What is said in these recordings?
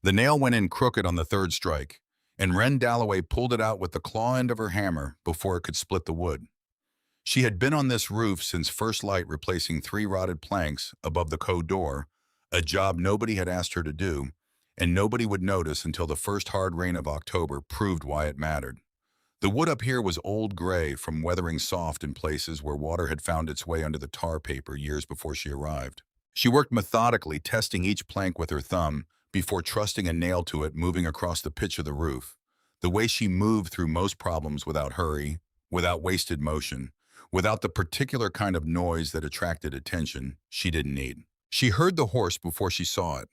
The nail went in crooked on the third strike, and Wren Dalloway pulled it out with the claw end of her hammer before it could split the wood. She had been on this roof since first light, replacing 3 rotted planks above the code door, a job nobody had asked her to do, and nobody would notice until the first hard rain of October proved why it mattered. The wood up here was old gray from weathering soft in places where water had found its way under the tar paper years before she arrived. She worked methodically, testing each plank with her thumb before trusting a nail to it, moving across the pitch of the roof. The way she moved through most problems, without hurry, without wasted motion, without the particular kind of noise that attracted attention she didn't need. She heard the horse before she saw it.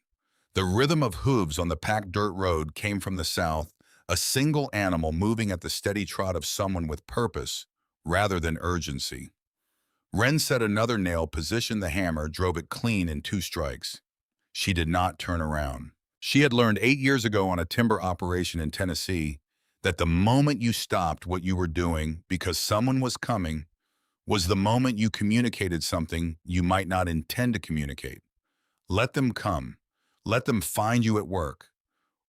The rhythm of hooves on the packed dirt road came from the south, a single animal moving at the steady trot of someone with purpose rather than urgency. Wren set another nail, positioned the hammer, drove it clean in 2 strikes. She did not turn around. She had learned 8 years ago on a timber operation in Tennessee that the moment you stopped what you were doing because someone was coming was the moment you communicated something you might not intend to communicate. Let them come. Let them find you at work.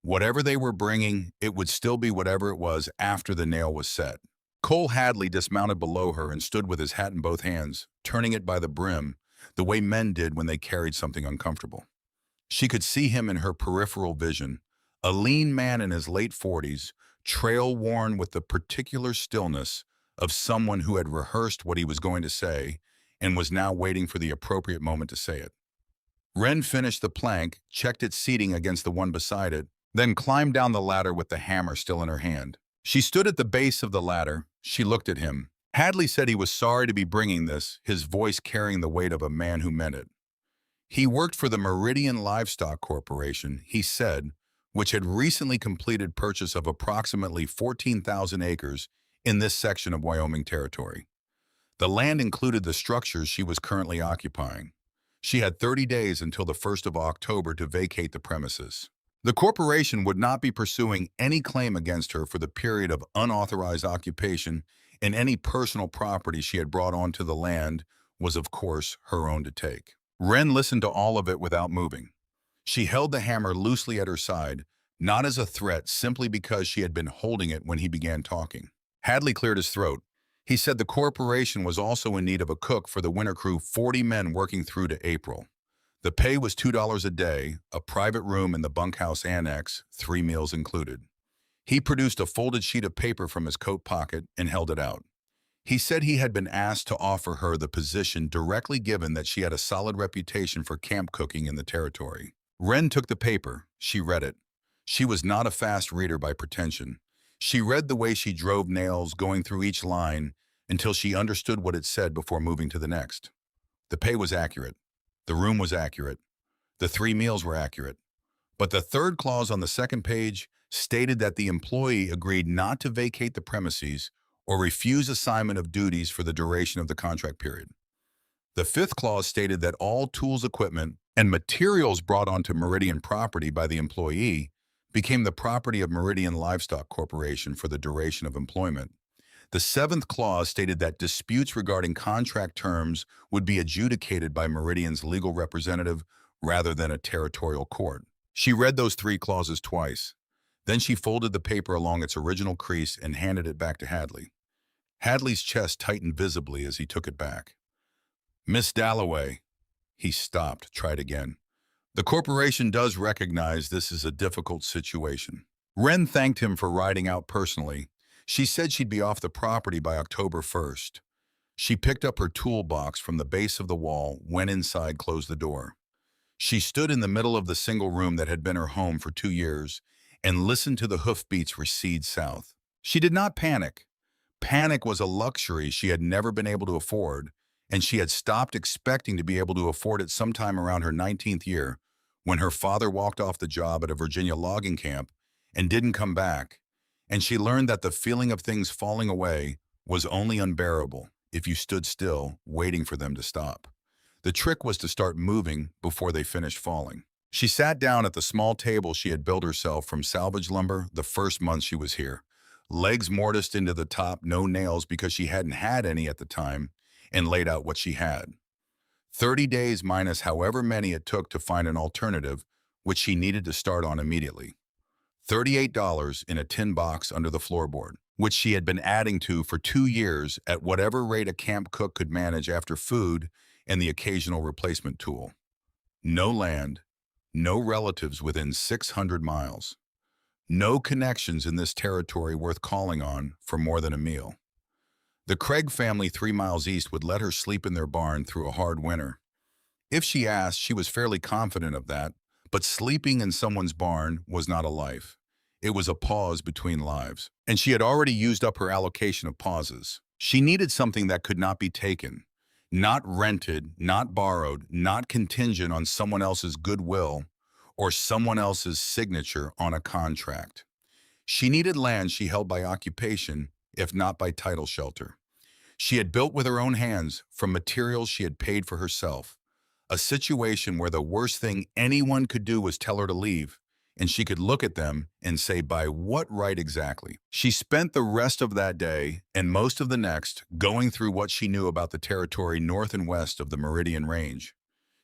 Whatever they were bringing, it would still be whatever it was after the nail was set. Cole Hadley dismounted below her and stood with his hat in both hands, turning it by the brim, the way men did when they carried something uncomfortable. She could see him in her peripheral vision, a lean man in his late 40s, trail-worn with the particular stillness of someone who had rehearsed what he was going to say and was now waiting for the appropriate moment to say it. Wren finished the plank, checked its seating against the one beside it, then climbed down the ladder with the hammer still in her hand. She stood at the base of the ladder. She looked at him. Hadley said he was sorry to be bringing this, his voice carrying the weight of a man who meant it. He worked for the Meridian Livestock Corporation, he said, which had recently completed purchase of approximately 14,000 acres in this section of Wyoming territory. The land included the structures she was currently occupying. She had 30 days until the 1st of October to vacate the premises. The corporation would not be pursuing any claim against her for the period of unauthorized occupation, and any personal property she had brought onto the land was, of course, her own to take. Wren listened to all of it without moving. She held the hammer loosely at her side, not as a threat, simply because she had been holding it when he began talking. Hadley cleared his throat. He said the corporation was also in need of a cook for the winter crew, 40 men working through to April. The pay was $2 a day, a private room in the bunkhouse annex, 3 meals included. He produced a folded sheet of paper from his coat pocket and held it out. He said he had been asked to offer her the position directly, given that she had a solid reputation for camp cooking in the territory. Wren took the paper. She read it. She was not a fast reader by pretension. She read the way she drove nails, going through each line until she understood what it said before moving to the next. The pay was accurate. The room was accurate. The 3 meals were accurate. But the third clause on the second page stated that the employee agreed not to vacate the premises or refuse assignment of duties for the duration of the contract period. The 5th clause stated that all tools, equipment, and materials brought onto Meridian property by the employee became the property of Meridian Livestock Corporation for the duration of employment. The 7th clause stated that disputes regarding contract terms would be adjudicated by Meridian's legal representative rather than a territorial court. She read those 3 clauses twice. Then she folded the paper along its original crease and handed it back to Hadley. Hadley's chest tightened visibly as he took it back. "Miss Dalloway." He stopped, tried again. "The corporation does recognize this is a difficult situation." Wren thanked him for riding out personally. She said she'd be off the property by October 1st. She picked up her toolbox from the base of the wall, went inside, closed the door. She stood in the middle of the single room that had been her home for 2 years and listened to the hoofbeats recede south. She did not panic. Panic was a luxury she had never been able to afford, and she had stopped expecting to be able to afford it sometime around her 19th year, when her father walked off the job at a Virginia logging camp and didn't come back, and she learned that the feeling of things falling away was only unbearable if you stood still, waiting for them to stop. The trick was to start moving before they finished falling. She sat down at the small table she had built herself from salvage lumber the first month she was here, legs mortised into the top, no nails because she hadn't had any at the time, and laid out what she had. 30 days minus however many it took to find an alternative which she needed to start on immediately. $38 in a tin box under the floorboard, which she had been adding to for 2 years at whatever rate a camp cook could manage after food and the occasional replacement tool. No land, no relatives within 600 miles. No connections in this territory worth calling on for more than a meal. The Craig family 3 miles east would let her sleep in their barn through a hard winter. If she asked, she was fairly confident of that, but sleeping in someone's barn was not a life. It was a pause between lives, and she had already used up her allocation of pauses. She needed something that could not be taken, not rented, not borrowed, not contingent on someone else's goodwill or someone else's signature on a contract. She needed land she held by occupation, if not by title shelter. She had built with her own hands from materials she had paid for herself. A situation where the worst thing anyone could do was tell her to leave, and she could look at them and say, by what right exactly? She spent the rest of that day and most of the next going through what she knew about the territory north and west of the Meridian Range.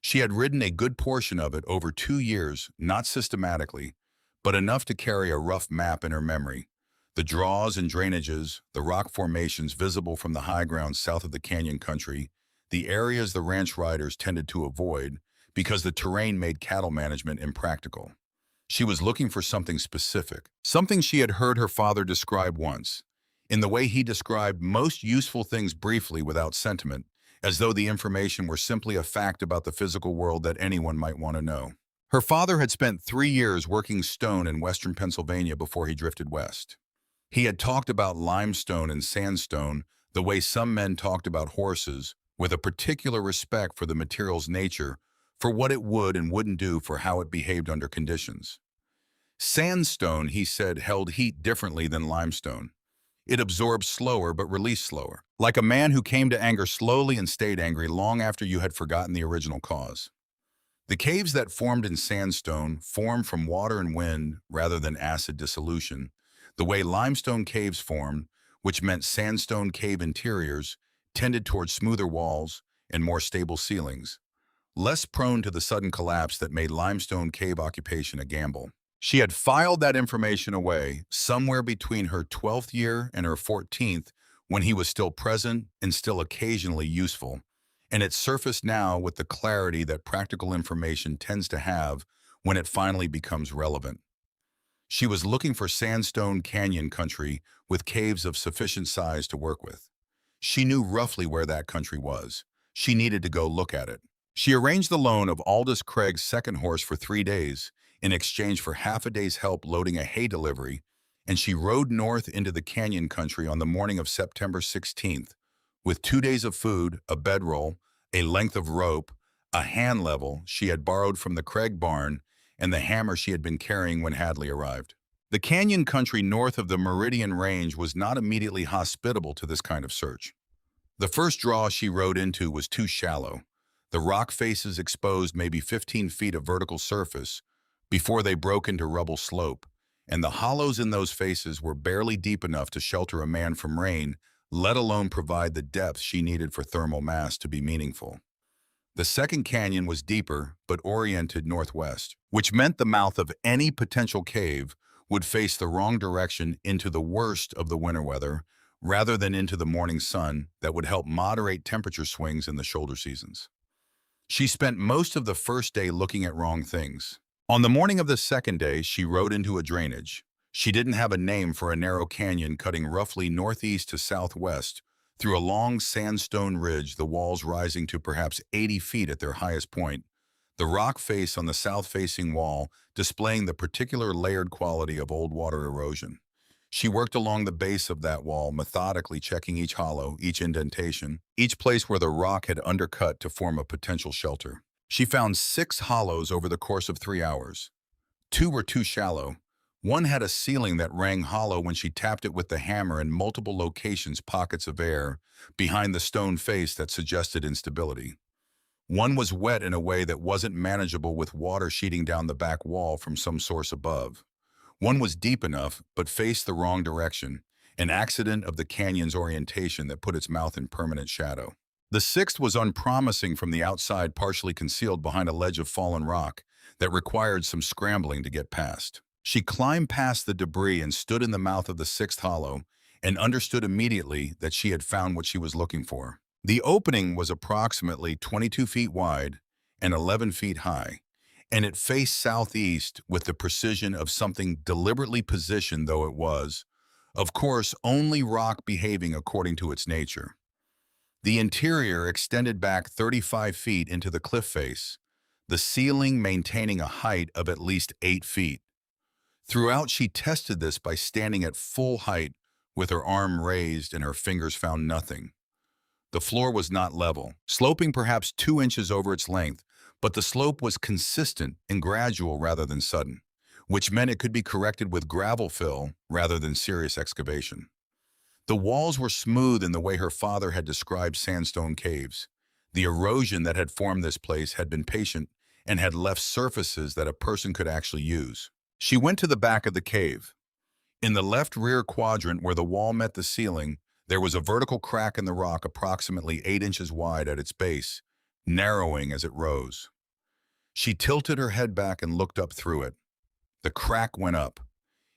She had ridden a good portion of it over 2 years, not systematically, but enough to carry a rough map in her memory. The draws and drainages, the rock formations visible from the high ground south of the canyon country, the areas the ranch riders tended to avoid because the terrain made cattle management impractical. She was looking for something specific, something she had heard her father describe once, in the way he described most useful things briefly without sentiment, as though the information were simply a fact about the physical world that anyone might want to know. Her father had spent 3 years working stone in western Pennsylvania before he drifted west. He had talked about limestone and sandstone the way some men talked about horses, with a particular respect for the material's nature, for what it would and wouldn't do for how it behaved under conditions. Sandstone, he said, held heat differently than limestone. It absorbed slower but released slower, like a man who came to anger slowly and stayed angry long after you had forgotten the original cause. The caves that formed in sandstone formed from water and wind rather than acid dissolution, the way limestone caves formed, which meant sandstone cave interiors tended toward smoother walls and more stable ceilings, less prone to the sudden collapse that made limestone cave occupation a gamble. She had filed that information away somewhere between her 12th year and her 14th, when he was still present and still occasionally useful, and it surfaced now with the clarity that practical information tends to have when it finally becomes relevant. She was looking for sandstone canyon country with caves of sufficient size to work with. She knew roughly where that country was. She needed to go look at it. She arranged the loan of Aldous Craig's second horse for 3 days in exchange for half a day's help loading a hay delivery, and she rode north into the canyon country on the morning of September 16th, with 2 days of food, a bedroll, a length of rope, a hand level she had borrowed from the Craig barn, and the hammer she had been carrying when Hadley arrived. The canyon country north of the Meridian Range was not immediately hospitable to this kind of search. The first draw she rode into was too shallow. The rock faces exposed maybe 15 feet of vertical surface before they broke into rubble slope, and the hollows in those faces were barely deep enough to shelter a man from rain, let alone provide the depth she needed for thermal mass to be meaningful. The second canyon was deeper, but oriented northwest, which meant the mouth of any potential cave would face the wrong direction into the worst of the winter weather, rather than into the morning sun that would help moderate temperature swings in the shoulder seasons. She spent most of the first day looking at wrong things. On the morning of the second day, she rode into a drainage. She didn't have a name for a narrow canyon cutting roughly northeast to southwest through a long sandstone ridge, the walls rising to perhaps 80 feet at their highest point, the rock face on the south-facing wall displaying the particular layered quality of old water erosion. She worked along the base of that wall, methodically checking each hollow, each indentation, each place where the rock had undercut to form a potential shelter. She found 6 hollows over the course of 3 hours. 2 were too shallow. One had a ceiling that rang hollow when she tapped it with the hammer in multiple locations, pockets of air behind the stone face that suggested instability. One was wet in a way that wasn't manageable with water sheeting down the back wall from some source above. One was deep enough, but faced the wrong direction, an accident of the canyon's orientation that put its mouth in permanent shadow. The 6th was unpromising from the outside, partially concealed behind a ledge of fallen rock that required some scrambling to get past. She climbed past the debris and stood in the mouth of the sixth hollow and understood immediately that she had found what she was looking for. The opening was approximately 22 feet wide and 11 feet high, and it faced southeast with the precision of something deliberately positioned though it was, of course, only rock behaving according to its nature. The interior extended back 35 feet into the cliff face, the ceiling maintaining a height of at least 8 feet. Throughout, she tested this by standing at full height with her arm raised and her fingers found nothing. The floor was not level, sloping perhaps 2 inches over its length, but the slope was consistent and gradual rather than sudden, which meant it could be corrected with gravel fill rather than serious excavation. The walls were smooth in the way her father had described sandstone caves. The erosion that had formed this place had been patient and had left surfaces that a person could actually use. She went to the back of the cave. In the left rear quadrant where the wall met the ceiling, there was a vertical crack in the rock approximately 8 inches wide at its base, narrowing as it rose. She tilted her head back and looked up through it. The crack went up.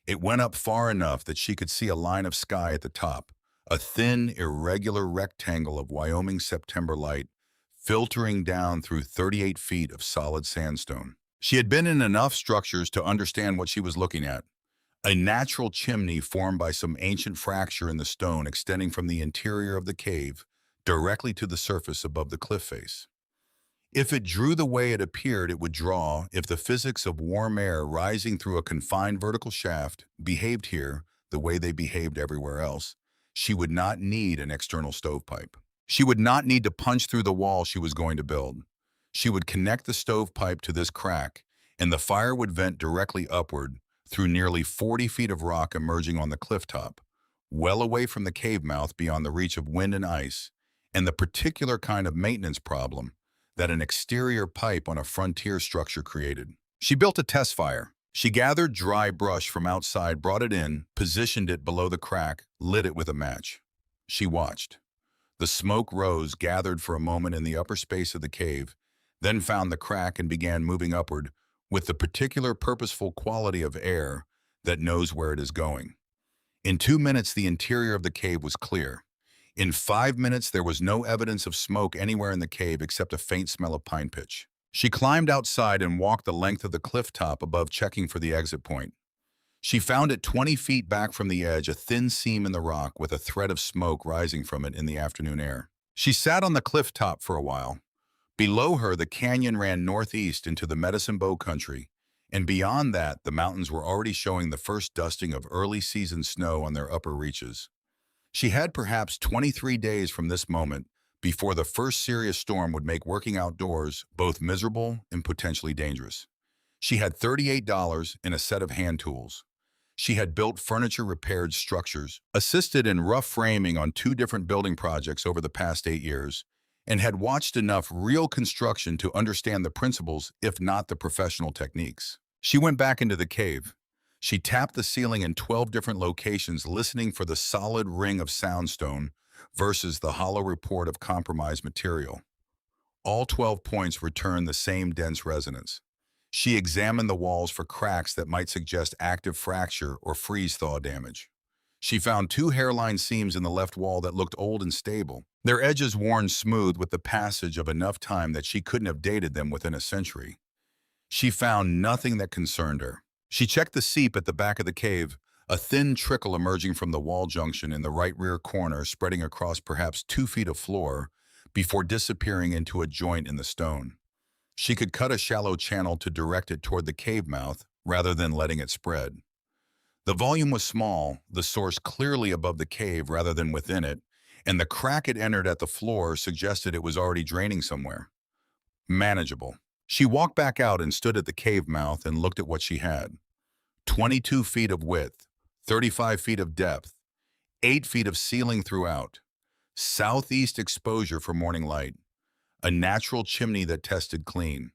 It went up far enough that she could see a line of sky at the top, a thin, irregular rectangle of Wyoming September light filtering down through 38 feet of solid sandstone. She had been in enough structures to understand what she was looking at. A natural chimney formed by some ancient fracture in the stone extending from the interior of the cave directly to the surface above the cliff face. If it drew the way it appeared it would draw, if the physics of warm air rising through a confined vertical shaft behaved here the way they behaved everywhere else, she would not need an external stovepipe. She would not need to punch through the wall she was going to build. She would connect the stovepipe to this crack, and the fire would vent directly upward through nearly 40 feet of rock emerging on the cliff top, well away from the cave mouth beyond the reach of wind and ice, and the particular kind of maintenance problem that an exterior pipe on a frontier structure created. She built a test fire. She gathered dry brush from outside, brought it in, positioned it below the crack, lit it with a match. She watched. The smoke rose, gathered for a moment in the upper space of the cave, then found the crack and began moving upward with the particular purposeful quality of air that knows where it is going. In 2 minutes, the interior of the cave was clear. In 5 minutes, there was no evidence of smoke anywhere in the cave except a faint smell of pine pitch. She climbed outside and walked the length of the cliff top above, checking for the exit point. She found it 20 feet back from the edge, a thin seam in the rock with a thread of smoke rising from it in the afternoon air. She sat on the cliff top for a while. Below her, the canyon ran northeast into the Medicine Bow country, and beyond that, the mountains were already showing the first dusting of early season snow on their upper reaches. She had perhaps 23 days from this moment before the first serious storm would make working outdoors both miserable and potentially dangerous. She had $38 in a set of hand tools. She had built furniture, repaired structures, assisted in rough framing on 2 different building projects over the past 8 years, and had watched enough real construction to understand the principles, if not the professional techniques. She went back into the cave. She tapped the ceiling in 12 different locations, listening for the solid ring of soundstone versus the hollow report of compromised material. All 12 points returned the same dense resonance. She examined the walls for cracks that might suggest active fracture or freeze-thaw damage. She found 2 hairline seams in the left wall that looked old and stable, their edges worn smooth with the passage of enough time that she couldn't have dated them within a century. She found nothing that concerned her. She checked the seep at the back of the cave, a thin trickle emerging from the wall junction in the right rear corner, spreading across perhaps 2 feet of floor before disappearing into a joint in the stone. She could cut a shallow channel to direct it toward the cave mouth rather than letting it spread. The volume was small, the source clearly above the cave rather than within it, and the crack it entered at the floor suggested it was already draining somewhere. Manageable. She walked back out and stood at the cave mouth and looked at what she had. 22 feet of width, 35 feet of depth, 8 feet of ceiling throughout, southeast exposure for morning light, a natural chimney that tested clean,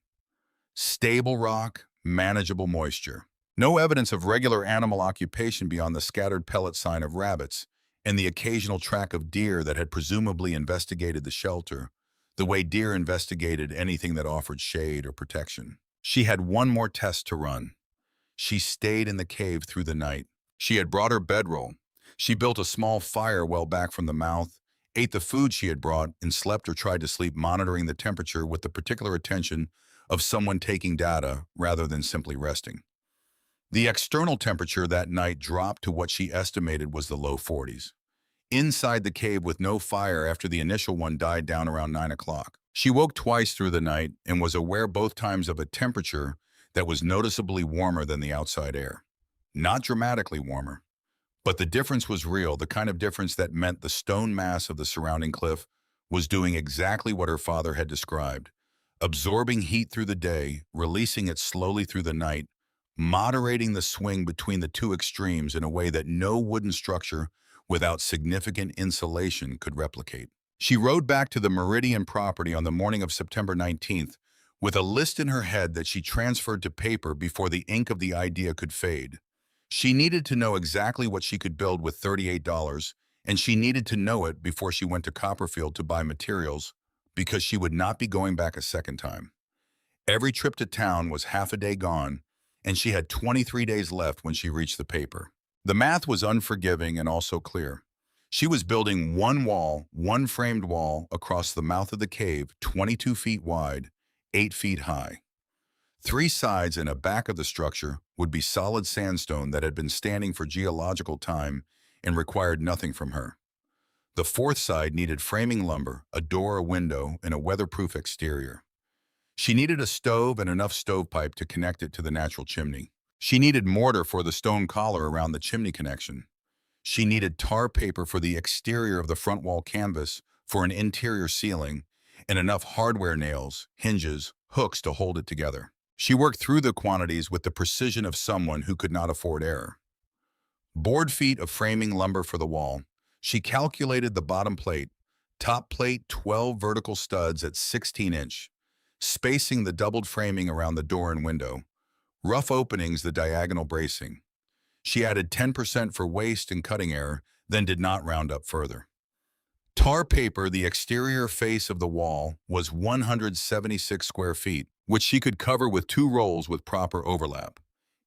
stable rock, manageable moisture. No evidence of regular animal occupation beyond the scattered pellet sign of rabbits and the occasional track of deer that had presumably investigated the shelter, the way deer investigated anything that offered shade or protection. She had one more test to run. She stayed in the cave through the night. She had brought her bedroll. She built a small fire well back from the mouth, ate the food she had brought, and slept or tried to sleep monitoring the temperature with the particular attention of someone taking data rather than simply resting. The external temperature that night dropped to what she estimated was the low 40s. Inside the cave with no fire after the initial one died down around 9 o'clock. She woke twice through the night and was aware both times of a temperature that was noticeably warmer than the outside air. Not dramatically warmer, but the difference was real, the kind of difference that meant the stone mass of the surrounding cliff was doing exactly what her father had described, absorbing heat through the day, releasing it slowly through the night, moderating the swing between the two extremes in a way that no wooden structure without significant insulation could replicate. She rode back to the Meridian property on the morning of September 19th with a list in her head that she transferred to paper before the ink of the idea could fade. She needed to know exactly what she could build with $38, and she needed to know it before she went to Copperfield to buy materials because she would not be going back a second time. Every trip to town was half a day gone, and she had 23 days left when she reached the paper. The math was unforgiving and also clear. She was building one wall, one framed wall, across the mouth of the cave, 22 feet wide, 8 feet high. 3 sides and a back of the structure would be solid sandstone that had been standing for geological time and required nothing from her. The 4th side needed framing lumber, a door, a window, and a weatherproof exterior. She needed a stove and enough stovepipe to connect it to the natural chimney. She needed mortar for the stone collar around the chimney connection. She needed tar paper for the exterior of the front wall canvas for an interior ceiling, and enough hardware nails, hinges, hooks to hold it together. She worked through the quantities with the precision of someone who could not afford error. Board feet of framing lumber for the wall. She calculated the bottom plate, top plate 12 vertical studs at 16-inch, spacing the doubled framing around the door and window, rough openings the diagonal bracing. She added 10% for waste and cutting error, then did not round up further. Tar paper, the exterior face of the wall, was 176 square feet, which she could cover with 2 rolls with proper overlap.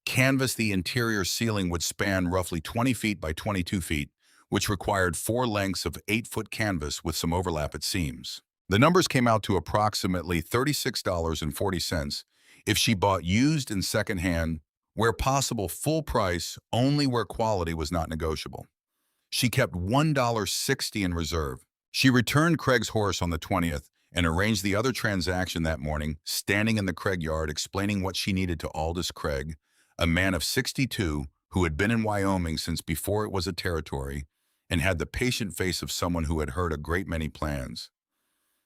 Canvas, the interior ceiling would span roughly 20 feet by 22 feet, which required 4 lengths of 8-foot canvas with some overlap at seams. The numbers came out to approximately $36.40 if she bought used and secondhand, where possible full price, only where quality was not negotiable. She kept $1.60 in reserve. She returned Craig's horse on the 20th and arranged the other transaction that morning, standing in the Craig yard explaining what she needed to Aldous Craig, a man of 62 who had been in Wyoming since before it was a territory and had the patient face of someone who had heard a great many plans.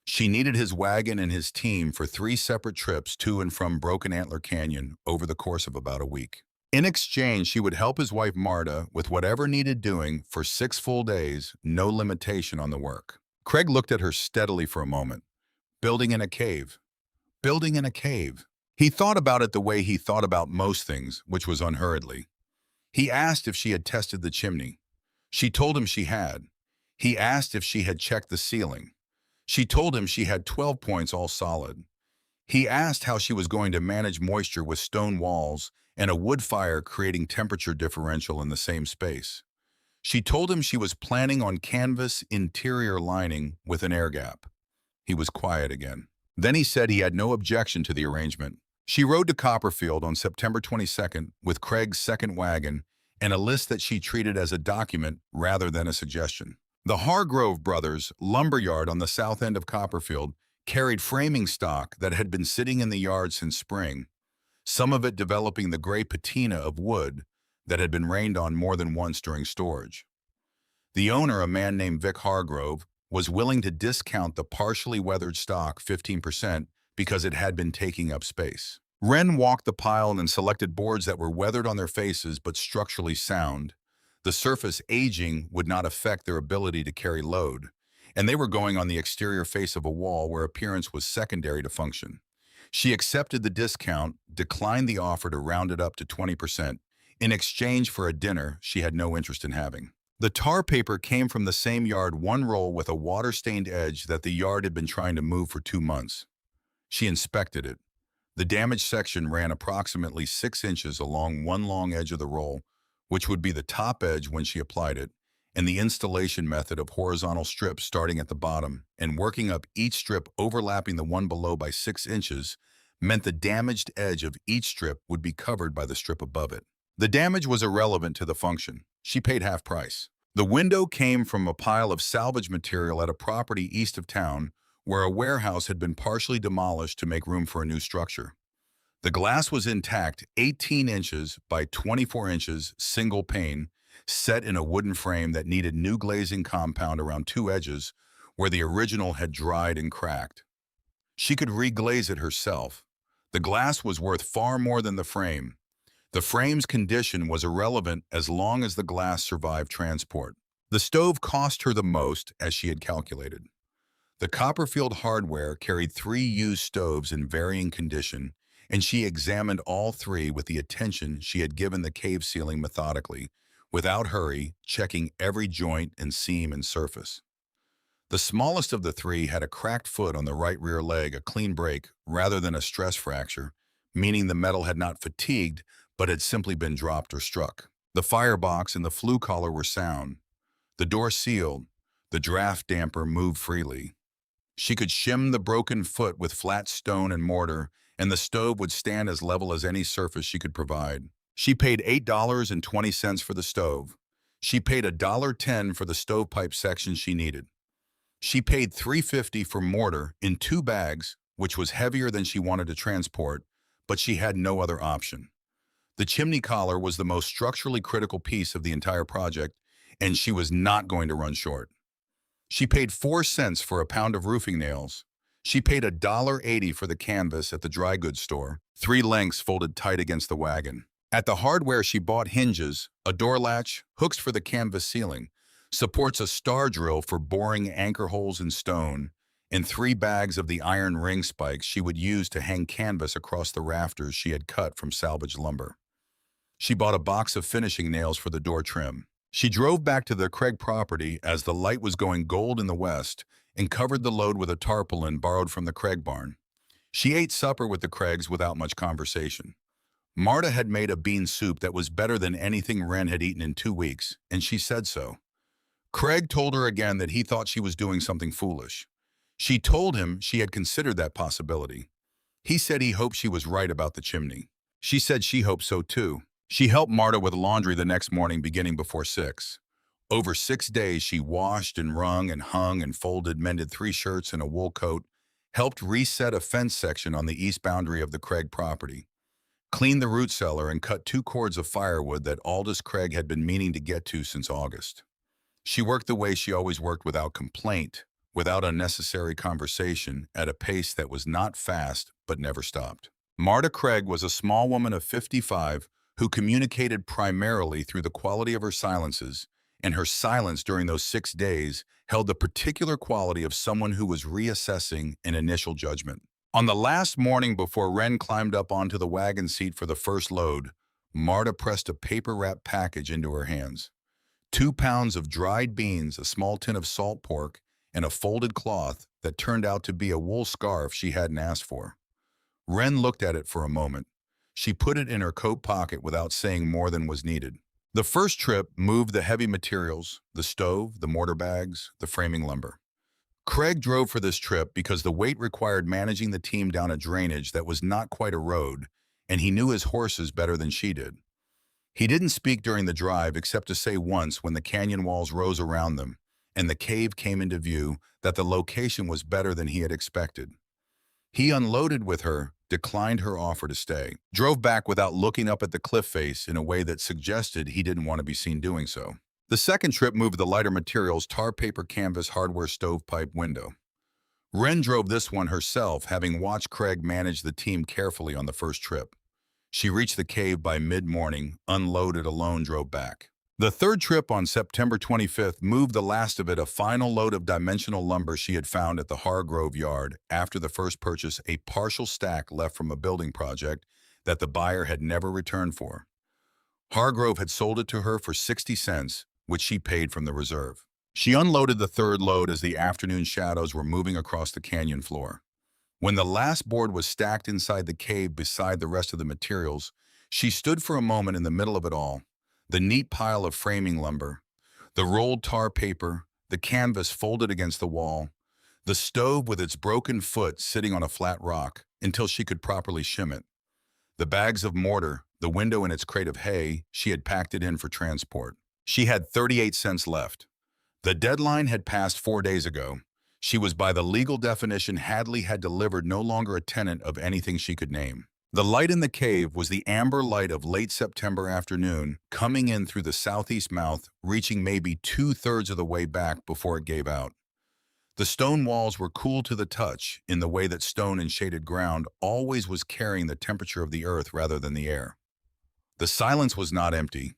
She needed his wagon and his team for 3 separate trips to and from Broken Antler Canyon over the course of about a week. In exchange, she would help his wife Marta with whatever needed doing for 6 full days, no limitation on the work. Craig looked at her steadily for a moment. Building in a cave. Building in a cave. He thought about it the way he thought about most things, which was unhurriedly. He asked if she had tested the chimney. She told him she had. He asked if she had checked the ceiling. She told him she had 12 points all solid. He asked how she was going to manage moisture with stone walls and a wood fire creating temperature differential in the same space. She told him she was planning on canvas interior lining with an air gap. He was quiet again. Then he said he had no objection to the arrangement. She rode to Copperfield on September 22nd with Craig's second wagon and a list that she treated as a document rather than a suggestion. The Hargrove brothers' lumberyard on the south end of Copperfield carried framing stock that had been sitting in the yard since spring, some of it developing the gray patina of wood that had been rained on more than once during storage. The owner, a man named Vic Hargrove, was willing to discount the partially weathered stock 15% because it had been taking up space. Wren walked the pile and selected boards that were weathered on their faces but structurally sound. The surface aging would not affect their ability to carry load, and they were going on the exterior face of a wall where appearance was secondary to function. She accepted the discount, declined the offer to round it up to 20%, in exchange for a dinner she had no interest in having. The tar paper came from the same yard, 1 roll with a water-stained edge that the yard had been trying to move for 2 months. She inspected it. The damaged section ran approximately 6 inches along one long edge of the roll, which would be the top edge when she applied it, and the installation method of horizontal strips starting at the bottom and working up each strip overlapping the one below by 6 inches meant the damaged edge of each strip would be covered by the strip above it. The damage was irrelevant to the function. She paid half price. The window came from a pile of salvage material at a property east of town where a warehouse had been partially demolished to make room for a new structure. The glass was intact, 18 inches by 24 inches, single pane, set in a wooden frame that needed new glazing compound around two edges where the original had dried and cracked. She could reglaze it herself. The glass was worth far more than the frame. The frame's condition was irrelevant as long as the glass survived transport. The stove cost her the most, as she had calculated. The Copperfield hardware carried 3 used stoves in varying condition, and she examined all 3 with the attention she had given the cave ceiling methodically, without hurry, checking every joint and seam and surface. The smallest of the 3 had a cracked foot on the right rear leg, a clean break, rather than a stress fracture, meaning the metal had not fatigued, but had simply been dropped or struck. The firebox and the flue collar were sound. The door sealed. The draft damper moved freely. She could shim the broken foot with flat stone and mortar, and the stove would stand as level as any surface she could provide. She paid $8.20 for the stove. She paid $1.10 for the stovepipe section she needed. She paid $3.50 for mortar in 2 bags, which was heavier than she wanted to transport, but she had no other option. The chimney collar was the most structurally critical piece of the entire project, and she was not going to run short. She paid 4 cents for a pound of roofing nails. She paid $1.80 for the canvas at the dry goods store, 3 lengths folded tight against the wagon. At the hardware, she bought hinges, a door latch, hooks for the canvas ceiling, supports a star drill for boring anchor holes in stone, and 3 bags of the iron ring spikes she would use to hang canvas across the rafters she had cut from salvaged lumber. She bought a box of finishing nails for the door trim. She drove back to the Craig property as the light was going gold in the west and covered the load with a tarpaulin borrowed from the Craig barn. She ate supper with the Craigs without much conversation. Marta had made a bean soup that was better than anything Wren had eaten in 2 weeks, and she said so. Craig told her again that he thought she was doing something foolish. She told him she had considered that possibility. He said he hoped she was right about the chimney. She said she hoped so too. She helped Marta with laundry the next morning beginning before 6. Over 6 days, she washed and wrung and hung and folded, mended 3 shirts and a wool coat, helped reset a fence section on the east boundary of the Craig property, cleaned the root cellar, and cut 2 cords of firewood that Aldous Craig had been meaning to get to since August. She worked the way she always worked, without complaint, without unnecessary conversation, at a pace that was not fast but never stopped. Marta Craig was a small woman of 55 who communicated primarily through the quality of her silences, and her silence during those 6 days held the particular quality of someone who was reassessing an initial judgment. On the last morning before Wren climbed up onto the wagon seat for the first load, Marta pressed a paper-wrapped package into her hands. 2 pounds of dried beans, a small tin of salt pork, and a folded cloth that turned out to be a wool scarf she hadn't asked for. Wren looked at it for a moment. She put it in her coat pocket without saying more than was needed. The first trip moved the heavy materials, the stove, the mortar bags, the framing lumber. Craig drove for this trip because the weight required managing the team down a drainage that was not quite a road, and he knew his horses better than she did. He didn't speak during the drive except to say once, when the canyon walls rose around them and the cave came into view, that the location was better than he had expected. He unloaded with her, declined her offer to stay, drove back without looking up at the cliff face in a way that suggested he didn't want to be seen doing so. The second trip moved the lighter materials, tar paper canvas hardware stovepipe window. Wren drove this one herself, having watched Craig manage the team carefully on the first trip. She reached the cave by mid-morning, unloaded alone, drove back. The third trip on September 25th moved the last of it, a final load of dimensional lumber she had found at the Hargrove yard after the first purchase, a partial stack left from a building project that the buyer had never returned for. Hargrove had sold it to her for 60 cents, which she paid from the reserve. She unloaded the third load as the afternoon shadows were moving across the canyon floor. When the last board was stacked inside the cave beside the rest of the materials, she stood for a moment in the middle of it all. The neat pile of framing lumber, the rolled tar paper, the canvas folded against the wall, the stove with its broken foot sitting on a flat rock until she could properly shim it, the bags of mortar, the window in its crate of hay, she had packed it in for transport. She had 38 cents left. The deadline had passed 4 days ago. She was by the legal definition Hadley had delivered no longer a tenant of anything she could name. The light in the cave was the amber light of late September afternoon, coming in through the southeast mouth, reaching maybe 2/3 of the way back before it gave out. The stone walls were cool to the touch, in the way that stone and shaded ground always was carrying the temperature of the earth rather than the air. The silence was not empty.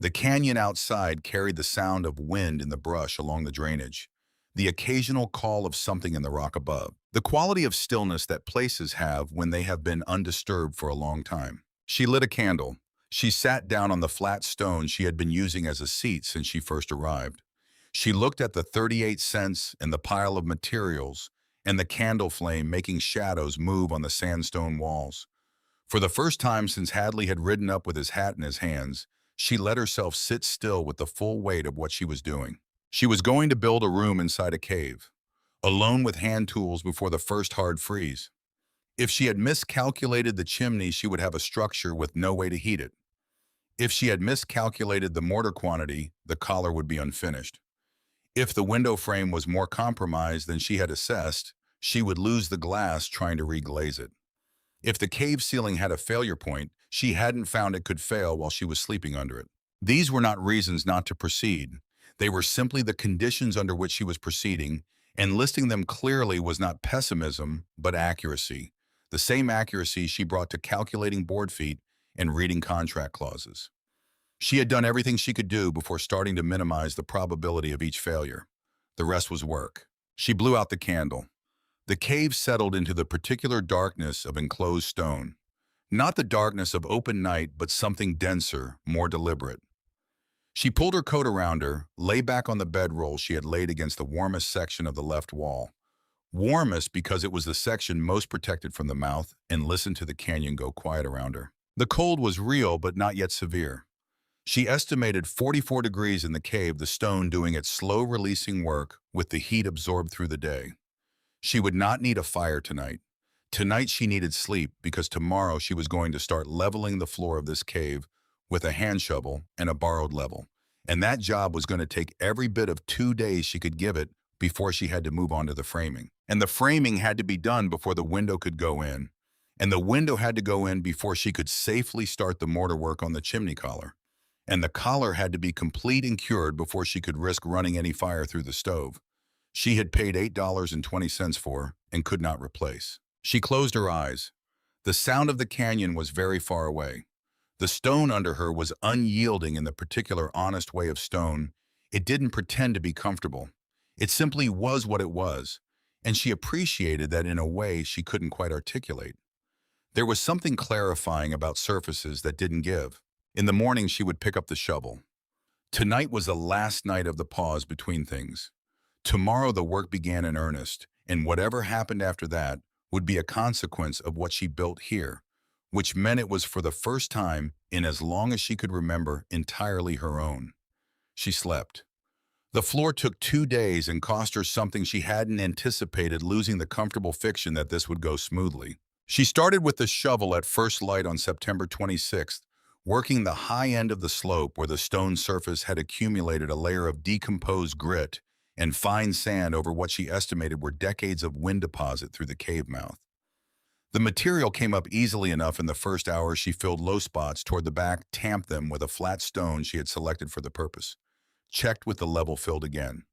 The canyon outside carried the sound of wind in the brush along the drainage, the occasional call of something in the rock above, the quality of stillness that places have when they have been undisturbed for a long time. She lit a candle. She sat down on the flat stone she had been using as a seat since she first arrived. She looked at the 38 cents and the pile of materials and the candle flame making shadows move on the sandstone walls. For the first time since Hadley had ridden up with his hat in his hands, she let herself sit still with the full weight of what she was doing. She was going to build a room inside a cave, alone with hand tools before the first hard freeze. If she had miscalculated the chimney, she would have a structure with no way to heat it. If she had miscalculated the mortar quantity, the collar would be unfinished. If the window frame was more compromised than she had assessed, she would lose the glass trying to reglaze it. If the cave ceiling had a failure point, she hadn't found it could fail while she was sleeping under it. These were not reasons not to proceed. They were simply the conditions under which she was proceeding, and listing them clearly was not pessimism, but accuracy. The same accuracy she brought to calculating board feet and reading contract clauses. She had done everything she could do before starting to minimize the probability of each failure. The rest was work. She blew out the candle. The cave settled into the particular darkness of enclosed stone. Not the darkness of open night, but something denser, more deliberate. She pulled her coat around her, lay back on the bedroll she had laid against the warmest section of the left wall. Warmest because it was the section most protected from the mouth, and listened to the canyon go quiet around her. The cold was real, but not yet severe. She estimated 44 degrees in the cave, the stone doing its slow-releasing work with the heat absorbed through the day. She would not need a fire tonight. Tonight she needed sleep because tomorrow she was going to start leveling the floor of this cave with a hand shovel and a borrowed level. And that job was going to take every bit of 2 days she could give it before she had to move on to the framing. And the framing had to be done before the window could go in. And the window had to go in before she could safely start the mortar work on the chimney collar. And the collar had to be complete and cured before she could risk running any fire through the stove. She had paid $8.20 for and could not replace. She closed her eyes. The sound of the canyon was very far away. The stone under her was unyielding in the particular honest way of stone. It didn't pretend to be comfortable. It simply was what it was, and she appreciated that in a way she couldn't quite articulate. There was something clarifying about surfaces that didn't give. In the morning, she would pick up the shovel. Tonight was the last night of the pause between things. Tomorrow the work began in earnest, and whatever happened after that would be a consequence of what she built here, which meant it was for the first time in as long as she could remember entirely her own. She slept. The floor took 2 days and cost her something she hadn't anticipated, losing the comfortable fiction that this would go smoothly. She started with the shovel at first light on September 26th, working the high end of the slope where the stone surface had accumulated a layer of decomposed grit and fine sand over what she estimated were decades of wind deposit through the cave mouth. The material came up easily enough in the first hour. She filled low spots toward the back, tamped them with a flat stone she had selected for the purpose, checked with the level filled again.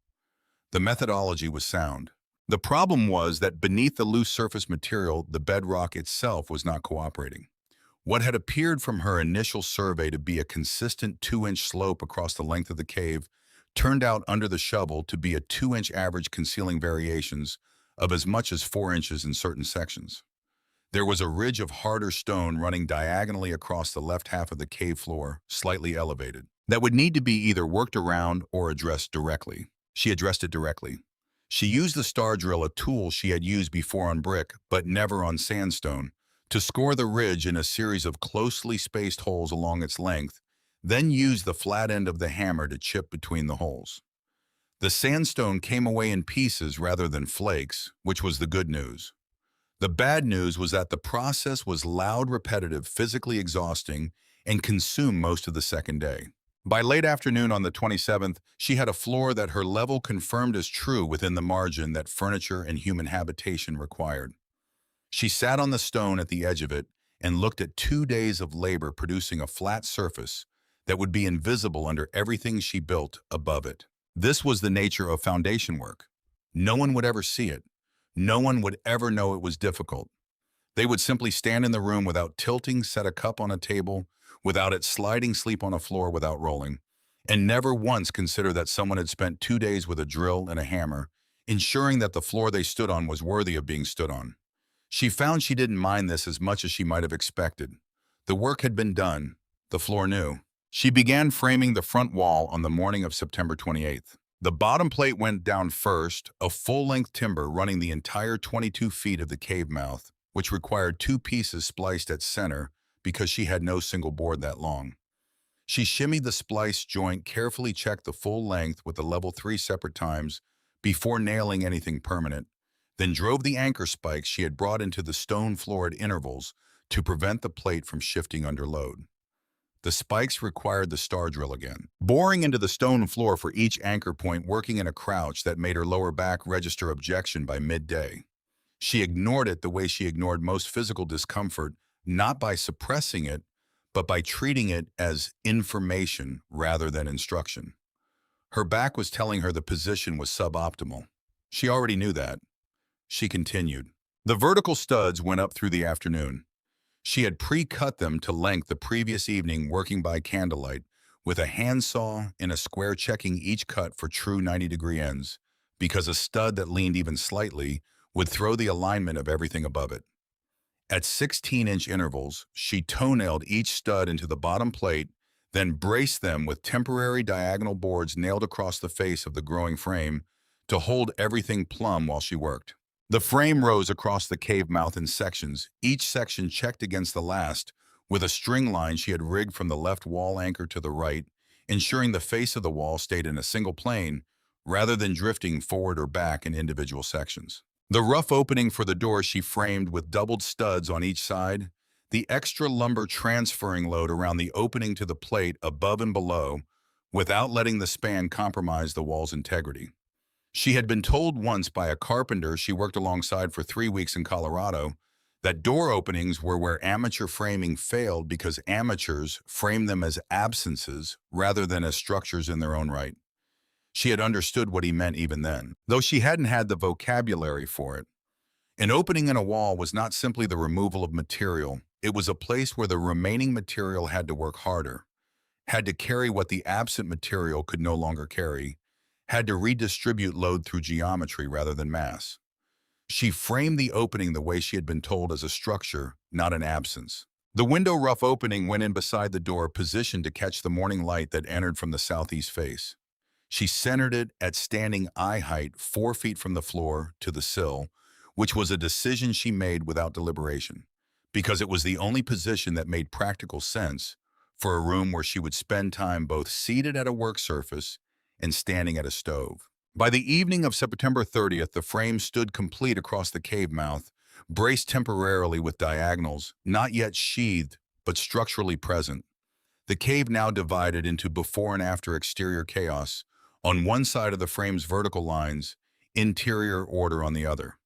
The methodology was sound. The problem was that beneath the loose surface material, the bedrock itself was not cooperating. What had appeared from her initial survey to be a consistent 2-inch slope across the length of the cave turned out under the shovel to be a 2-inch average, concealing variations of as much as 4 inches in certain sections. There was a ridge of harder stone running diagonally across the left half of the cave floor, slightly elevated, that would need to be either worked around or addressed directly. She addressed it directly. She used the star drill, a tool she had used before on brick, but never on sandstone, to score the ridge in a series of closely spaced holes along its length, then used the flat end of the hammer to chip between the holes. The sandstone came away in pieces rather than flakes, which was the good news. The bad news was that the process was loud, repetitive, physically exhausting, and consumed most of the second day. By late afternoon on the 27th, she had a floor that her level confirmed as true within the margin that furniture and human habitation required. She sat on the stone at the edge of it and looked at 2 days of labor producing a flat surface that would be invisible under everything she built above it. This was the nature of foundation work. No one would ever see it. No one would ever know it was difficult. They would simply stand in the room without tilting, set a cup on a table, without it sliding, sleep on a floor without rolling, and never once consider that someone had spent 2 days with a drill and a hammer, ensuring that the floor they stood on was worthy of being stood on. She found she didn't mind this as much as she might have expected. The work had been done. The floor knew. She began framing the front wall on the morning of September 28th. The bottom plate went down first, a full-length timber running the entire 22 feet of the cave mouth, which required 2 pieces spliced at center because she had no single board that long. She shimmied the splice joint, carefully checked the full length with the level 3 separate times before nailing anything permanent, then drove the anchor spikes she had brought into the stone floor at intervals to prevent the plate from shifting under load. The spikes required the star drill again, boring into the stone floor for each anchor point, working in a crouch that made her lower back register objection by midday. She ignored it the way she ignored most physical discomfort, not by suppressing it, but by treating it as information rather than instruction. Her back was telling her the position was suboptimal. She already knew that. She continued. The vertical studs went up through the afternoon. She had pre-cut them to length the previous evening, working by candlelight, with a handsaw in a square, checking each cut for true 90-degree ends, because a stud that leaned even slightly would throw the alignment of everything above it. At 16-inch intervals, she toe-nailed each stud into the bottom plate, then braced them with temporary diagonal boards nailed across the face of the growing frame to hold everything plumb while she worked. The frame rose across the cave mouth in sections, each section checked against the last, with a string line she had rigged from the left wall anchor to the right, ensuring the face of the wall stayed in a single plane rather than drifting forward or back in individual sections. The rough opening for the door she framed with doubled studs on each side, the extra lumber transferring load around the opening to the plate above and below, without letting the span compromise the wall's integrity. She had been told once by a carpenter she worked alongside for 3 weeks in Colorado that door openings were where amateur framing failed because amateurs framed them as absences rather than as structures in their own right. She had understood what he meant even then, though she hadn't had the vocabulary for it. An opening in a wall was not simply the removal of material. It was a place where the remaining material had to work harder, had to carry what the absent material could no longer carry, had to redistribute load through geometry rather than mass. She framed the opening the way she had been told, as a structure, not an absence. The window rough opening went in beside the door, positioned to catch the morning light that entered from the southeast face. She centered it at standing eye height, 4 feet from the floor to the sill, which was a decision she made without deliberation, because it was the only position that made practical sense for a room where she would spend time both seated at a work surface and standing at a stove. By the evening of September 30th, the frame stood complete across the cave mouth, braced temporarily with diagonals, not yet sheathed, but structurally present. The cave now divided into before and after exterior chaos on one side of the frame's vertical lines, interior order on the other.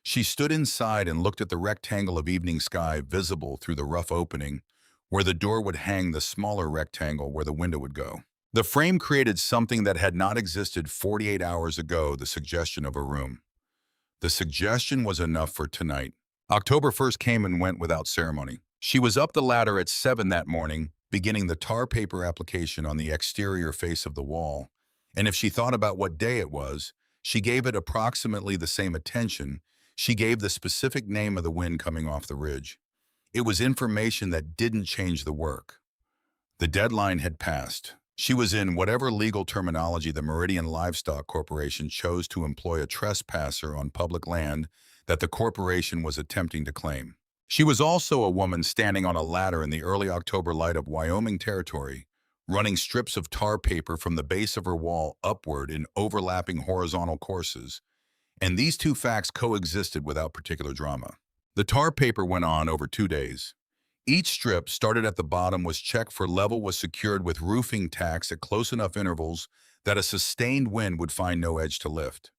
She stood inside and looked at the rectangle of evening sky visible through the rough opening, where the door would hang, the smaller rectangle where the window would go. The frame created something that had not existed 48 hours ago, the suggestion of a room. The suggestion was enough for tonight. October 1st came and went without ceremony. She was up the ladder at 7 that morning, beginning the tar paper application on the exterior face of the wall. And if she thought about what day it was, she gave it approximately the same attention she gave the specific name of the wind coming off the ridge. It was information that didn't change the work. The deadline had passed. She was in whatever legal terminology the Meridian Livestock Corporation chose to employ a trespasser on public land that the corporation was attempting to claim. She was also a woman standing on a ladder in the early October light of Wyoming territory, running strips of tar paper from the base of her wall upward in overlapping horizontal courses, and these two facts coexisted without particular drama. The tar paper went on over 2 days. Each strip started at the bottom, was checked for level, was secured with roofing tacks at close enough intervals that a sustained wind would find no edge to lift.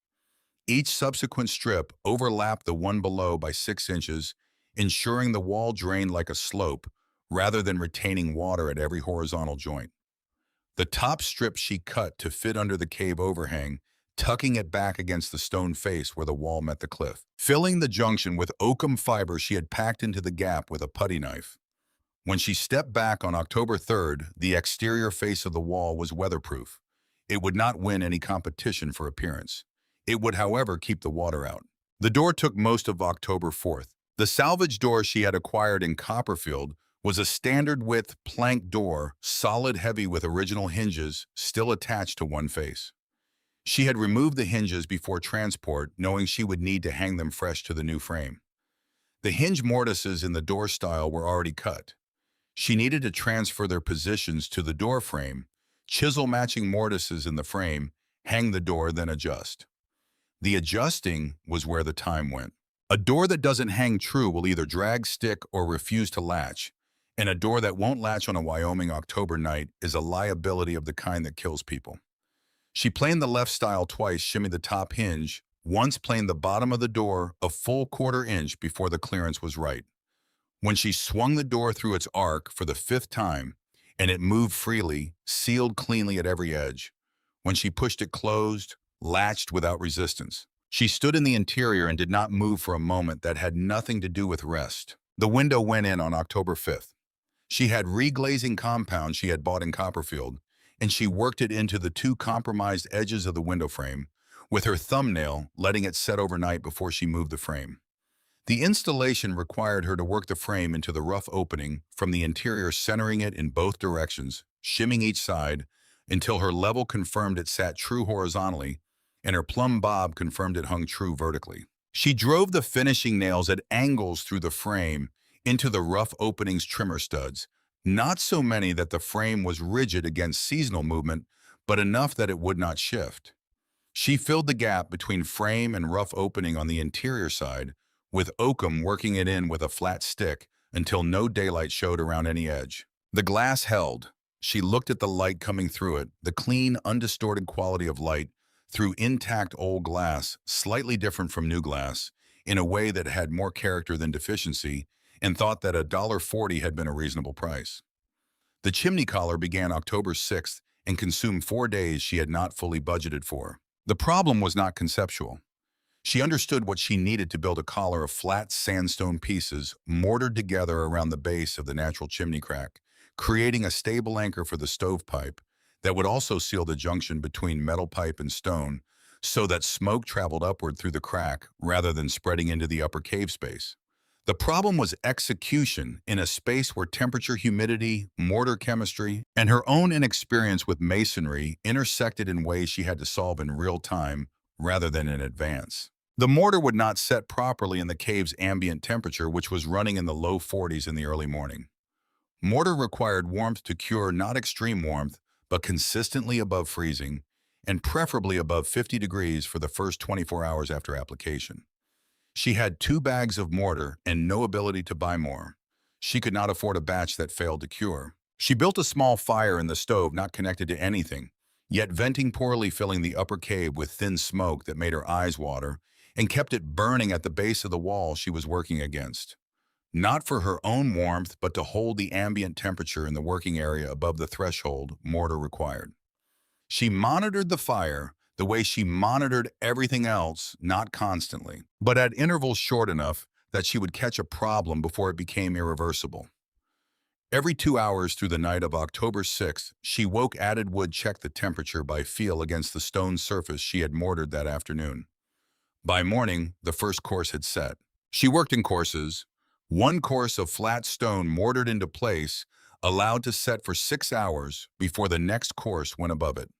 Each subsequent strip overlapped the one below by 6 inches, ensuring the wall drained like a slope rather than retaining water at every horizontal joint. The top strip she cut to fit under the cave overhang, tucking it back against the stone face where the wall met the cliff, filling the junction with oakum fiber she had packed into the gap with a putty knife. When she stepped back on October 3rd, the exterior face of the wall was weatherproof. It would not win any competition for appearance. It would, however, keep the water out. The door took most of October 4th. The salvage door she had acquired in Copperfield was a standard width plank door, solid heavy with original hinges still attached to one face. She had removed the hinges before transport, knowing she would need to hang them fresh to the new frame. The hinge mortises in the door style were already cut. She needed to transfer their positions to the door frame, chisel matching mortises in the frame, hang the door, then adjust. The adjusting was where the time went. A door that doesn't hang true will either drag, stick, or refuse to latch, and a door that won't latch on a Wyoming October night is a liability of the kind that kills people. She planed the left style twice, shimmied the top hinge, once planed the bottom of the door a full 1/4 inch before the clearance was right. When she swung the door through its arc for the 5th time, and it moved freely, sealed cleanly at every edge. When she pushed it closed, latched without resistance. She stood in the interior and did not move for a moment that had nothing to do with rest. The window went in on October 5th. She had reglazing compound she had bought in Copperfield, and she worked it into the 2 compromised edges of the window frame, with her thumbnail letting it set overnight before she moved the frame. The installation required her to work the frame into the rough opening from the interior, centering it in both directions, shimming each side, until her level confirmed it sat true horizontally, and her plumb bob confirmed it hung true vertically. She drove the finishing nails at angles through the frame into the rough opening's trimmer studs, not so many that the frame was rigid against seasonal movement, but enough that it would not shift. She filled the gap between frame and rough opening on the interior side, with oakum working it in with a flat stick until no daylight showed around any edge. The glass held. She looked at the light coming through it, the clean, undistorted quality of light through intact old glass, slightly different from new glass, in a way that had more character than deficiency, and thought that $1.40 had been a reasonable price. The chimney collar began October 6th and consumed 4 days she had not fully budgeted for. The problem was not conceptual. She understood what she needed to build a collar of flat sandstone pieces mortared together around the base of the natural chimney crack, creating a stable anchor for the stovepipe that would also seal the junction between metal pipe and stone so that smoke traveled upward through the crack rather than spreading into the upper cave space. The problem was execution in a space where temperature, humidity, mortar chemistry, and her own inexperience with masonry intersected in ways she had to solve in real time rather than in advance. The mortar would not set properly in the cave's ambient temperature, which was running in the low 40s in the early morning. Mortar required warmth to cure, not extreme warmth, but consistently above freezing, and preferably above 50 degrees for the first 24 hours after application. She had 2 bags of mortar and no ability to buy more. She could not afford a batch that failed to cure. She built a small fire in the stove not connected to anything, yet venting poorly, filling the upper cave with thin smoke that made her eyes water, and kept it burning at the base of the wall she was working against. Not for her own warmth, but to hold the ambient temperature in the working area above the threshold mortar required. She monitored the fire the way she monitored everything else, not constantly, but at intervals short enough that she would catch a problem before it became irreversible. Every 2 hours through the night of October 6th, she woke, added wood, checked the temperature by feel against the stone surface she had mortared that afternoon. By morning, the first course had set. She worked in courses, 1 course of flat stone mortared into place allowed to set for 6 hours before the next course went above it.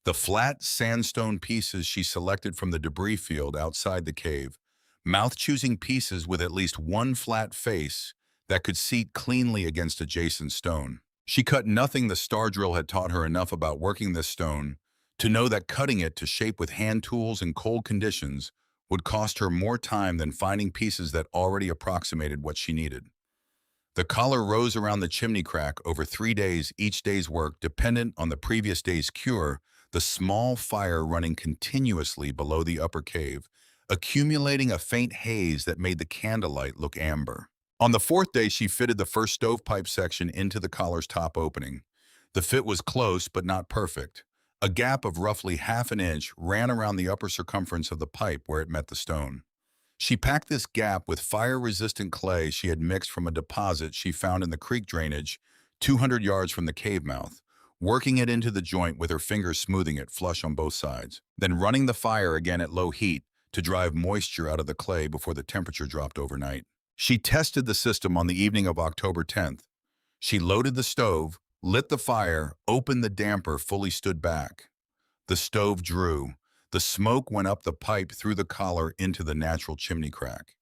The flat sandstone pieces she selected from the debris field outside the cave, mouth-choosing pieces with at least one flat face that could seat cleanly against adjacent stone. She cut nothing the star drill had taught her enough about working this stone to know that cutting it to shape with hand tools in cold conditions would cost her more time than finding pieces that already approximated what she needed. The collar rose around the chimney crack over 3 days, each day's work dependent on the previous day's cure, the small fire running continuously below the upper cave, accumulating a faint haze that made the candlelight look amber. On the fourth day, she fitted the first stovepipe section into the collar's top opening. The fit was close but not perfect. A gap of roughly half an inch ran around the upper circumference of the pipe where it met the stone. She packed this gap with fire-resistant clay she had mixed from a deposit she found in the creek drainage 200 yards from the cave mouth, working it into the joint with her fingers smoothing it flush on both sides, then running the fire again at low heat to drive moisture out of the clay before the temperature dropped overnight. She tested the system on the evening of October 10th. She loaded the stove, lit the fire, opened the damper, fully stood back. The stove drew. The smoke went up the pipe through the collar into the natural chimney crack.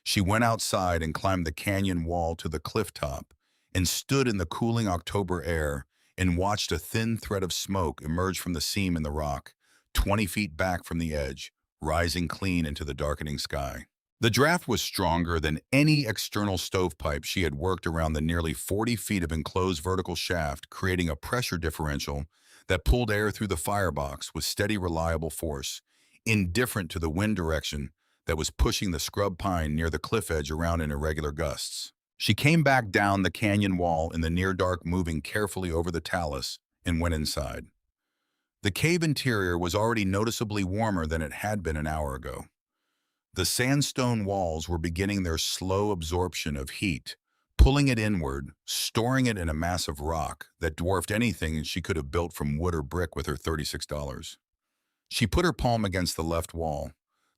She went outside and climbed the canyon wall to the cliff top and stood in the cooling October air and watched a thin thread of smoke emerge from the seam in the rock, 20 feet back from the edge, rising clean into the darkening sky. The draft was stronger than any external stovepipe she had worked around the nearly 40 feet of enclosed vertical shaft, creating a pressure differential that pulled air through the firebox with steady, reliable force, indifferent to the wind direction that was pushing the scrub pine near the cliff edge around in irregular gusts. She came back down the canyon wall in the near dark, moving carefully over the talus, and went inside. The cave interior was already noticeably warmer than it had been an hour ago. The sandstone walls were beginning their slow absorption of heat, pulling it inward, storing it in a mass of rock that dwarfed anything she could have built from wood or brick with her $36. She put her palm against the left wall.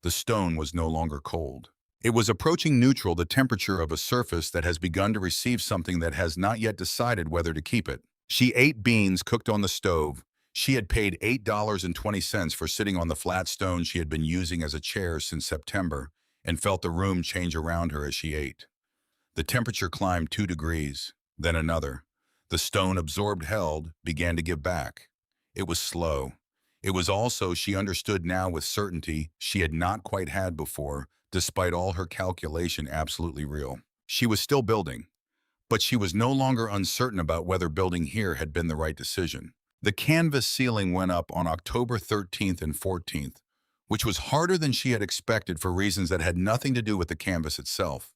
The stone was no longer cold. It was approaching neutral, the temperature of a surface that has begun to receive something that has not yet decided whether to keep it. She ate beans cooked on the stove. She had paid $8.20 for sitting on the flat stone she had been using as a chair since September and felt the room change around her as she ate. The temperature climbed 2 degrees, then another. The stone, absorbed, held, began to give back. It was slow. It was also, she understood now with certainty, she had not quite had before, despite all her calculation, absolutely real. She was still building, but she was no longer uncertain about whether building here had been the right decision. The canvas ceiling went up on October 13th and 14th, which was harder than she had expected for reasons that had nothing to do with the canvas itself.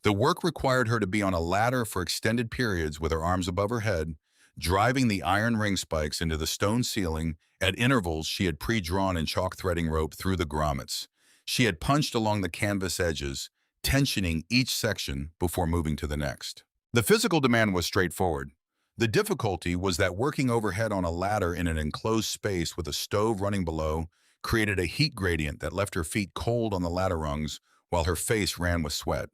The work required her to be on a ladder for extended periods with her arms above her head, driving the iron ring spikes into the stone ceiling at intervals she had pre-drawn in chalk threading rope through the grommets. She had punched along the canvas edges, tensioning each section before moving to the next. The physical demand was straightforward. The difficulty was that working overhead on a ladder in an enclosed space with a stove running below created a heat gradient that left her feet cold on the ladder rungs while her face ran with sweat.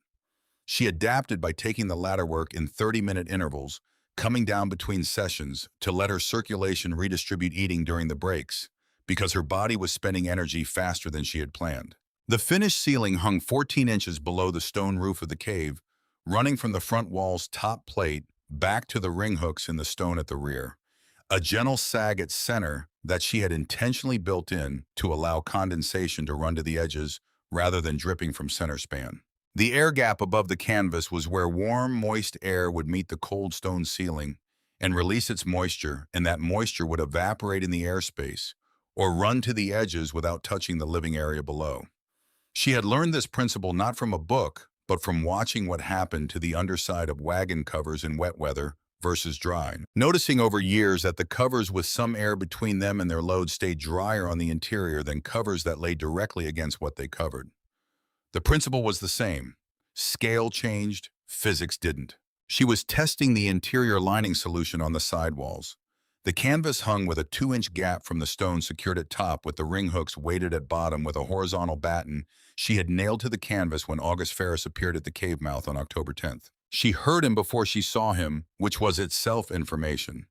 She adapted by taking the ladder work in 30-minute intervals, coming down between sessions to let her circulation redistribute eating during the breaks, because her body was spending energy faster than she had planned. The finished ceiling hung 14 inches below the stone roof of the cave, running from the front wall's top plate back to the ring hooks in the stone at the rear. A gentle sag at center that she had intentionally built in to allow condensation to run to the edges rather than dripping from center span. The air gap above the canvas was where warm, moist air would meet the cold stone ceiling and release its moisture, and that moisture would evaporate in the airspace or run to the edges without touching the living area below. She had learned this principle not from a book, but from watching what happened to the underside of wagon covers in wet weather versus dry, noticing over years that the covers with some air between them and their load stayed drier on the interior than covers that lay directly against what they covered. The principle was the same. Scale changed, physics didn't. She was testing the interior lining solution on the sidewalls. The canvas hung with a 2-inch gap from the stone secured at top with the ring hooks weighted at bottom with a horizontal batten she had nailed to the canvas when August Ferris appeared at the cave mouth on October 10th. She heard him before she saw him, which was itself information.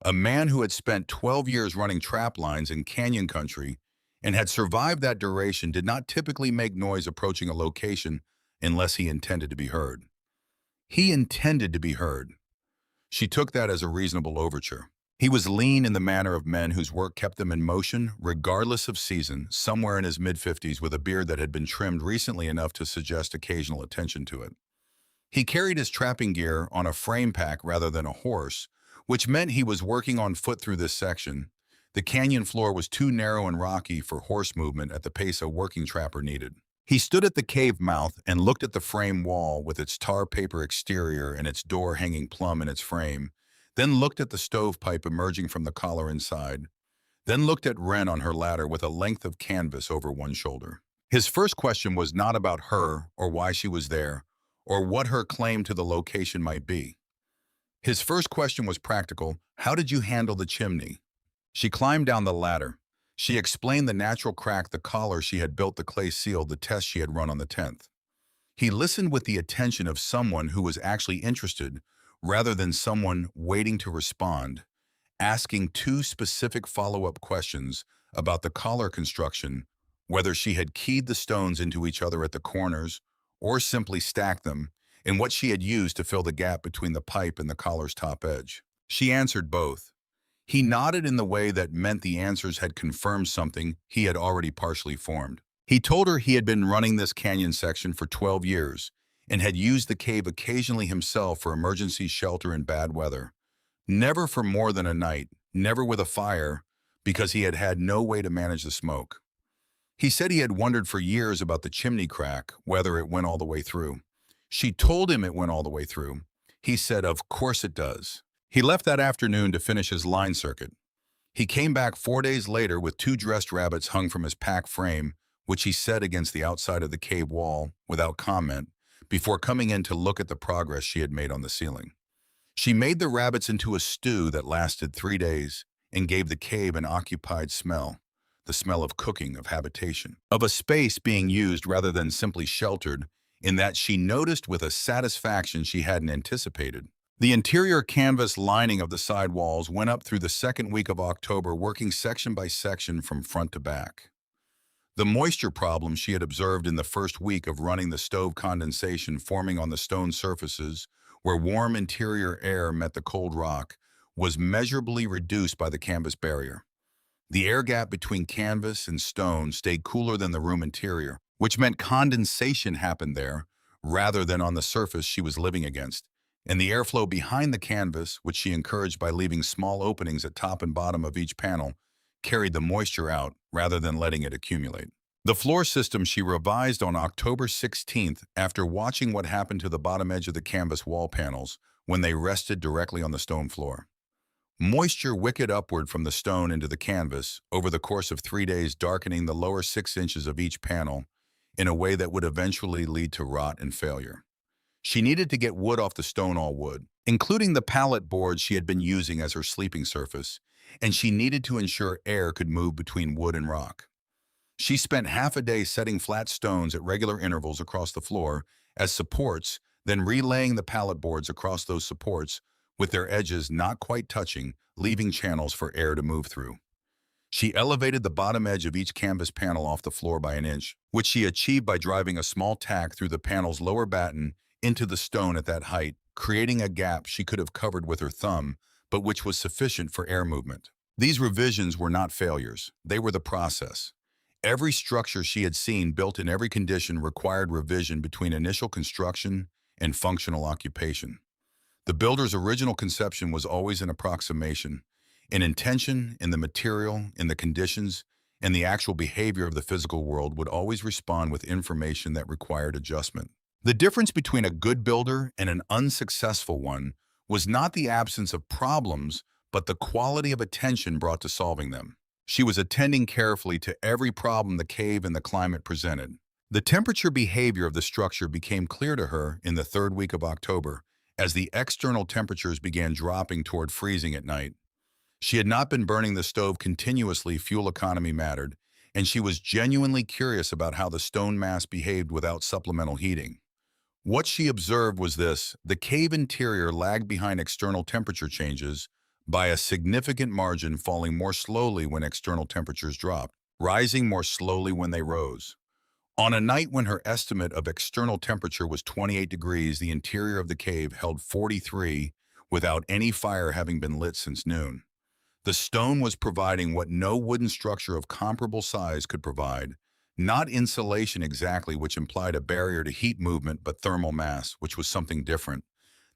A man who had spent 12 years running trap lines in canyon country and had survived that duration did not typically make noise approaching a location unless he intended to be heard. He intended to be heard. She took that as a reasonable overture. He was lean in the manner of men whose work kept them in motion, regardless of season, somewhere in his mid-50s with a beard that had been trimmed recently enough to suggest occasional attention to it. He carried his trapping gear on a frame pack rather than a horse, which meant he was working on foot through this section. The canyon floor was too narrow and rocky for horse movement at the pace a working trapper needed. He stood at the cave mouth and looked at the frame wall with its tar paper exterior and its door hanging plumb in its frame, then looked at the stovepipe emerging from the collar inside, then looked at Wren on her ladder with a length of canvas over one shoulder. His first question was not about her or why she was there, or what her claim to the location might be. His first question was practical. How did you handle the chimney? She climbed down the ladder. She explained the natural crack the collar she had built, the clay sealed, the test she had run on the 10th. He listened with the attention of someone who was actually interested, rather than someone waiting to respond, asking two specific follow-up questions about the collar construction, whether she had keyed the stones into each other at the corners or simply stacked them, and what she had used to fill the gap between the pipe and the collar's top edge. She answered both. He nodded in the way that meant the answers had confirmed something he had already partially formed. He told her he had been running this canyon section for 12 years and had used the cave occasionally himself for emergency shelter in bad weather. Never for more than a night, never with a fire, because he had had no way to manage the smoke. He said he had wondered for years about the chimney crack, whether it went all the way through. She told him it went all the way through. He said, "Of course it does." He left that afternoon to finish his line circuit. He came back 4 days later with 2 dressed rabbits hung from his pack frame, which he set against the outside of the cave wall without comment, before coming in to look at the progress she had made on the ceiling. She made the rabbits into a stew that lasted 3 days and gave the cave an occupied smell, the smell of cooking, of habitation, of a space being used rather than simply sheltered, in that she noticed with a satisfaction she hadn't anticipated. The interior canvas lining of the side walls went up through the second week of October, working section by section from front to back. The moisture problem she had observed in the first week of running the stove, condensation forming on the stone surfaces where warm interior air met the cold rock, was measurably reduced by the canvas barrier. The air gap between canvas and stone stayed cooler than the room interior, which meant condensation happened there rather than on the surface she was living against, and the airflow behind the canvas, which she encouraged by leaving small openings at top and bottom of each panel, carried the moisture out rather than letting it accumulate. The floor system she revised on October 16th after watching what happened to the bottom edge of the canvas wall panels when they rested directly on the stone floor. Moisture wicked upward from the stone into the canvas over the course of 3 days, darkening the lower 6 inches of each panel in a way that would eventually lead to rot and failure. She needed to get wood off the stone, all wood, including the pallet boards she had been using as her sleeping surface, and she needed to ensure air could move between wood and rock. She spent half a day setting flat stones at regular intervals across the floor as supports, then relaying the pallet boards across those supports with their edges not quite touching, leaving channels for air to move through. She elevated the bottom edge of each canvas panel off the floor by an inch, which she achieved by driving a small tack through the panel's lower batten into the stone at that height, creating a gap she could have covered with her thumb, but which was sufficient for air movement. These revisions were not failures. They were the process. Every structure she had seen built in every condition required revision between initial construction and functional occupation. The builder's original conception was always an approximation, an intention in the material, in the conditions, and the actual behavior of the physical world would always respond with information that required adjustment. The difference between a good builder and an unsuccessful one was not the absence of problems, but the quality of attention brought to solving them. She was attending carefully to every problem the cave and the climate presented. The temperature behavior of the structure became clear to her in the 3rd week of October, as the external temperatures began dropping toward freezing at night. She had not been burning the stove continuously, fuel economy mattered, and she was genuinely curious about how the stone mass behaved without supplemental heating. What she observed was this: the cave interior lagged behind external temperature changes by a significant margin, falling more slowly when external temperatures dropped, rising more slowly when they rose. On a night when her estimate of external temperature was 28 degrees, the interior of the cave held 43 without any fire having been lit since noon. The stone was providing what no wooden structure of comparable size could provide, not insulation exactly, which implied a barrier to heat movement, but thermal mass, which was something different.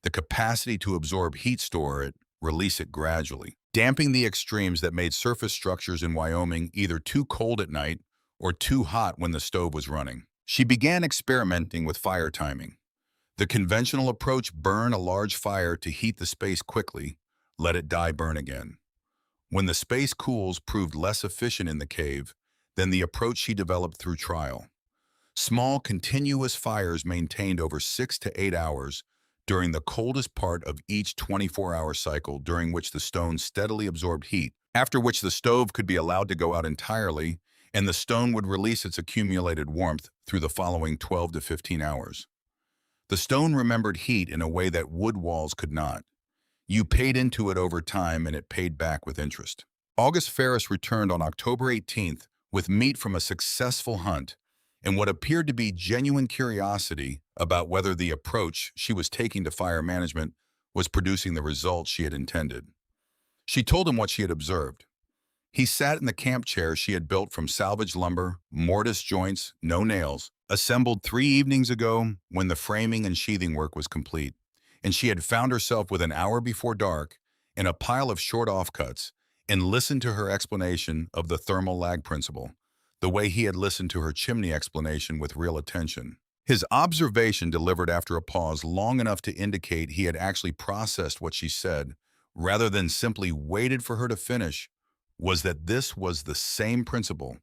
The capacity to absorb heat, store it, release it gradually, damping the extremes that made surface structures in Wyoming either too cold at night or too hot when the stove was running. She began experimenting with fire timing. The conventional approach: burn a large fire to heat the space quickly, let it die, burn again. When the space cools proved less efficient in the cave than the approach she developed through trial. Small, continuous fires maintained over 6 to 8 hours during the coldest part of each 24-hour cycle, during which the stone steadily absorbed heat, after which the stove could be allowed to go out entirely, and the stone would release its accumulated warmth through the following 12 to 15 hours. The stone remembered heat in a way that wood walls could not. You paid into it over time, and it paid back with interest. August Ferris returned on October 18th with meat from a successful hunt and what appeared to be genuine curiosity about whether the approach she was taking to fire management was producing the results she had intended. She told him what she had observed. He sat in the camp chair she had built from salvaged lumber, mortise joints, no nails, assembled 3 evenings ago when the framing and sheathing work was complete, and she had found herself with an hour before dark in a pile of short offcuts and listened to her explanation of the thermal lag principle, the way he had listened to her chimney explanation with real attention. His observation, delivered after a pause long enough to indicate he had actually processed what she said, rather than simply waited for her to finish, was that this was the same principle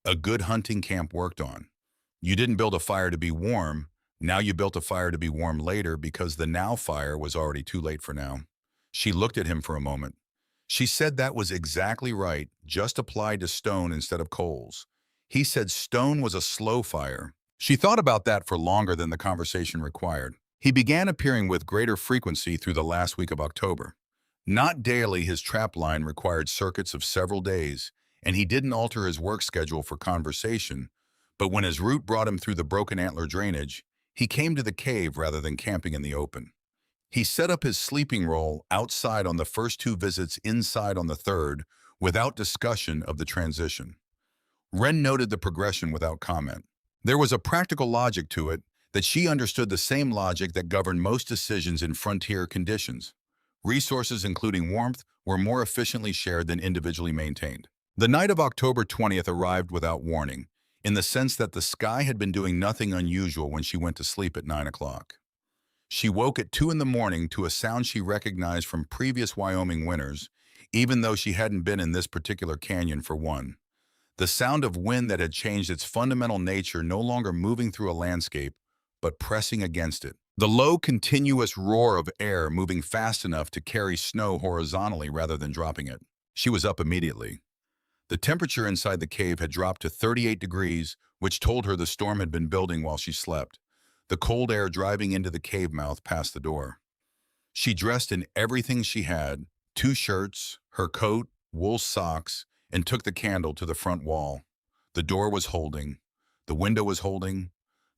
a good hunting camp worked on. You didn't build a fire to be warm. Now you built a fire to be warm later, because the now fire was already too late for now. She looked at him for a moment. She said that was exactly right, just applied to stone instead of coals. He said stone was a slow fire. She thought about that for longer than the conversation required. He began appearing with greater frequency through the last week of October. Not daily, his trap line required circuits of several days, and he didn't alter his work schedule for conversation, but when his route brought him through the broken antler drainage, he came to the cave rather than camping in the open. He set up his sleeping roll outside on the first 2 visits, inside on the third, without discussion of the transition. Wren noted the progression without comment. There was a practical logic to it, that she understood the same logic that governed most decisions in frontier conditions. Resources, including warmth, were more efficiently shared than individually maintained. The night of October 20th arrived without warning, in the sense that the sky had been doing nothing unusual when she went to sleep at 9 o'clock. She woke at 2 in the morning to a sound she recognized from previous Wyoming winters, even though she hadn't been in this particular canyon for one. The sound of wind that had changed its fundamental nature, no longer moving through a landscape, but pressing against it. The low, continuous roar of air moving fast enough to carry snow horizontally rather than dropping it. She was up immediately. The temperature inside the cave had dropped to 38 degrees, which told her the storm had been building while she slept, the cold air driving into the cave mouth past the door. She dressed in everything she had, 2 shirts, her coat, wool socks, and took the candle to the front wall. The door was holding. The window was holding.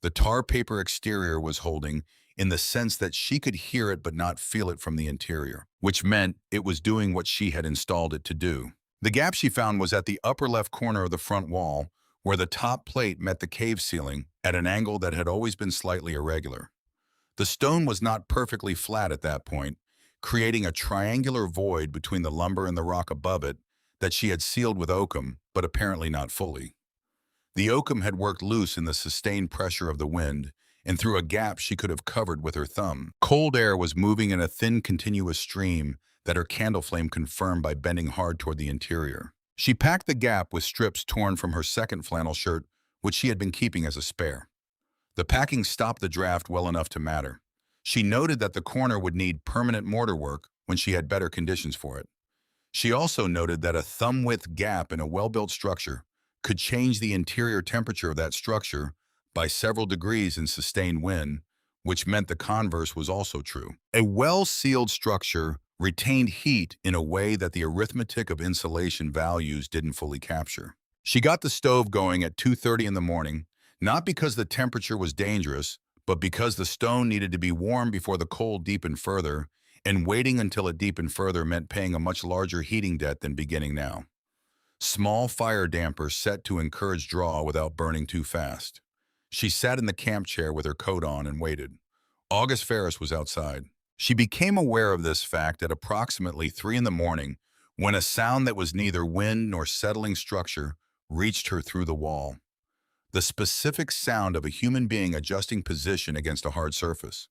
The tar paper exterior was holding, in the sense that she could hear it but not feel it from the interior, which meant it was doing what she had installed it to do. The gap she found was at the upper left corner of the front wall, where the top plate met the cave ceiling at an angle that had always been slightly irregular. The stone was not perfectly flat at that point, creating a triangular void between the lumber and the rock above it that she had sealed with oakum, but apparently not fully. The oakum had worked loose in the sustained pressure of the wind, and through a gap she could have covered with her thumb. Cold air was moving in a thin, continuous stream that her candle flame confirmed by bending hard toward the interior. She packed the gap with strips torn from her second flannel shirt, which she had been keeping as a spare. The packing stopped the draft well enough to matter. She noted that the corner would need permanent mortar work when she had better conditions for it. She also noted that a thumb-width gap in a well-built structure could change the interior temperature of that structure by several degrees in sustained wind, which meant the converse was also true. A well-sealed structure retained heat in a way that the arithmetic of insulation values didn't fully capture. She got the stove going at 2:30 in the morning, not because the temperature was dangerous, but because the stone needed to be warm before the cold deepened further, and waiting until it deepened further meant paying a much larger heating debt than beginning now. Small fire dampers set to encourage draw without burning too fast. She sat in the camp chair with her coat on and waited. August Ferris was outside. She became aware of this fact at approximately 3 in the morning when a sound that was neither wind nor settling structure reached her through the wall. The specific sound of a human being adjusting position against a hard surface.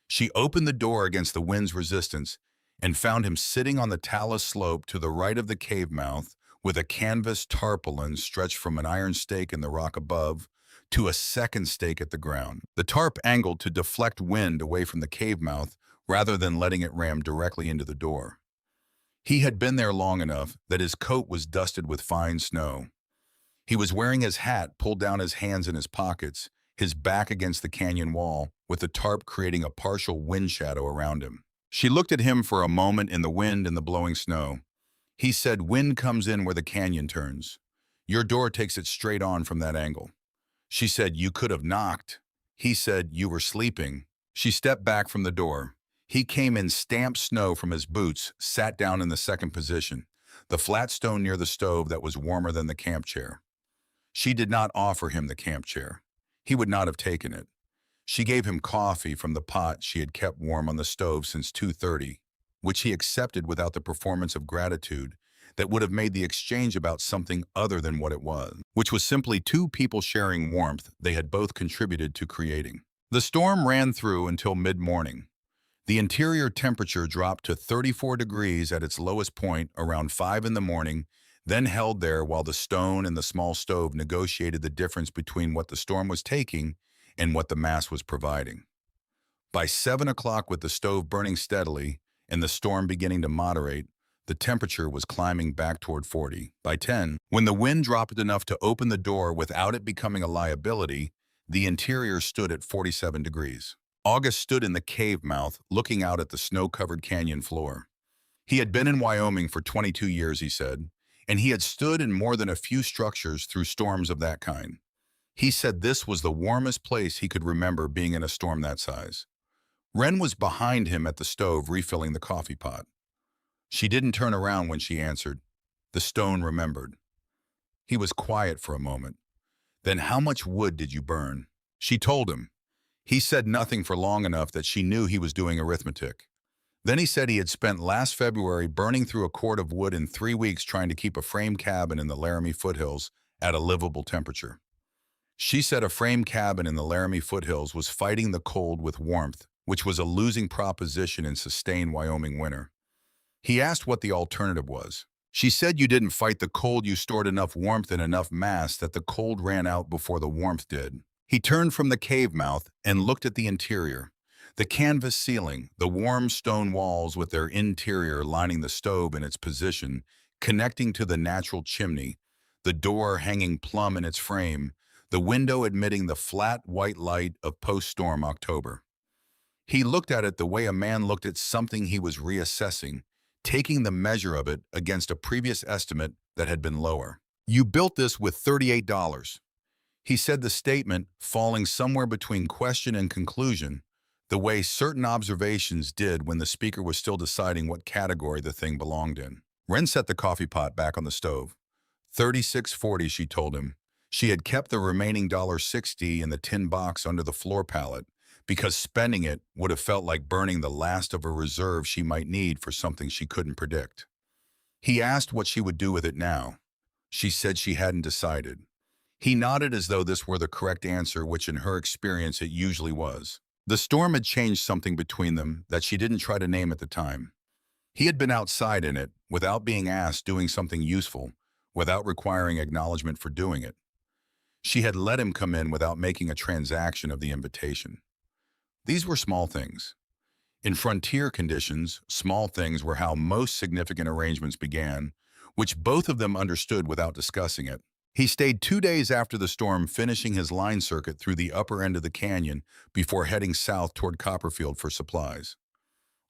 She opened the door against the wind's resistance and found him sitting on the talus slope to the right of the cave mouth with a canvas tarpaulin stretched from an iron stake in the rock above to a second stake at the ground. The tarp angled to deflect wind away from the cave mouth rather than letting it ram directly into the door. He had been there long enough that his coat was dusted with fine snow. He was wearing his hat pulled down, his hands in his pockets, his back against the canyon wall, with the tarp creating a partial wind shadow around him. She looked at him for a moment in the wind and the blowing snow. He said, "Wind comes in where the canyon turns. Your door takes it straight on from that angle." She said, "You could have knocked." He said, "You were sleeping." She stepped back from the door. He came in, stamped snow from his boots, sat down in the second position, the flat stone near the stove that was warmer than the camp chair. She did not offer him the camp chair. He would not have taken it. She gave him coffee from the pot she had kept warm on the stove since 2:30, which he accepted without the performance of gratitude that would have made the exchange about something other than what it was, which was simply two people sharing warmth they had both contributed to creating. The storm ran through until mid-morning. The interior temperature dropped to 34 degrees at its lowest point around 5 in the morning, then held there while the stone and the small stove negotiated the difference between what the storm was taking and what the mass was providing. By 7 o'clock, with the stove burning steadily and the storm beginning to moderate, the temperature was climbing back toward 40. By 10, when the wind dropped enough to open the door without it becoming a liability, the interior stood at 47 degrees. August stood in the cave mouth, looking out at the snow-covered canyon floor. He had been in Wyoming for 22 years, he said, and he had stood in more than a few structures through storms of that kind. He said this was the warmest place he could remember being in a storm that size. Wren was behind him at the stove refilling the coffee pot. She didn't turn around when she answered. The stone remembered. He was quiet for a moment. "Then how much wood did you burn?" She told him. He said nothing for long enough that she knew he was doing arithmetic. Then he said he had spent last February burning through a cord of wood in 3 weeks trying to keep a frame cabin in the Laramie foothills at a livable temperature. She said a frame cabin in the Laramie foothills was fighting the cold with warmth, which was a losing proposition in sustained Wyoming winter. He asked what the alternative was. She said, "You didn't fight the cold, you stored enough warmth and enough mass that the cold ran out before the warmth did." He turned from the cave mouth and looked at the interior. The canvas ceiling, the warm stone walls with their interior lining the stove in its position, connecting to the natural chimney, the door hanging plumb in its frame, the window admitting the flat white light of post-storm October. He looked at it the way a man looked at something he was reassessing, taking the measure of it against a previous estimate that had been lower. "You built this with $38. He said, the statement falling somewhere between question and conclusion, the way certain observations did when the speaker was still deciding what category the thing belonged in. Wren set the coffee pot back on the stove. $36.40, she told him. She had kept the remaining $1.60 in the tin box under the floor pallet because spending it would have felt like burning the last of a reserve she might need for something she couldn't predict. He asked what she would do with it now. She said she hadn't decided. He nodded as though this were the correct answer, which in her experience it usually was. The storm had changed something between them that she didn't try to name at the time. He had been outside in it, without being asked, doing something useful, without requiring acknowledgement for doing it. She had let him come in without making a transaction of the invitation. These were small things. In frontier conditions, small things were how most significant arrangements began, which both of them understood without discussing it. He stayed 2 days after the storm, finishing his line circuit through the upper end of the canyon before heading south toward Copperfield for supplies.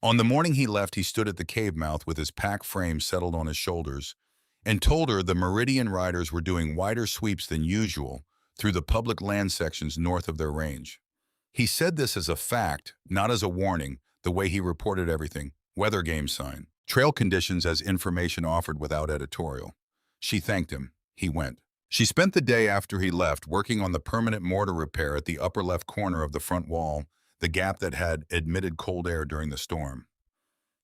On the morning he left, he stood at the cave mouth with his pack frame settled on his shoulders and told her the Meridian riders were doing wider sweeps than usual through the public land sections north of their range. He said this as a fact, not as a warning, the way he reported everything. Weather game sign. Trail conditions as information offered without editorial. She thanked him. He went. She spent the day after he left working on the permanent mortar repair at the upper left corner of the front wall, the gap that had admitted cold air during the storm.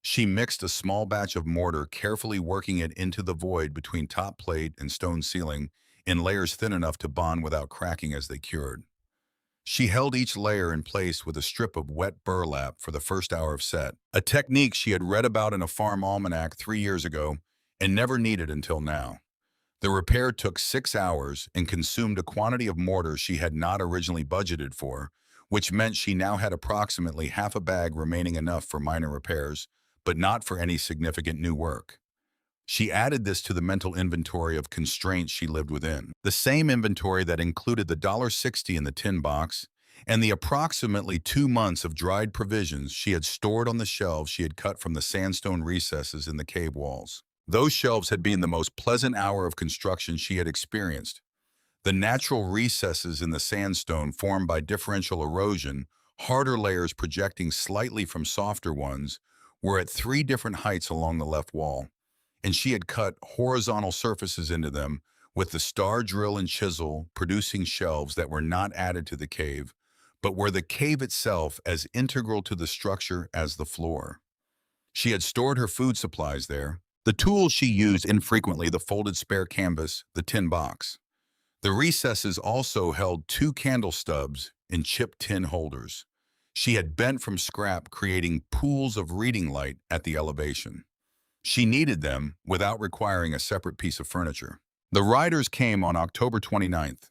She mixed a small batch of mortar, carefully working it into the void between top plate and stone ceiling in layers thin enough to bond without cracking as they cured. She held each layer in place with a strip of wet burlap for the first hour of set, a technique she had read about in a farm almanac 3 years ago and never needed until now. The repair took 6 hours and consumed a quantity of mortar she had not originally budgeted for, which meant she now had approximately half a bag remaining, enough for minor repairs, but not for any significant new work. She added this to the mental inventory of constraints she lived within, the same inventory that included the $1.60 in the tin box and the approximately 2 months of dried provisions she had stored on the shelves she had cut from the sandstone recesses in the cave walls. Those shelves had been the most pleasant hour of construction she had experienced. The natural recesses in the sandstone formed by differential erosion, harder layers projecting slightly from softer ones, were at 3 different heights along the left wall, and she had cut horizontal surfaces into them with the star drill and chisel, producing shelves that were not added to the cave, but were the cave itself, as integral to the structure as the floor. She had stored her food supplies there, the tools she used infrequently, the folded spare canvas, the tin box. The recesses also held 2 candle stubs in chipped tin holders. She had bent from scrap, creating pools of reading light at the elevation. She needed them without requiring a separate piece of furniture. The riders came on October 29th.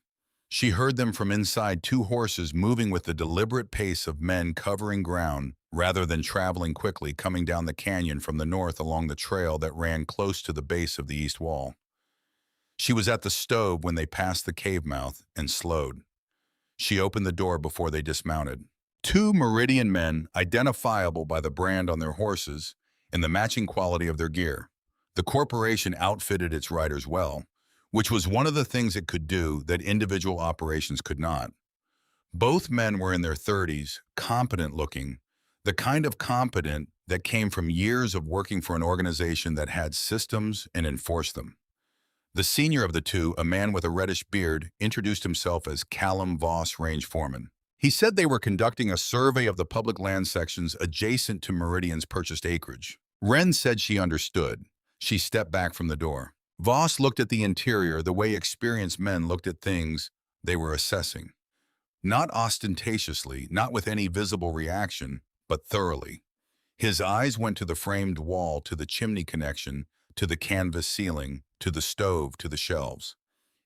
She heard them from inside, 2 horses moving with the deliberate pace of men covering ground rather than traveling quickly, coming down the canyon from the north along the trail that ran close to the base of the east wall. She was at the stove when they passed the cave mouth and slowed. She opened the door before they dismounted. 2 Meridian men, identifiable by the brand on their horses and the matching quality of their gear. The corporation outfitted its riders well, which was one of the things it could do that individual operations could not. Both men were in their 30s, competent looking, the kind of competent that came from years of working for an organization that had systems and enforced them. The senior of the two, a man with a reddish beard, introduced himself as Callum Voss, range foreman. He said they were conducting a survey of the public land sections adjacent to Meridian's purchased acreage. Wren said she understood. She stepped back from the door. Voss looked at the interior the way experienced men looked at things they were assessing. Not ostentatiously, not with any visible reaction, but thoroughly. His eyes went to the framed wall, to the chimney connection, to the canvas ceiling, to the stove, to the shelves.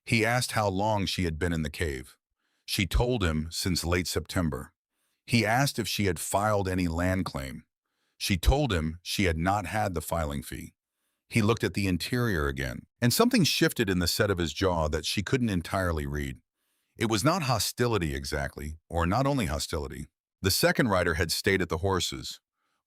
He asked how long she had been in the cave. She told him since late September. He asked if she had filed any land claim. She told him she had not had the filing fee. He looked at the interior again, and something shifted in the set of his jaw that she couldn't entirely read. It was not hostility exactly, or not only hostility. The second rider had stayed at the horses.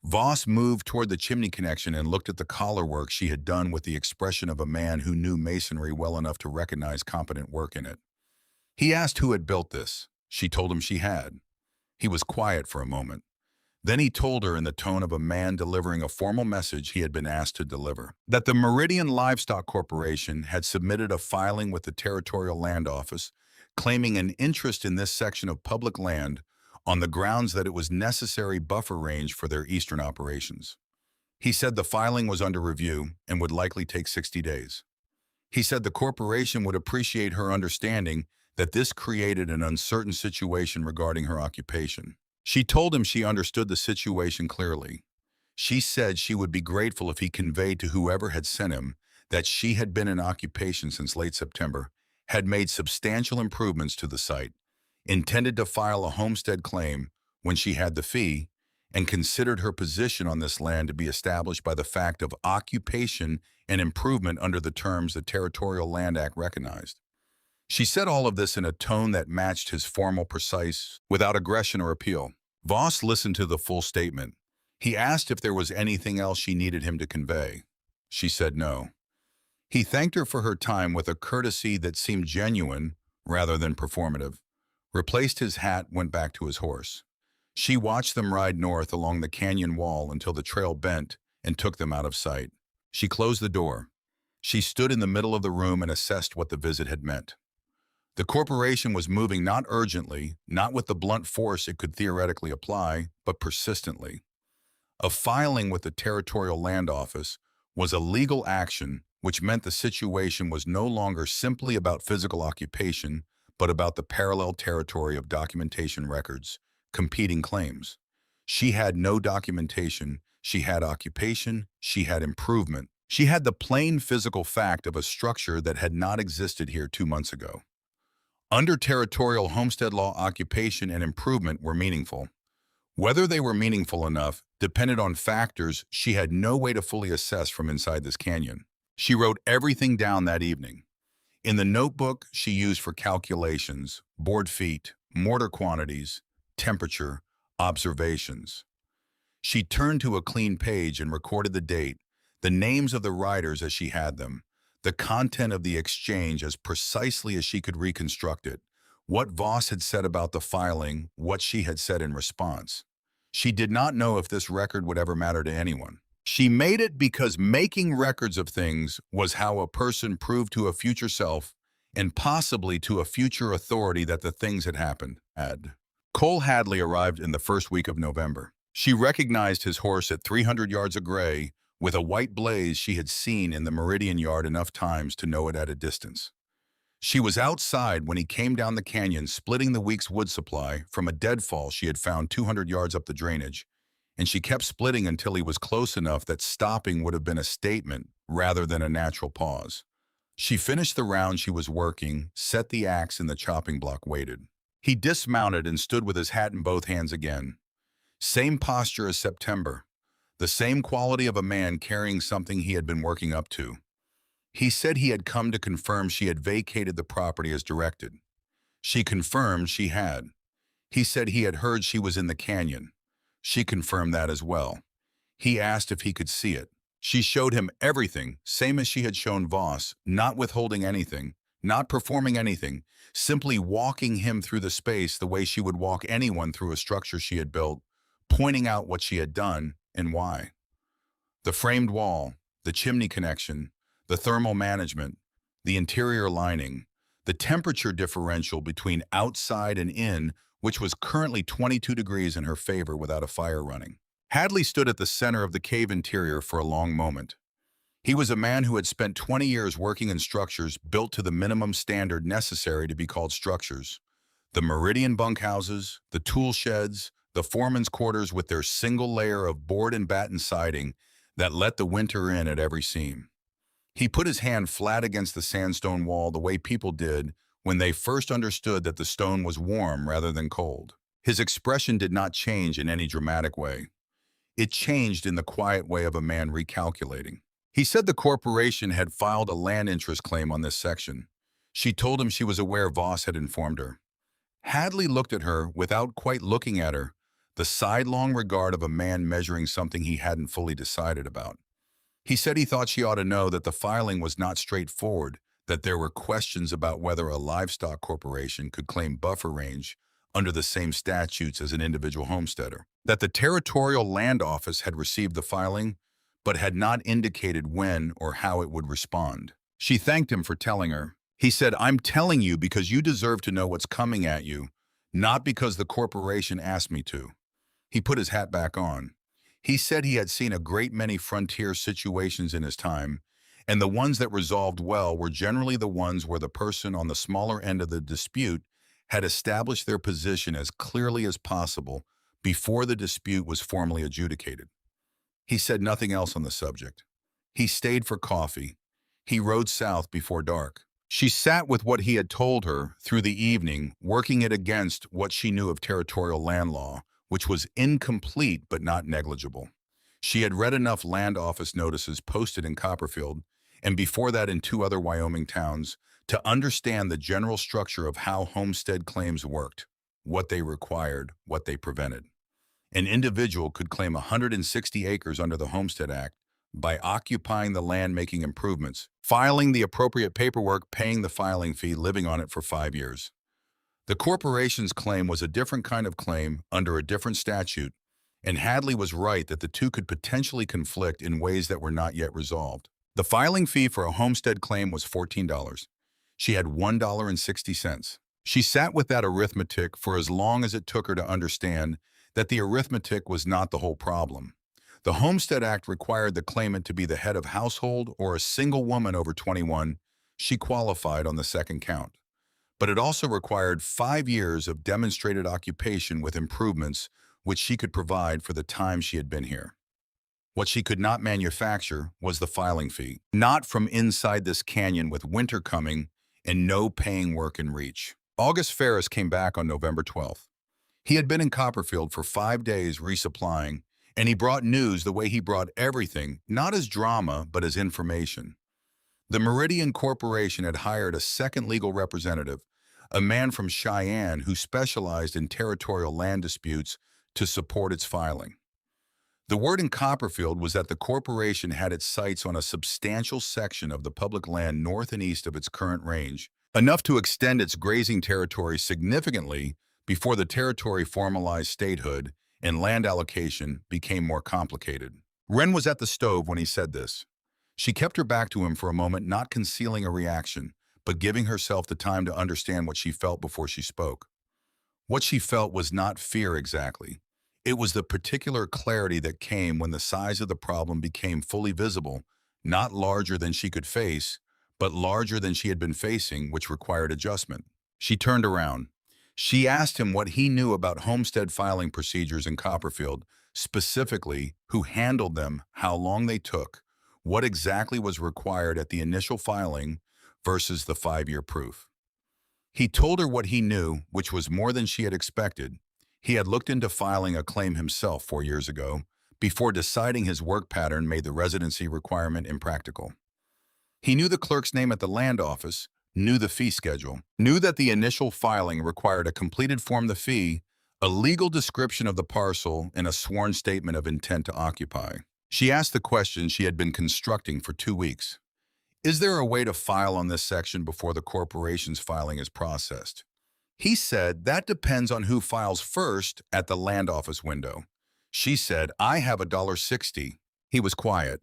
Voss moved toward the chimney connection and looked at the collar work she had done with the expression of a man who knew masonry well enough to recognize competent work in it. He asked who had built this. She told him she had. He was quiet for a moment. Then he told her in the tone of a man delivering a formal message he had been asked to deliver, that the Meridian Livestock Corporation had submitted a filing with the Territorial Land Office claiming an interest in this section of public land on the grounds that it was necessary buffer range for their eastern operations. He said the filing was under review and would likely take 60 days. He said the corporation would appreciate her understanding that this created an uncertain situation regarding her occupation. She told him she understood the situation clearly. She said she would be grateful if he conveyed to whoever had sent him that she had been in occupation since late September, had made substantial improvements to the site, intended to file a homestead claim when she had the fee, and considered her position on this land to be established by the fact of occupation and improvement under the terms the Territorial Land Act recognized. She said all of this in a tone that matched his formal, precise, without aggression or appeal. Voss listened to the full statement. He asked if there was anything else she needed him to convey. She said no. He thanked her for her time with a courtesy that seemed genuine rather than performative, replaced his hat, went back to his horse. She watched them ride north along the canyon wall until the trail bent and took them out of sight. She closed the door. She stood in the middle of the room and assessed what the visit had meant. The corporation was moving not urgently, not with the blunt force it could theoretically apply, but persistently. A filing with the Territorial Land Office was a legal action, which meant the situation was no longer simply about physical occupation, but about the parallel territory of documentation records, competing claims. She had no documentation, she had occupation, she had improvement. She had the plain physical fact of a structure that had not existed here 2 months ago. Under territorial homestead law, occupation and improvement were meaningful. Whether they were meaningful enough depended on factors she had no way to fully assess from inside this canyon. She wrote everything down that evening. In the notebook she used for calculations, board feet, mortar quantities, temperature, observations. She turned to a clean page and recorded the date, the names of the riders as she had them, the content of the exchange as precisely as she could reconstruct it, what Voss had said about the filing, what she had said in response. She did not know if this record would ever matter to anyone. She made it because making records of things was how a person proved to a future self, and possibly to a future authority, that the things had happened. Cole Hadley arrived in the first week of November. She recognized his horse at 300 yards of gray, with a white blaze she had seen in the Meridian yard enough times to know it at a distance. She was outside when he came down the canyon, splitting the week's wood supply from a deadfall she had found 200 yards up the drainage, and she kept splitting until he was close enough that stopping would have been a statement rather than a natural pause. She finished the round she was working, set the axe in the chopping block, waited. He dismounted and stood with his hat in both hands again. Same posture as September. The same quality of a man carrying something he had been working up to. He said he had come to confirm she had vacated the property as directed. She confirmed she had. He said he had heard she was in the canyon. She confirmed that as well. He asked if he could see it. She showed him everything, same as she had shown Voss, not withholding anything, not performing anything, simply walking him through the space the way she would walk anyone through a structure she had built, pointing out what she had done and why. The framed wall, the chimney connection, the thermal management, the interior lining, the temperature differential between outside and in, which was currently 22 degrees in her favor without a fire running. Hadley stood at the center of the cave interior for a long moment. He was a man who had spent 20 years working in structures built to the minimum standard necessary to be called structures. The Meridian bunkhouses, the tool sheds, the foreman's quarters with their single layer of board and batten siding that let the winter in at every seam. He put his hand flat against the sandstone wall the way people did when they first understood that the stone was warm rather than cold. His expression did not change in any dramatic way. It changed in the quiet way of a man recalculating. He said the corporation had filed a land interest claim on this section. She told him she was aware Voss had informed her. Hadley looked at her without quite looking at her, the sidelong regard of a man measuring something he hadn't fully decided about. He said he thought she ought to know that the filing was not straightforward, that there were questions about whether a livestock corporation could claim buffer range under the same statutes as an individual homesteader, that the Territorial Land Office had received the filing, but had not indicated when or how it would respond. She thanked him for telling her. He said, "I'm telling you because you deserve to know what's coming at you, not because the corporation asked me to." He put his hat back on. He said he had seen a great many frontier situations in his time, and the ones that resolved well were generally the ones where the person on the smaller end of the dispute had established their position as clearly as possible before the dispute was formally adjudicated. He said nothing else on the subject. He stayed for coffee. He rode south before dark. She sat with what he had told her through the evening, working it against what she knew of territorial land law, which was incomplete but not negligible. She had read enough land office notices posted in Copperfield, and before that in 2 other Wyoming towns, to understand the general structure of how homestead claims worked, what they required, what they prevented. An individual could claim 160 acres under the Homestead Act by occupying the land, making improvements, filing the appropriate paperwork, paying the filing fee, living on it for 5 years. The corporation's claim was a different kind of claim under a different statute, and Hadley was right that the two could potentially conflict in ways that were not yet resolved. The filing fee for a homestead claim was $14. She had $1.60. She sat with that arithmetic for as long as it took her to understand that the arithmetic was not the whole problem. The Homestead Act required the claimant to be the head of household or a single woman over 21. She qualified on the second count. But it also required 5 years of demonstrated occupation with improvements which she could provide for the time she had been here. What she could not manufacture was the filing fee, not from inside this canyon with winter coming and no paying work in reach. August Ferris came back on November 12th. He had been in Copperfield for 5 days resupplying, and he brought news the way he brought everything, not as drama, but as information. The Meridian Corporation had hired a second legal representative, a man from Cheyenne who specialized in territorial land disputes, to support its filing. The word in Copperfield was that the corporation had its sights on a substantial section of the public land north and east of its current range, enough to extend its grazing territory significantly before the territory formalized statehood and land allocation became more complicated. Wren was at the stove when he said this. She kept her back to him for a moment, not concealing a reaction, but giving herself the time to understand what she felt before she spoke. What she felt was not fear exactly. It was the particular clarity that came when the size of the problem became fully visible, not larger than she could face, but larger than she had been facing, which required adjustment. She turned around. She asked him what he knew about homestead filing procedures in Copperfield, specifically who handled them, how long they took, what exactly was required at the initial filing versus the 5-year proof. He told her what he knew, which was more than she had expected. He had looked into filing a claim himself 4 years ago, before deciding his work pattern made the residency requirement impractical. He knew the clerk's name at the land office, knew the fee schedule, knew that the initial filing required a completed form the fee, a legal description of the parcel, and a sworn statement of intent to occupy. She asked the question she had been constructing for 2 weeks. Is there a way to file on this section before the corporation's filing is processed? He said that depends on who files first at the land office window. She said, I have $1.60. He was quiet.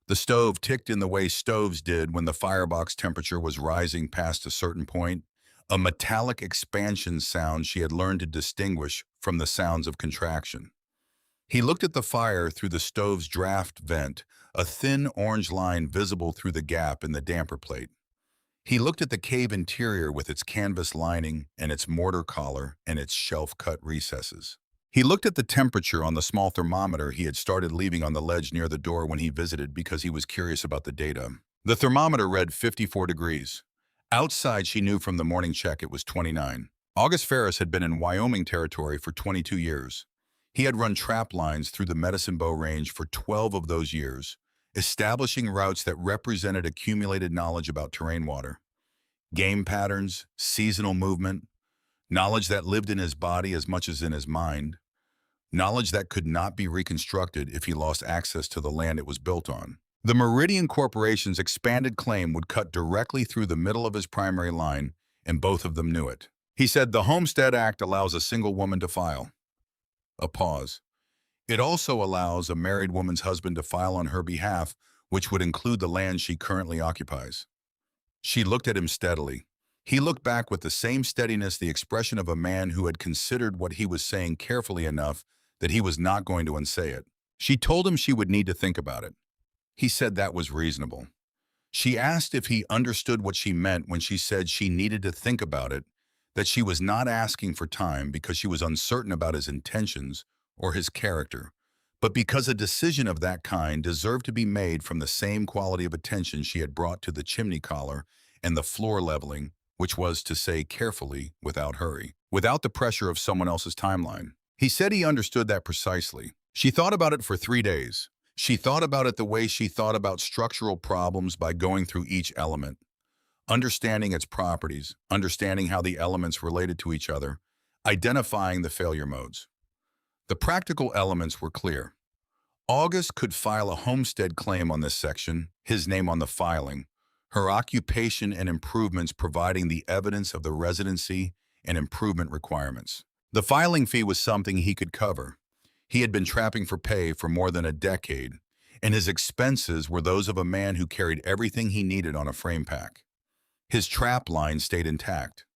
The stove ticked in the way stoves did when the firebox temperature was rising past a certain point, a metallic expansion sound she had learned to distinguish from the sounds of contraction. He looked at the fire through the stove's draft vent, a thin orange line visible through the gap in the damper plate. He looked at the cave interior with its canvas lining and its mortar collar and its shelf-cut recesses. He looked at the temperature on the small thermometer he had started leaving on the ledge near the door when he visited because he was curious about the data. The thermometer read 54 degrees. Outside, she knew from the morning check it was 29. August Ferris had been in Wyoming territory for 22 years. He had run trap lines through the Medicine Bow Range for 12 of those years, establishing routes that represented accumulated knowledge about terrain water, game patterns, seasonal movement, knowledge that lived in his body as much as in his mind, knowledge that could not be reconstructed if he lost access to the land it was built on. The Meridian Corporation's expanded claim would cut directly through the middle of his primary line, and both of them knew it. He said the Homestead Act allows a single woman to file. A pause. It also allows a married woman's husband to file on her behalf, which would include the land she currently occupies. She looked at him steadily. He looked back with the same steadiness, the expression of a man who had considered what he was saying carefully enough that he was not going to unsay it. She told him she would need to think about it. He said that was reasonable. She asked if he understood what she meant when she said she needed to think about it, that she was not asking for time because she was uncertain about his intentions or his character, but because a decision of that kind deserved to be made from the same quality of attention she had brought to the chimney collar and the floor leveling, which was to say carefully, without hurry, without the pressure of someone else's timeline. He said he understood that precisely. She thought about it for 3 days. She thought about it the way she thought about structural problems, by going through each element. understanding its properties, understanding how the elements related to each other, identifying the failure modes. The practical elements were clear. August could file a homestead claim on this section, his name on the filing, her occupation and improvements providing the evidence of the residency and improvement requirements. The filing fee was something he could cover. He had been trapping for pay for more than a decade, and his expenses were those of a man who carried everything he needed on a frame pack. His trap line stayed intact.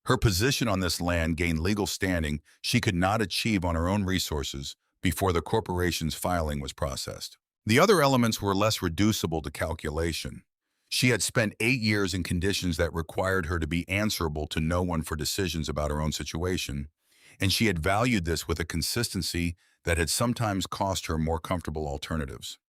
Her position on this land gained legal standing she could not achieve on her own resources before the corporation's filing was processed. The other elements were less reducible to calculation. She had spent 8 years in conditions that required her to be answerable to no one for decisions about her own situation, and she had valued this with a consistency that had sometimes cost her more comfortable alternatives.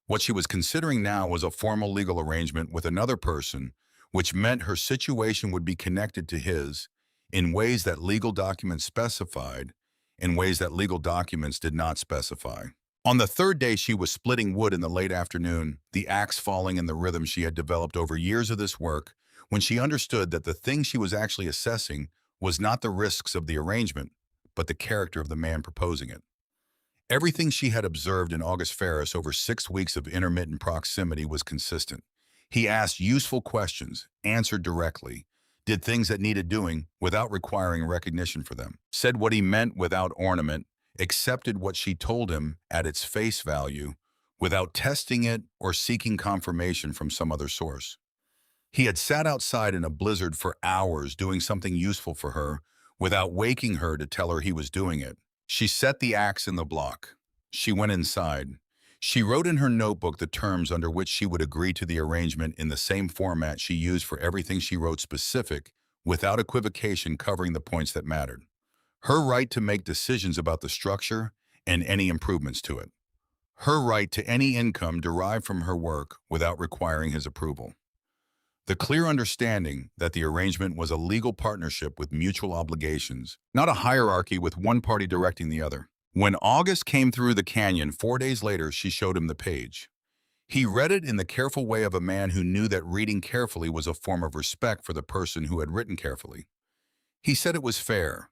What she was considering now was a formal legal arrangement with another person, which meant her situation would be connected to his in ways that legal documents specified, in ways that legal documents did not specify. On the third day, she was splitting wood in the late afternoon, the axe falling in the rhythm she had developed over years of this work, when she understood that the thing she was actually assessing was not the risks of the arrangement, but the character of the man proposing it. Everything she had observed in August Ferris over 6 weeks of intermittent proximity was consistent. He asked useful questions, answered directly, did things that needed doing without requiring recognition for them, said what he meant without ornament, accepted what she told him at its face value without testing it or seeking confirmation from some other source. He had sat outside in a blizzard for hours doing something useful for her without waking her to tell her he was doing it. She set the axe in the block. She went inside. She wrote in her notebook the terms under which she would agree to the arrangement in the same format she used for everything she wrote, specific, without equivocation, covering the points that mattered. Her right to make decisions about the structure and any improvements to it. Her right to any income derived from her work without requiring his approval. The clear understanding that the arrangement was a legal partnership with mutual obligations, not a hierarchy with one party directing the other. When August came through the canyon 4 days later, she showed him the page. He read it in the careful way of a man who knew that reading carefully was a form of respect for the person who had written carefully. He said it was fair.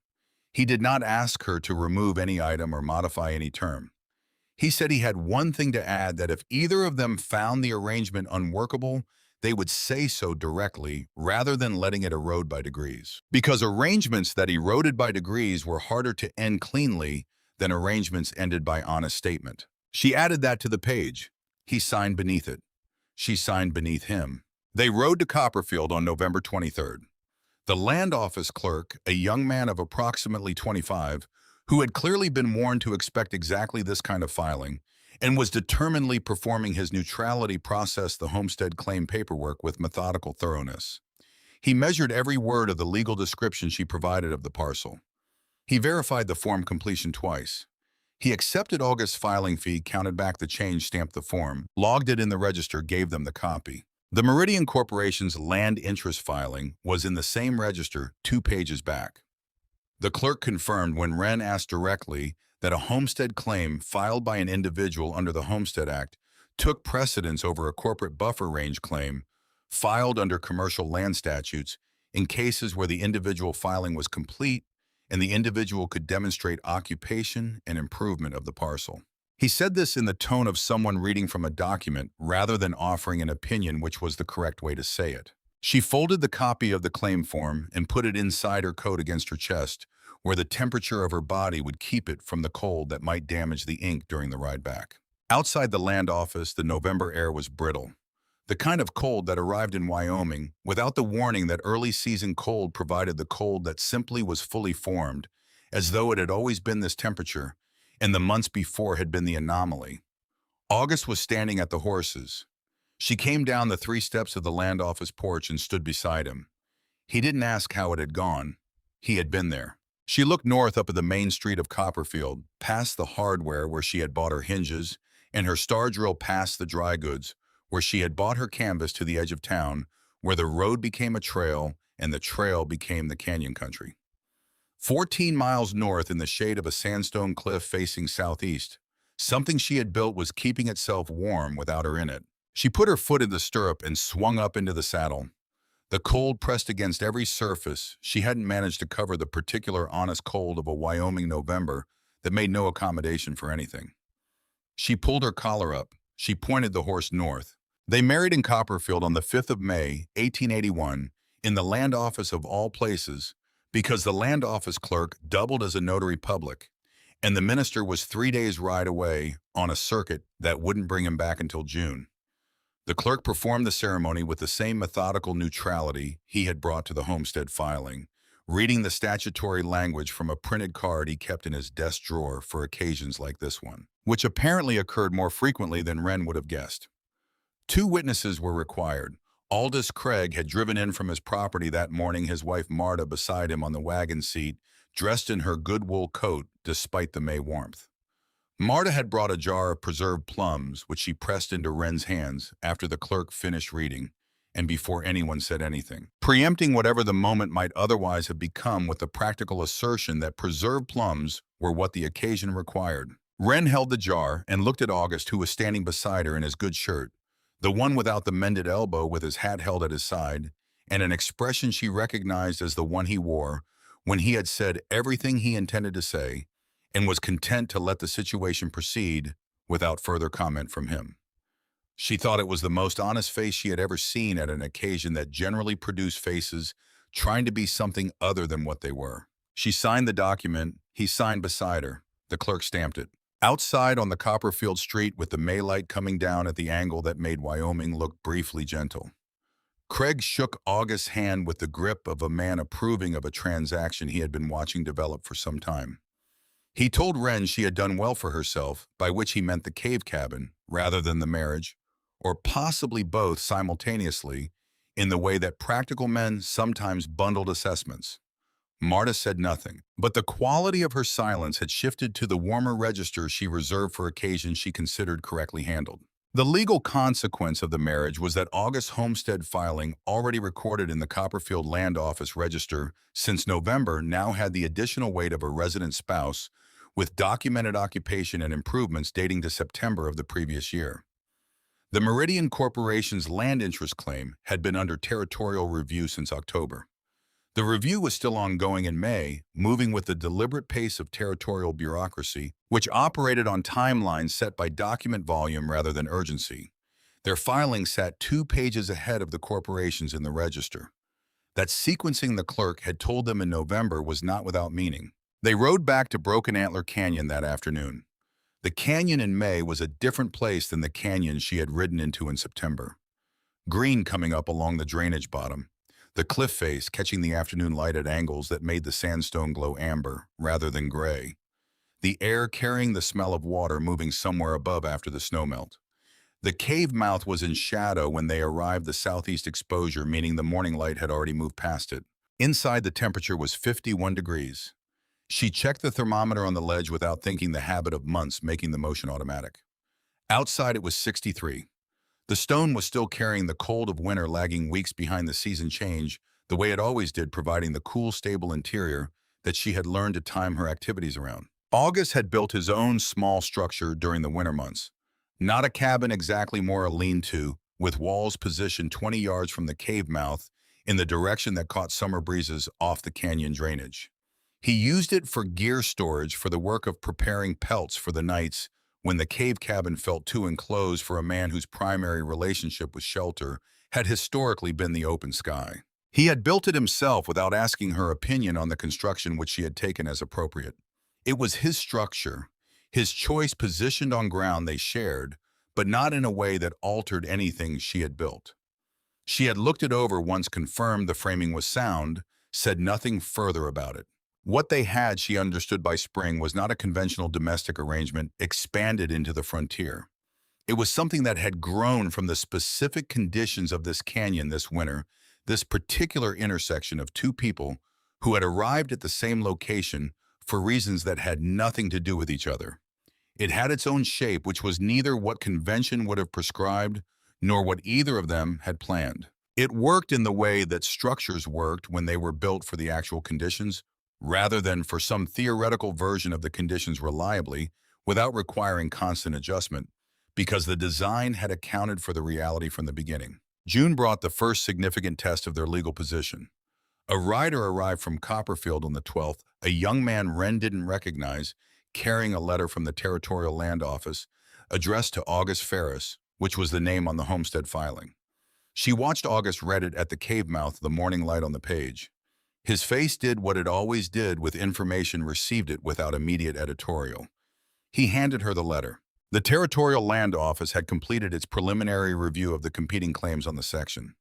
He did not ask her to remove any item or modify any term. He said he had one thing to add, that if either of them found the arrangement unworkable, they would say so directly rather than letting it erode by degrees. Because arrangements that eroded by degrees were harder to end cleanly than arrangements ended by honest statement. She added that to the page. He signed beneath it. She signed beneath him. They rode to Copperfield on November 23rd. The land office clerk, a young man of approximately 25, who had clearly been warned to expect exactly this kind of filing, and was determinedly performing his neutrality, processed the homestead claim paperwork with methodical thoroughness. He measured every word of the legal description she provided of the parcel. He verified the form completion twice. He accepted August's filing fee, counted back the change, stamped the form, logged it in the register, gave them the copy. The Meridian Corporation's land interest filing was in the same register 2 pages back. The clerk confirmed when Wren asked directly that a homestead claim filed by an individual under the Homestead Act took precedence over a corporate buffer range claim filed under commercial land statutes in cases where the individual filing was complete and the individual could demonstrate occupation and improvement of the parcel. He said this in the tone of someone reading from a document rather than offering an opinion, which was the correct way to say it. She folded the copy of the claim form and put it inside her coat against her chest, where the temperature of her body would keep it from the cold that might damage the ink during the ride back. Outside the land office, the November air was brittle. The kind of cold that arrived in Wyoming without the warning that early season cold provided, the cold that simply was fully formed, as though it had always been this temperature, and the months before had been the anomaly. August was standing at the horses. She came down the 3 steps of the land office porch and stood beside him. He didn't ask how it had gone. He had been there. She looked north up at the main street of Copperfield, past the hardware where she had bought her hinges, and her star drill past the dry goods, where she had bought her canvas, to the edge of town, where the road became a trail and the trail became the canyon country. 14 miles north, in the shade of a sandstone cliff facing southeast, something she had built was keeping itself warm without her in it. She put her foot in the stirrup and swung up into the saddle. The cold pressed against every surface. She hadn't managed to cover the particular honest cold of a Wyoming November that made no accommodation for anything. She pulled her collar up. She pointed the horse north. They married in Copperfield on the 5th of May, 1881, in the land office of all places, because the land office clerk doubled as a notary public, and the minister was 3 days' ride away on a circuit that wouldn't bring him back until June. The clerk performed the ceremony with the same methodical neutrality he had brought to the homestead filing, reading the statutory language from a printed card he kept in his desk drawer for occasions like this one, which apparently occurred more frequently than Wren would have guessed. 2 witnesses were required. Aldous Craig had driven in from his property that morning, his wife Marta beside him on the wagon seat, dressed in her good wool coat despite the May warmth. Marta had brought a jar of preserved plums, which she pressed into Wren's hands after the clerk finished reading, and before anyone said anything, preempting whatever the moment might otherwise have become with the practical assertion that preserved plums were what the occasion required. Wren held the jar and looked at August, who was standing beside her in his good shirt, the one without the mended elbow with his hat held at his side, and an expression she recognized as the one he wore when he had said everything he intended to say and was content to let the situation proceed without further comment from him. She thought it was the most honest face she had ever seen at an occasion that generally produced faces trying to be something other than what they were. She signed the document. He signed beside her. The clerk stamped it. Outside on the Copperfield street, with the Maylight coming down at the angle that made Wyoming look briefly gentle, Craig shook August's hand with the grip of a man approving of a transaction he had been watching develop for some time. He told Wren she had done well for herself, by which he meant the cave cabin, rather than the marriage, or possibly both simultaneously, in the way that practical men sometimes bundled assessments. Marta said nothing, but the quality of her silence had shifted to the warmer register she reserved for occasions she considered correctly handled. The legal consequence of the marriage was that August's homestead filing, already recorded in the Copperfield Land Office Register since November, now had the additional weight of a resident spouse, with documented occupation and improvements dating to September of the previous year. The Meridian Corporation's land interest claim had been under territorial review since October. The review was still ongoing in May, moving with the deliberate pace of territorial bureaucracy, which operated on timelines set by document volume rather than urgency. Their filing sat 2 pages ahead of the corporations in the register. That sequencing the clerk had told them in November was not without meaning. They rode back to Broken Antler Canyon that afternoon. The canyon in May was a different place than the canyon she had ridden into in September. Green coming up along the drainage bottom, the cliff face catching the afternoon light at angles that made the sandstone glow amber rather than gray, the air carrying the smell of water moving somewhere above after the snowmelt. The cave mouth was in shadow when they arrived, the southeast exposure, meaning the morning light had already moved past it. Inside, the temperature was 51 degrees. She checked the thermometer on the ledge without thinking, the habit of months making the motion automatic. Outside it was 63. The stone was still carrying the cold of winter, lagging weeks behind the season change, the way it always did, providing the cool, stable interior that she had learned to time her activities around. August had built his own small structure during the winter months. Not a cabin exactly, more a lean-to, with walls positioned 20 yards from the cave mouth in the direction that caught summer breezes off the canyon drainage. He used it for gear storage, for the work of preparing pelts for the nights when the cave cabin felt too enclosed for a man whose primary relationship with shelter had historically been the open sky. He had built it himself without asking her opinion on the construction, which she had taken as appropriate. It was his structure, his choice, positioned on ground they shared, but not in a way that altered anything she had built. She had looked it over once, confirmed the framing was sound, said nothing further about it. What they had, she understood by spring, was not a conventional domestic arrangement expanded into the frontier. It was something that had grown from the specific conditions of this canyon this winter, this particular intersection of 2 people who had arrived at the same location for reasons that had nothing to do with each other. It had its own shape, which was neither what convention would have prescribed nor what either of them had planned. It worked in the way that structures worked when they were built for the actual conditions, rather than for some theoretical version of the conditions reliably, without requiring constant adjustment, because the design had accounted for the reality from the beginning. June brought the first significant test of their legal position. A rider arrived from Copperfield on the 12th, a young man Wren didn't recognize, carrying a letter from the Territorial Land Office addressed to August Ferris, which was the name on the homestead filing. She watched August read it at the cave mouth, the morning light on the page. His face did what it always did with information received it without immediate editorial. He handed her the letter. The Territorial Land Office had completed its preliminary review of the competing claims on the section.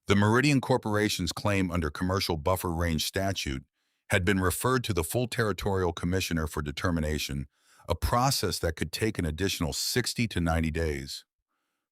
The Meridian Corporation's claim under Commercial Buffer Range Statute had been referred to the full Territorial Commissioner for determination, a process that could take an additional 60 to 90 days.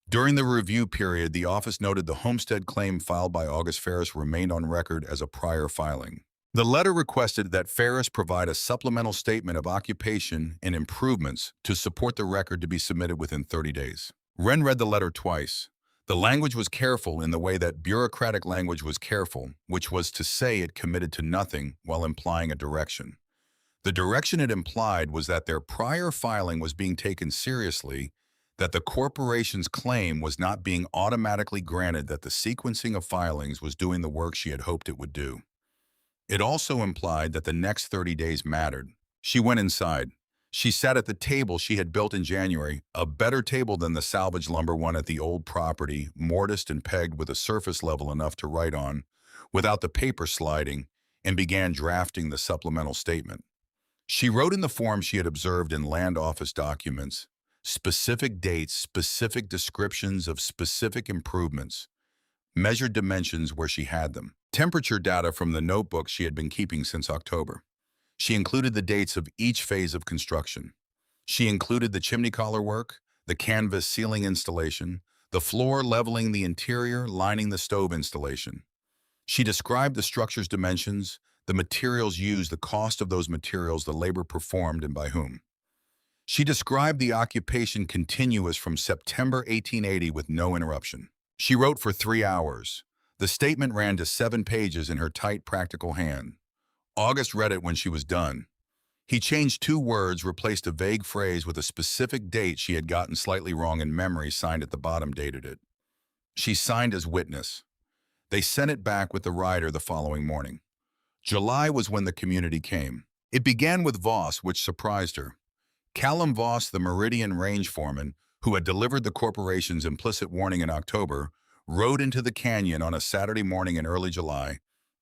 During the review period, the office noted the homestead claim filed by August Ferris remained on record as a prior filing. The letter requested that Ferris provide a supplemental statement of occupation and improvements to support the record to be submitted within 30 days. Wren read the letter twice. The language was careful in the way that bureaucratic language was careful, which was to say it committed to nothing while implying a direction. The direction it implied was that their prior filing was being taken seriously, that the corporation's claim was not being automatically granted, that the sequencing of filings was doing the work she had hoped it would do. It also implied that the next 30 days mattered. She went inside. She sat at the table she had built in January, a better table than the salvage lumber one at the old property, mortised and pegged with a surface level enough to write on, without the paper sliding, and began drafting the supplemental statement. She wrote in the form she had observed in land office documents, specific dates, specific descriptions of specific improvements, measured dimensions where she had them, temperature data from the notebook she had been keeping since October. She included the dates of each phase of construction. She included the chimney collar work, the canvas ceiling installation, the floor leveling the interior, lining the stove installation. She described the structure's dimensions, the materials used, the cost of those materials, the labor performed, and by whom. She described the occupation continuous from September 1880 with no interruption. She wrote for 3 hours. The statement ran to 7 pages in her tight, practical hand. August read it when she was done. He changed 2 words, replaced a vague phrase with a specific date she had gotten slightly wrong in memory, signed at the bottom, dated it. She signed as witness. They sent it back with the rider the following morning. July was when the community came. It began with Voss, which surprised her. Callum Voss, the Meridian range foreman, who had delivered the corporation's implicit warning in October, rode into the canyon on a Saturday morning in early July,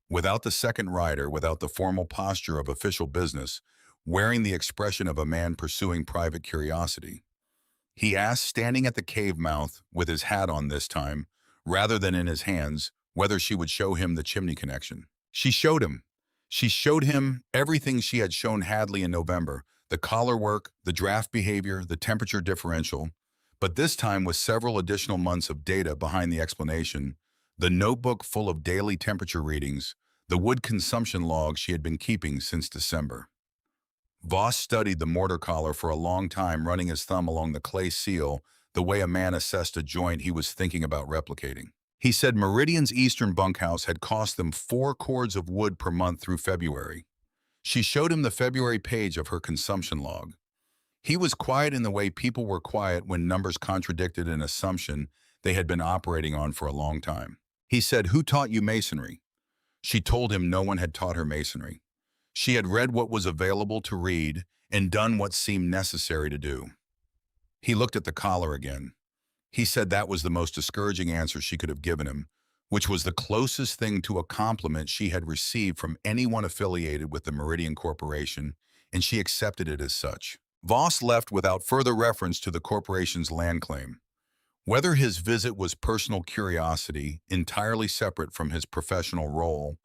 without the second rider, without the formal posture of official business, wearing the expression of a man pursuing private curiosity. He asked, standing at the cave mouth, with his hat on this time, rather than in his hands, whether she would show him the chimney connection. She showed him. She showed him everything she had shown Hadley in November, the collar work, the draft behavior, the temperature differential, but this time with several additional months of data behind the explanation, the notebook full of daily temperature readings, the wood consumption log she had been keeping since December. Voss studied the mortar collar for a long time, running his thumb along the clay seal, the way a man assessed a joint he was thinking about replicating. He said Meridian's eastern bunkhouse had cost them 4 cords of wood per month through February. She showed him the February page of her consumption log. He was quiet in the way people were quiet when numbers contradicted an assumption they had been operating on for a long time. He said, "Who taught you masonry?" She told him no one had taught her masonry. She had read what was available to read and done what seemed necessary to do. He looked at the collar again. He said that was the most discouraging answer she could have given him, which was the closest thing to a compliment she had received from anyone affiliated with the Meridian Corporation, and she accepted it as such. Voss left without further reference to the corporation's land claim. Whether his visit was personal curiosity, entirely separate from his professional role,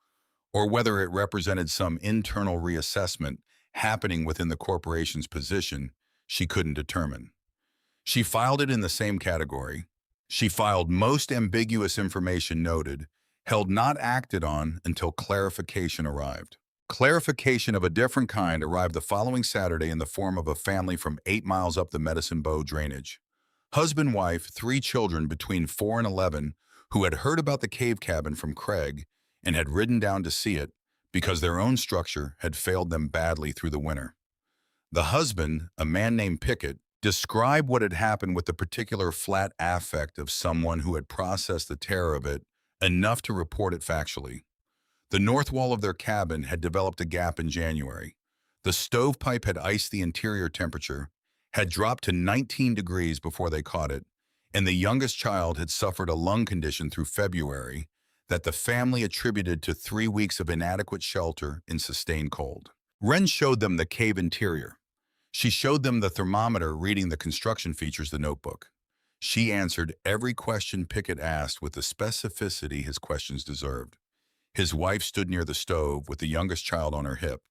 or whether it represented some internal reassessment happening within the corporation's position, she couldn't determine. She filed it in the same category. She filed most ambiguous information noted, held not acted on until clarification arrived. Clarification of a different kind arrived the following Saturday in the form of a family from 8 miles up the Medicine Bow drainage. Husband, wife, 3 children between 4 and 11 who had heard about the cave cabin from Craig and had ridden down to see it because their own structure had failed them badly through the winter. The husband, a man named Pickett, Describe what had happened with the particular flat affect of someone who had processed the terror of it enough to report it factually. The north wall of their cabin had developed a gap in January. The stovepipe had iced the interior temperature, had dropped to 19 degrees before they caught it, and the youngest child had suffered a lung condition through February that the family attributed to 3 weeks of inadequate shelter in sustained cold. Wren showed them the cave interior. She showed them the thermometer reading the construction features of the notebook. She answered every question Pickett asked with the specificity his questions deserved. His wife stood near the stove with the youngest child on her hip,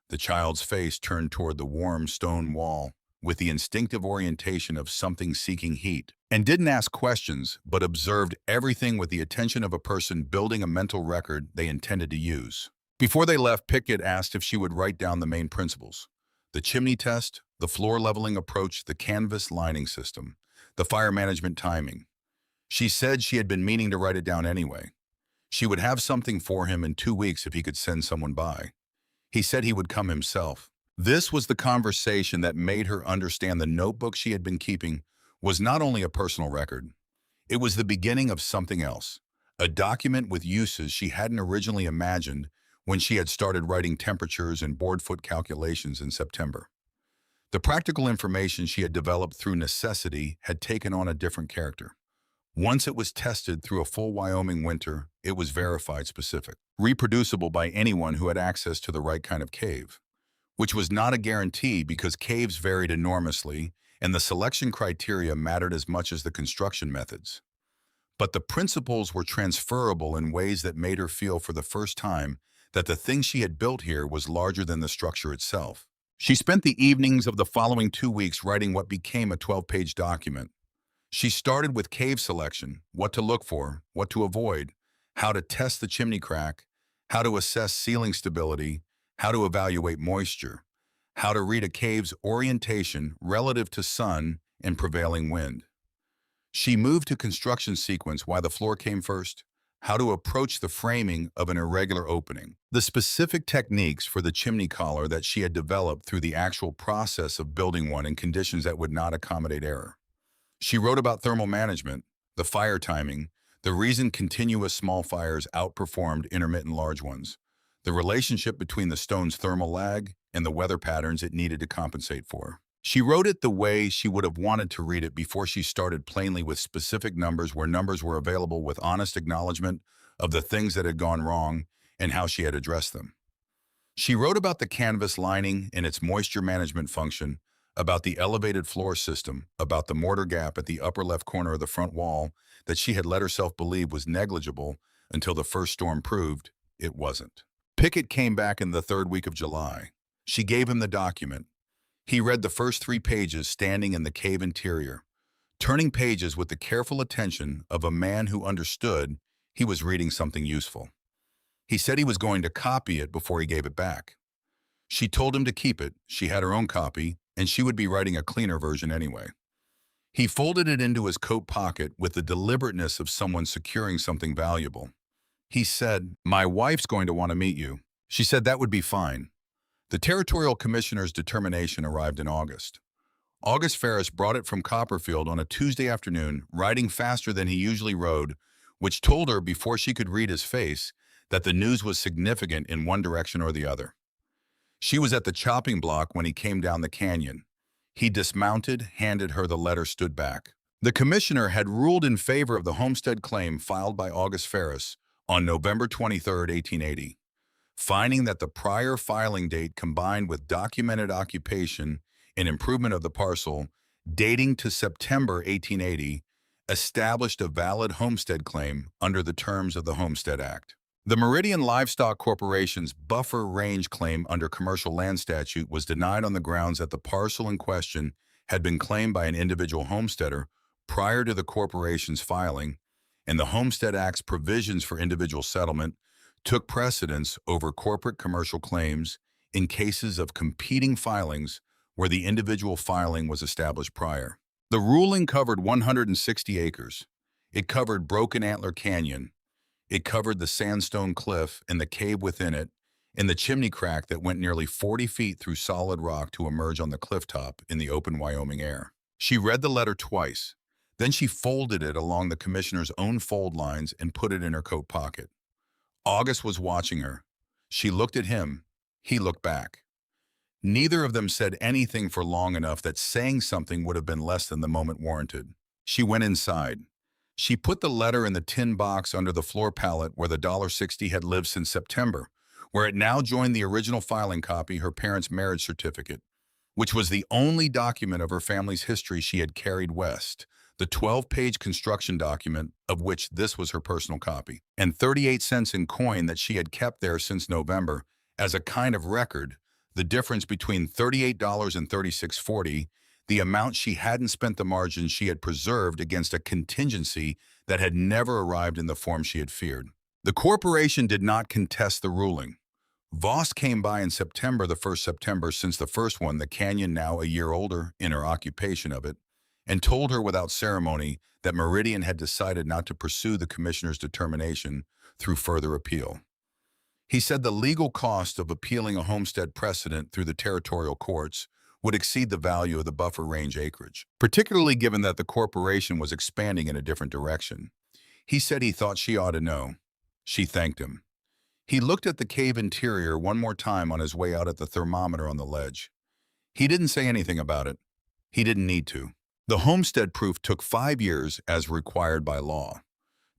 the child's face turned toward the warm stone wall with the instinctive orientation of something seeking heat, and didn't ask questions, but observed everything with the attention of a person building a mental record they intended to use. Before they left, Pickett asked if she would write down the main principles: the chimney test, the floor leveling approach, the canvas lining system, the fire management timing. She said she had been meaning to write it down anyway. She would have something for him in 2 weeks if he could send someone by. He said he would come himself. This was the conversation that made her understand the notebook she had been keeping was not only a personal record. It was the beginning of something else, a document with uses she hadn't originally imagined when she had started writing temperatures and board foot calculations in September. The practical information she had developed through necessity had taken on a different character. Once it was tested through a full Wyoming winter, it was verified specific, reproducible by anyone who had access to the right kind of cave, which was not a guarantee because caves varied enormously and the selection criteria mattered as much as the construction methods. But the principles were transferable in ways that made her feel for the first time that the thing she had built here was larger than the structure itself. She spent the evenings of the following 2 weeks writing what became a 12-page document. She started with cave selection, what to look for, what to avoid, how to test the chimney crack, how to assess ceiling stability, how to evaluate moisture, how to read a cave's orientation relative to sun and prevailing wind. She moved to construction sequence: why the floor came first, how to approach the framing of an irregular opening, the specific techniques for the chimney collar that she had developed through the actual process of building one in conditions that would not accommodate error. She wrote about thermal management, the fire timing, the reason continuous small fires outperformed intermittent large ones, the relationship between the stone's thermal lag and the weather patterns it needed to compensate for. She wrote it the way she would have wanted to read it before she started, plainly with specific numbers where numbers were available, with honest acknowledgement of the things that had gone wrong and how she had addressed them. She wrote about the canvas lining and its moisture management function, about the elevated floor system, about the mortar gap at the upper left corner of the front wall that she had let herself believe was negligible until the first storm proved it wasn't. Pickett came back in the 3rd week of July. She gave him the document. He read the first 3 pages standing in the cave interior, turning pages with the careful attention of a man who understood he was reading something useful. He said he was going to copy it before he gave it back. She told him to keep it. She had her own copy, and she would be writing a cleaner version anyway. He folded it into his coat pocket with the deliberateness of someone securing something valuable. He said, "My wife's going to want to meet you." She said that would be fine. The territorial commissioner's determination arrived in August. August Ferris brought it from Copperfield on a Tuesday afternoon, riding faster than he usually rode, which told her before she could read his face that the news was significant in one direction or the other. She was at the chopping block when he came down the canyon. He dismounted, handed her the letter, stood back. The commissioner had ruled in favor of the homestead claim filed by August Ferris on November 23, 1880, finding that the prior filing date combined with documented occupation and improvement of the parcel dating to September 1880 established a valid homestead claim under the terms of the Homestead Act. The Meridian Livestock Corporation's buffer range claim under commercial land statute was denied on the grounds that the parcel in question had been claimed by an individual homesteader prior to the corporation's filing, and the Homestead Act's provisions for individual settlement took precedence over corporate commercial claims in cases of competing filings where the individual filing was established prior. The ruling covered 160 acres. It covered Broken Antler Canyon. It covered the Sandstone cliff and the cave within it, and the chimney crack that went nearly 40 feet through solid rock to emerge on the cliff top in the open Wyoming air. She read the letter twice. Then she folded it along the commissioner's own fold lines and put it in her coat pocket. August was watching her. She looked at him. He looked back. Neither of them said anything for long enough that saying something would have been less than the moment warranted. She went inside. She put the letter in the tin box under the floor pallet where the $60 had lived since September, where it now joined the original filing copy, her parents' marriage certificate, which was the only document of her family's history she had carried west, the 12-page construction document of which this was her personal copy, and 38 cents in coin that she had kept there since November as a kind of record, the difference between $38 and $36.40, the amount she hadn't spent, the margin she had preserved against a contingency that had never arrived in the form she had feared. The corporation did not contest the ruling. Voss came by in September, the first September since the first one, the Canyon now a year older in her occupation of it, and told her without ceremony that Meridian had decided not to pursue the commissioner's determination through further appeal. He said the legal cost of appealing a homestead precedent through the territorial courts would exceed the value of the buffer range acreage, particularly given that the corporation was expanding in a different direction. He said he thought she ought to know. She thanked him. He looked at the cave interior one more time on his way out at the thermometer on the ledge. He didn't say anything about it. He didn't need to. The homestead proof took 5 years as required by law.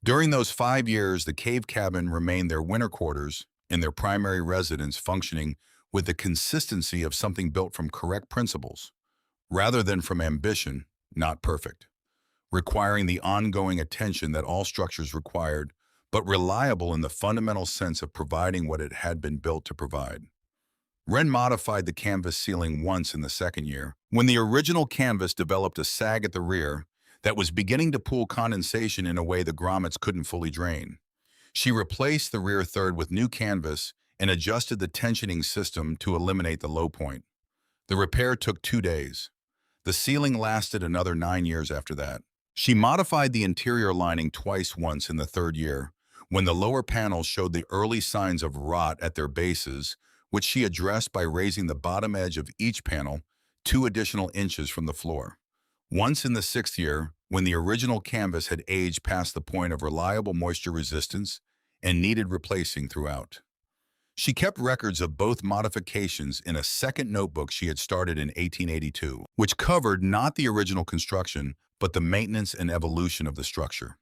During those 5 years, the cave cabin remained their winter quarters and their primary residence, functioning with the consistency of something built from correct principles, rather than from ambition, not perfect, requiring the ongoing attention that all structures required, but reliable in the fundamental sense of providing what it had been built to provide. Wren modified the canvas ceiling once in the second year, when the original canvas developed a sag at the rear that was beginning to pool condensation in a way the grommets couldn't fully drain. She replaced the rear third with new canvas and adjusted the tensioning system to eliminate the low point. The repair took 2 days. The ceiling lasted another 9 years after that. She modified the interior lining twice, once in the third year, when the lower panels showed the early signs of rot at their bases, which she addressed by raising the bottom edge of each panel 2 additional inches from the floor. Once in the 6th year, when the original canvas had aged past the point of reliable moisture resistance and needed replacing throughout. She kept records of both modifications in a second notebook she had started in 1882, which covered not the original construction, but the maintenance and evolution of the structure.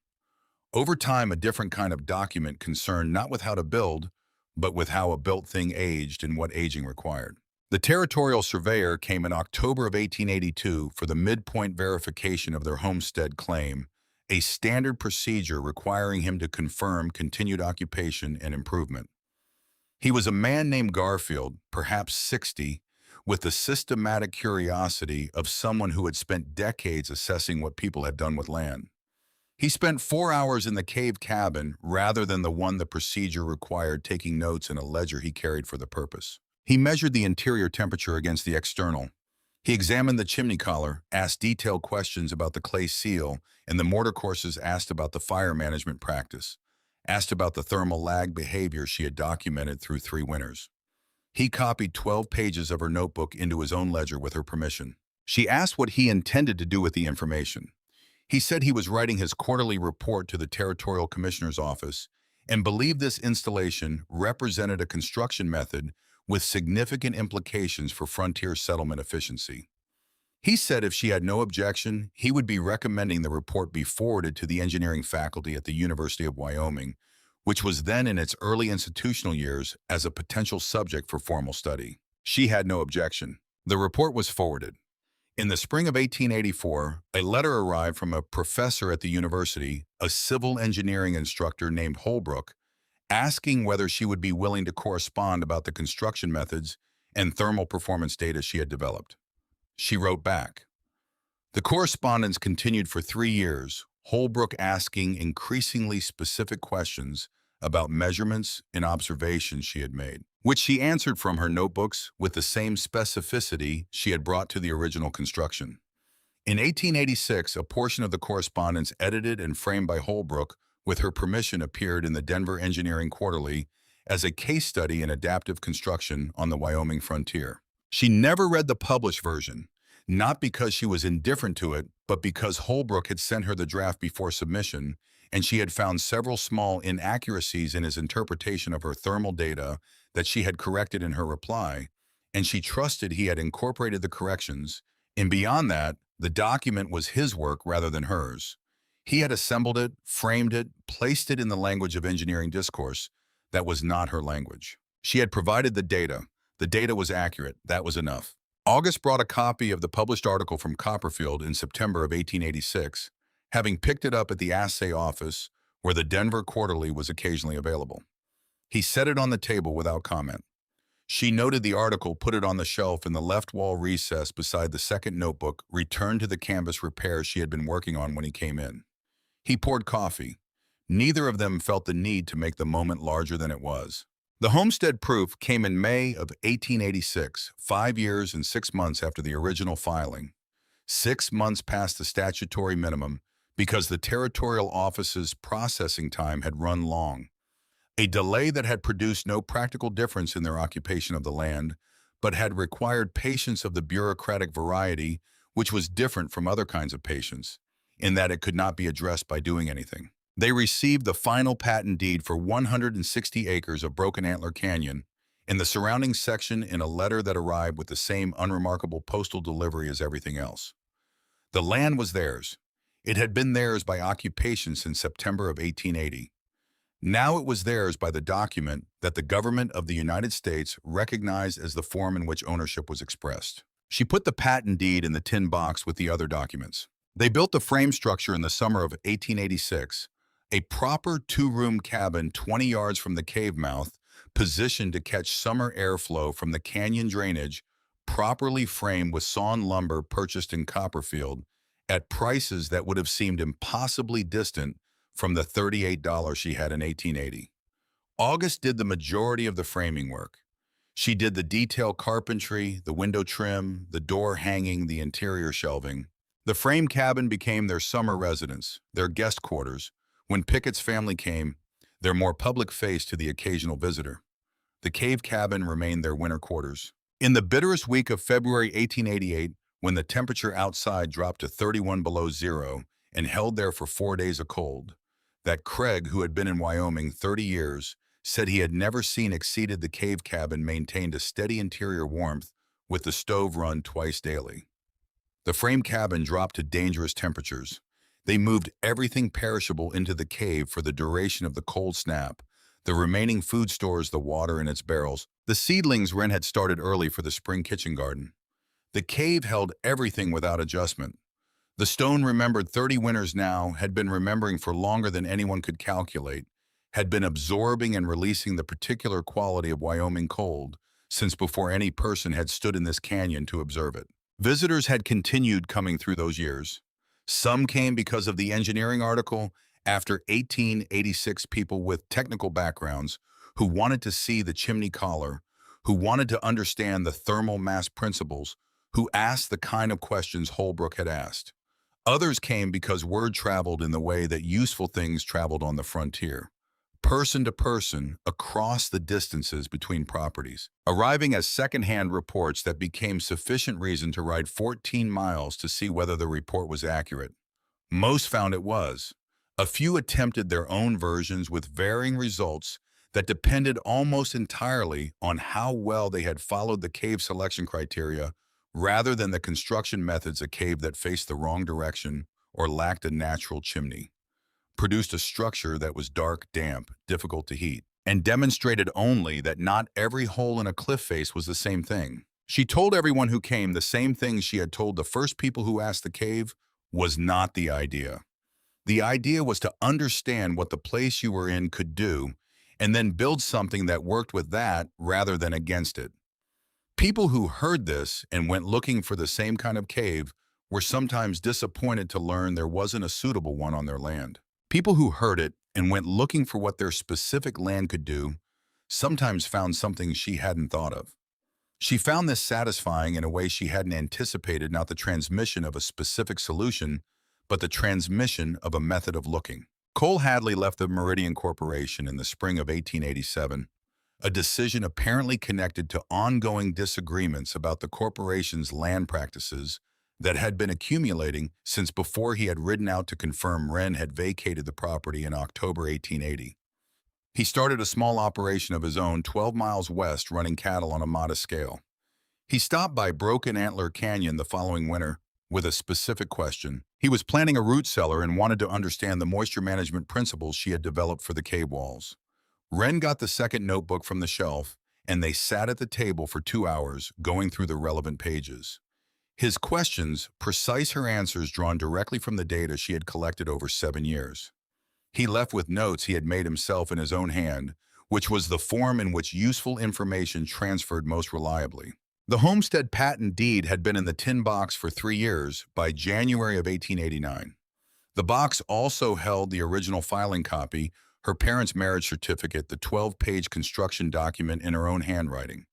Over time, a different kind of document concerned not with how to build, but with how a built thing aged and what aging required. The territorial surveyor came in October of 1882 for the midpoint verification of their homestead claim, a standard procedure requiring him to confirm continued occupation and improvement. He was a man named Garfield, perhaps 60, with the systematic curiosity of someone who had spent decades assessing what people had done with land. He spent 4 hours in the cave cabin rather than the one the procedure required, taking notes in a ledger he carried for the purpose. He measured the interior temperature against the external. He examined the chimney collar, asked detailed questions about the clay seal and the mortar courses, asked about the fire management practice, asked about the thermal lag behavior she had documented through 3 winters. He copied 12 pages of her notebook into his own ledger with her permission. She asked what he intended to do with the information. He said he was writing his quarterly report to the Territorial Commissioner's office and believed this installation represented a construction method with significant implications for frontier settlement efficiency. He said if she had no objection, he would be recommending the report be forwarded to the engineering faculty at the University of Wyoming, which was then in its early institutional years, as a potential subject for formal study. She had no objection. The report was forwarded. In the spring of 1884, a letter arrived from a professor at the university, a civil engineering instructor named Holbrook, asking whether she would be willing to correspond about the construction methods and thermal performance data she had developed. She wrote back. The correspondence continued for 3 years, Holbrook asking increasingly specific questions about measurements and observations she had made, which she answered from her notebooks with the same specificity she had brought to the original construction. In 1886, a portion of the correspondence edited and framed by Holbrook with her permission appeared in the Denver Engineering Quarterly as a case study in adaptive construction on the Wyoming frontier. She never read the published version, not because she was indifferent to it, but because Holbrook had sent her the draft before submission, and she had found several small inaccuracies in his interpretation of her thermal data that she had corrected in her reply, and she trusted he had incorporated the corrections, and beyond that, the document was his work rather than hers. He had assembled it, framed it, placed it in the language of engineering discourse that was not her language. She had provided the data. The data was accurate. That was enough. August brought a copy of the published article from Copperfield in September of 1886, having picked it up at the assay office where the Denver Quarterly was occasionally available. He set it on the table without comment. She noted the article, put it on the shelf in the left wall recess beside the second notebook, returned to the canvas repair she had been working on when he came in. He poured coffee. Neither of them felt the need to make the moment larger than it was. The homestead proof came in May of 1886, 5 years and 6 months after the original filing. 6 months past the statutory minimum because the territorial office's processing time had run long. A delay that had produced no practical difference in their occupation of the land, but had required patience of the bureaucratic variety, which was different from other kinds of patience, in that it could not be addressed by doing anything. They received the final patent deed for 160 acres of Broken Antler Canyon and the surrounding section in a letter that arrived with the same unremarkable postal delivery as everything else. The land was theirs. It had been theirs by occupation since September of 1880. Now it was theirs by the document that the government of the United States recognized as the form in which ownership was expressed. She put the patent deed in the tin box with the other documents. They built the frame structure in the summer of 1886, a proper 2-room cabin 20 yards from the cave mouth, positioned to catch summer airflow from the canyon drainage, properly framed with sawn lumber purchased in Copperfield at prices that would have seemed impossibly distant from the $38 she had in 1880. August did the majority of the framing work. She did the detail carpentry, the window trim, the door hanging, the interior shelving. The frame cabin became their summer residence, their guest quarters. When Pickett's family came, their more public face to the occasional visitor. The cave cabin remained their winter quarters. In the bitterest week of February 1888, when the temperature outside dropped to 31 below zero and held there for 4 days of cold, that Craig, who had been in Wyoming 30 years, said he had never seen exceeded the cave cabin maintained a steady interior warmth with the stove run twice daily. The frame cabin dropped to dangerous temperatures. They moved everything perishable into the cave for the duration of the cold snap, the remaining food stores, the water in its barrels. The seedlings Wren had started early for the spring kitchen garden. The cave held everything without adjustment. The stone remembered 30 winters now, had been remembering for longer than anyone could calculate, had been absorbing and releasing the particular quality of Wyoming cold since before any person had stood in this canyon to observe it. Visitors had continued coming through those years. Some came because of the engineering article after 1886, people with technical backgrounds who wanted to see the chimney collar, who wanted to understand the thermal mass principles, who asked the kind of questions Holbrook had asked. Others came because word traveled in the way that useful things traveled on the frontier, person to person, across the distances between properties, arriving as second-hand reports that became sufficient reason to ride 14 miles to see whether the report was accurate. Most found it was. A few attempted their own versions with varying results that depended almost entirely on how well they had followed the cave selection criteria rather than the construction methods. A cave that faced the wrong direction or lacked a natural chimney produced a structure that was dark, damp, difficult to heat, and demonstrated only that not every hole in a cliff face was the same thing. She told everyone who came the same thing she had told the first people who asked the cave was not the idea. The idea was to understand what the place you were in could do and then build something that worked with that rather than against it. People who heard this and went looking for the same kind of cave were sometimes disappointed to learn there wasn't a suitable one on their land. People who heard it and went looking for what their specific land could do sometimes found something she hadn't thought of. She found this satisfying in a way she hadn't anticipated, not the transmission of a specific solution, but the transmission of a method of looking. Cole Hadley left the Meridian Corporation in the spring of 1887, a decision apparently connected to ongoing disagreements about the corporation's land practices that had been accumulating since before he had ridden out to confirm Wren had vacated the property in October 1880. He started a small operation of his own 12 miles west, running cattle on a modest scale. He stopped by Broken Antler Canyon the following winter with a specific question. He was planning a root cellar and wanted to understand the moisture management principles she had developed for the cave walls. Wren got the second notebook from the shelf, and they sat at the table for 2 hours, going through the relevant pages. His questions, precise, her answers drawn directly from the data she had collected over 7 years. He left with notes he had made himself in his own hand, which was the form in which useful information transferred most reliably. The homestead patent deed had been in the tin box for 3 years by January of 1889. The box also held the original filing copy, her parents' marriage certificate, the 12-page construction document in her own handwriting,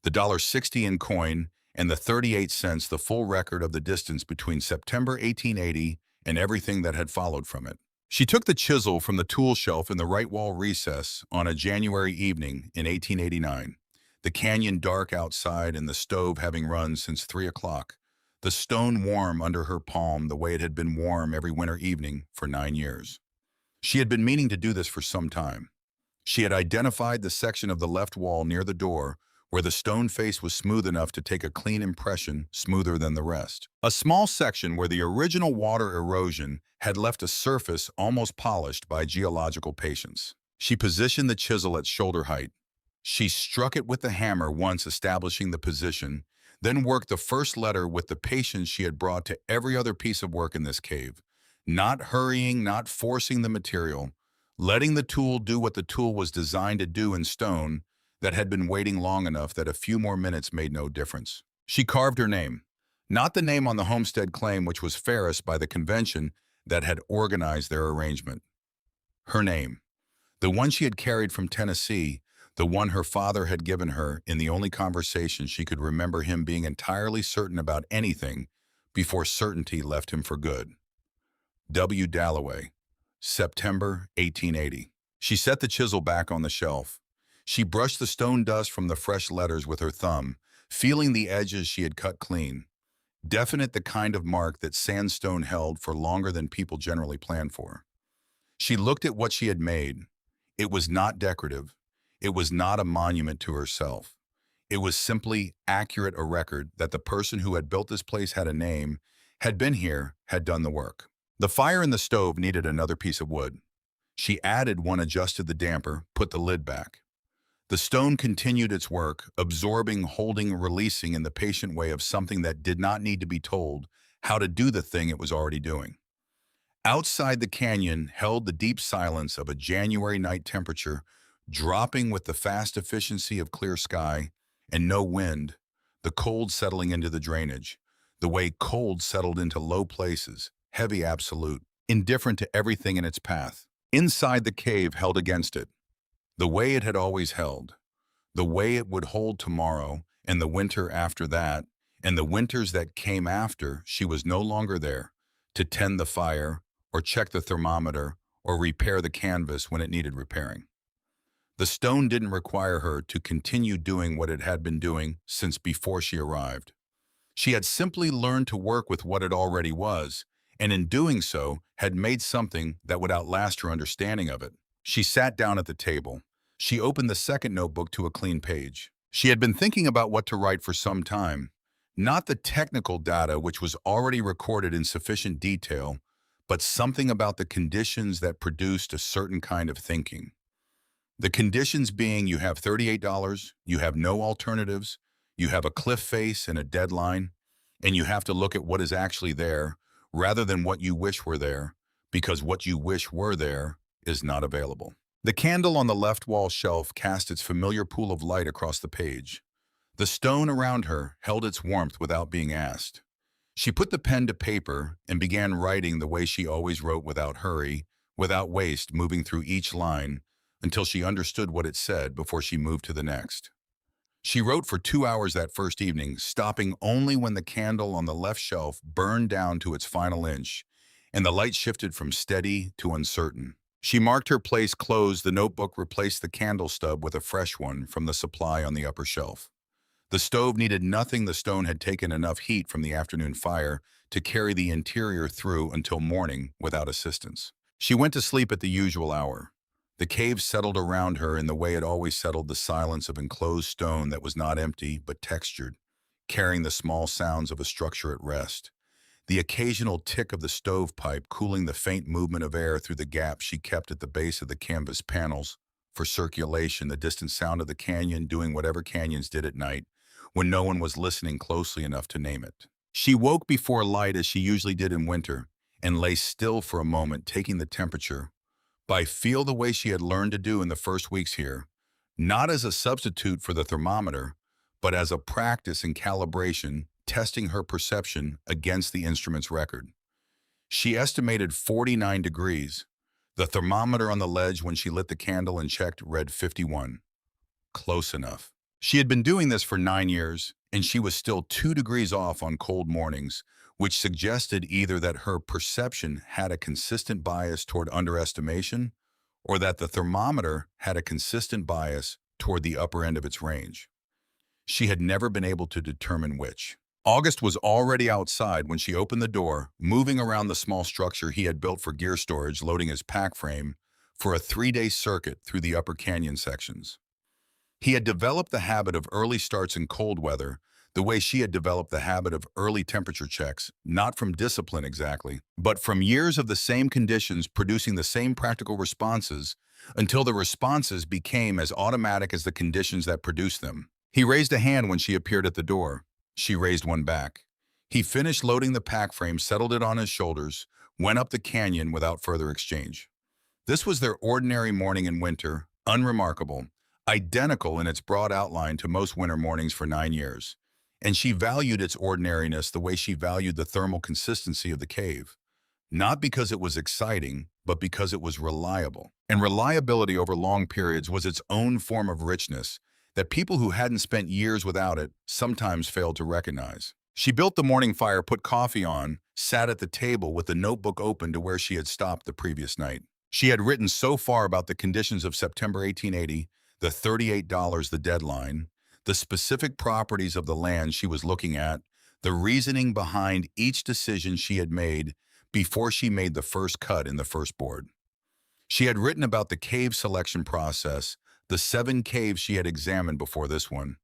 the $1.60 in coin, and the 38 cents, the full record of the distance between September 1880 and everything that had followed from it. She took the chisel from the tool shelf in the right wall recess on a January evening in 1889, the canyon dark outside and the stove having run since 3 o'clock, the stone warm under her palm the way it had been warm every winter evening for 9 years. She had been meaning to do this for some time. She had identified the section of the left wall near the door where the stone face was smooth enough to take a clean impression, smoother than the rest. A small section where the original water erosion had left a surface almost polished by geological patience. She positioned the chisel at shoulder height. She struck it with the hammer once, establishing the position, then worked the first letter with the patience she had brought to every other piece of work in this cave, not hurrying, not forcing the material, letting the tool do what the tool was designed to do in stone that had been waiting long enough that a few more minutes made no difference. She carved her name, not the name on the homestead claim which was fairest by the convention that had organized their arrangement. Her name, the one she had carried from Tennessee, the one her father had given her in the only conversation she could remember him being entirely certain about anything before certainty left him for good. W. Dalloway, September 1880. She set the chisel back on the shelf. She brushed the stone dust from the fresh letters with her thumb, feeling the edges she had cut clean. Definite, the kind of mark that sandstone held for longer than people generally plan for. She looked at what she had made. It was not decorative. It was not a monument to herself. It was simply accurate, a record that the person who had built this place had a name, had been here, had done the work. The fire in the stove needed another piece of wood. She added one, adjusted the damper, put the lid back. The stone continued its work, absorbing, holding, releasing in the patient way of something that did not need to be told how to do the thing it was already doing. Outside, the canyon held the deep silence of a January night, temperature dropping with the fast efficiency of clear sky and no wind, the cold settling into the drainage, the way cold settled into low places, heavy, absolute, indifferent to everything in its path. Inside, the cave held against it, the way it had always held, the way it would hold tomorrow and the winter after that, and the winters that came after. She was no longer there to tend the fire or check the thermometer or repair the canvas when it needed repairing. The stone didn't require her to continue doing what it had been doing since before she arrived. She had simply learned to work with what it already was, and in doing so had made something that would outlast her understanding of it. She sat down at the table. She opened the second notebook to a clean page. She had been thinking about what to write for some time, not the technical data which was already recorded in sufficient detail, but something about the conditions that produced a certain kind of thinking. The conditions being, you have $38, you have no alternatives, you have a cliff face and a deadline, and you have to look at what is actually there rather than what you wish were there, because what you wish were there is not available. The candle on the left wall shelf cast its familiar pool of light across the page. The stone around her held its warmth without being asked. She put the pen to paper and began writing the way she always wrote, without hurry, without waste, moving through each line until she understood what it said before she moved to the next. She wrote for 2 hours that first evening, stopping only when the candle on the left shelf burned down to its final inch and the light shifted from steady to uncertain. She marked her place closed. The notebook replaced the candle stub with a fresh one from the supply on the upper shelf. The stove needed nothing. The stone had taken enough heat from the afternoon fire to carry the interior through until morning without assistance. She went to sleep at the usual hour. The cave settled around her in the way it always settled, the silence of enclosed stone that was not empty but textured, carrying the small sounds of a structure at rest. The occasional tick of the stovepipe cooling the faint movement of air through the gap she kept at the base of the canvas panels for circulation, the distant sound of the canyon doing whatever canyons did at night when no one was listening closely enough to name it. She woke before light as she usually did in winter and lay still for a moment, taking the temperature by feel the way she had learned to do in the first weeks here, not as a substitute for the thermometer, but as a practice in calibration, testing her perception against the instrument's record. She estimated 49 degrees. The thermometer on the ledge when she lit the candle and checked read 51. Close enough. She had been doing this for 9 years, and she was still 2 degrees off on cold mornings, which suggested either that her perception had a consistent bias toward underestimation or that the thermometer had a consistent bias toward the upper end of its range. She had never been able to determine which. August was already outside when she opened the door, moving around the small structure he had built for gear storage, loading his pack frame for a 3-day circuit through the upper canyon sections. He had developed the habit of early starts in cold weather, the way she had developed the habit of early temperature checks, not from discipline exactly, but from years of the same conditions producing the same practical responses until the responses became as automatic as the conditions that produced them. He raised a hand when she appeared at the door. She raised one back. He finished loading the pack frame, settled it on his shoulders, went up the canyon without further exchange. This was their ordinary morning in winter, unremarkable, identical in its broad outline to most winter mornings for 9 years. And she valued its ordinariness the way she valued the thermal consistency of the cave. Not because it was exciting, but because it was reliable. And reliability over long periods was its own form of richness that people who hadn't spent years without it sometimes failed to recognize. She built the morning fire, put coffee on, sat at the table with the notebook open to where she had stopped the previous night. She had written so far about the conditions of September 1880, the $38, the deadline, the specific properties of the land she was looking at, the reasoning behind each decision she had made before she made the first cut in the first board. She had written about the cave selection process, the 7 caves she had examined before this one,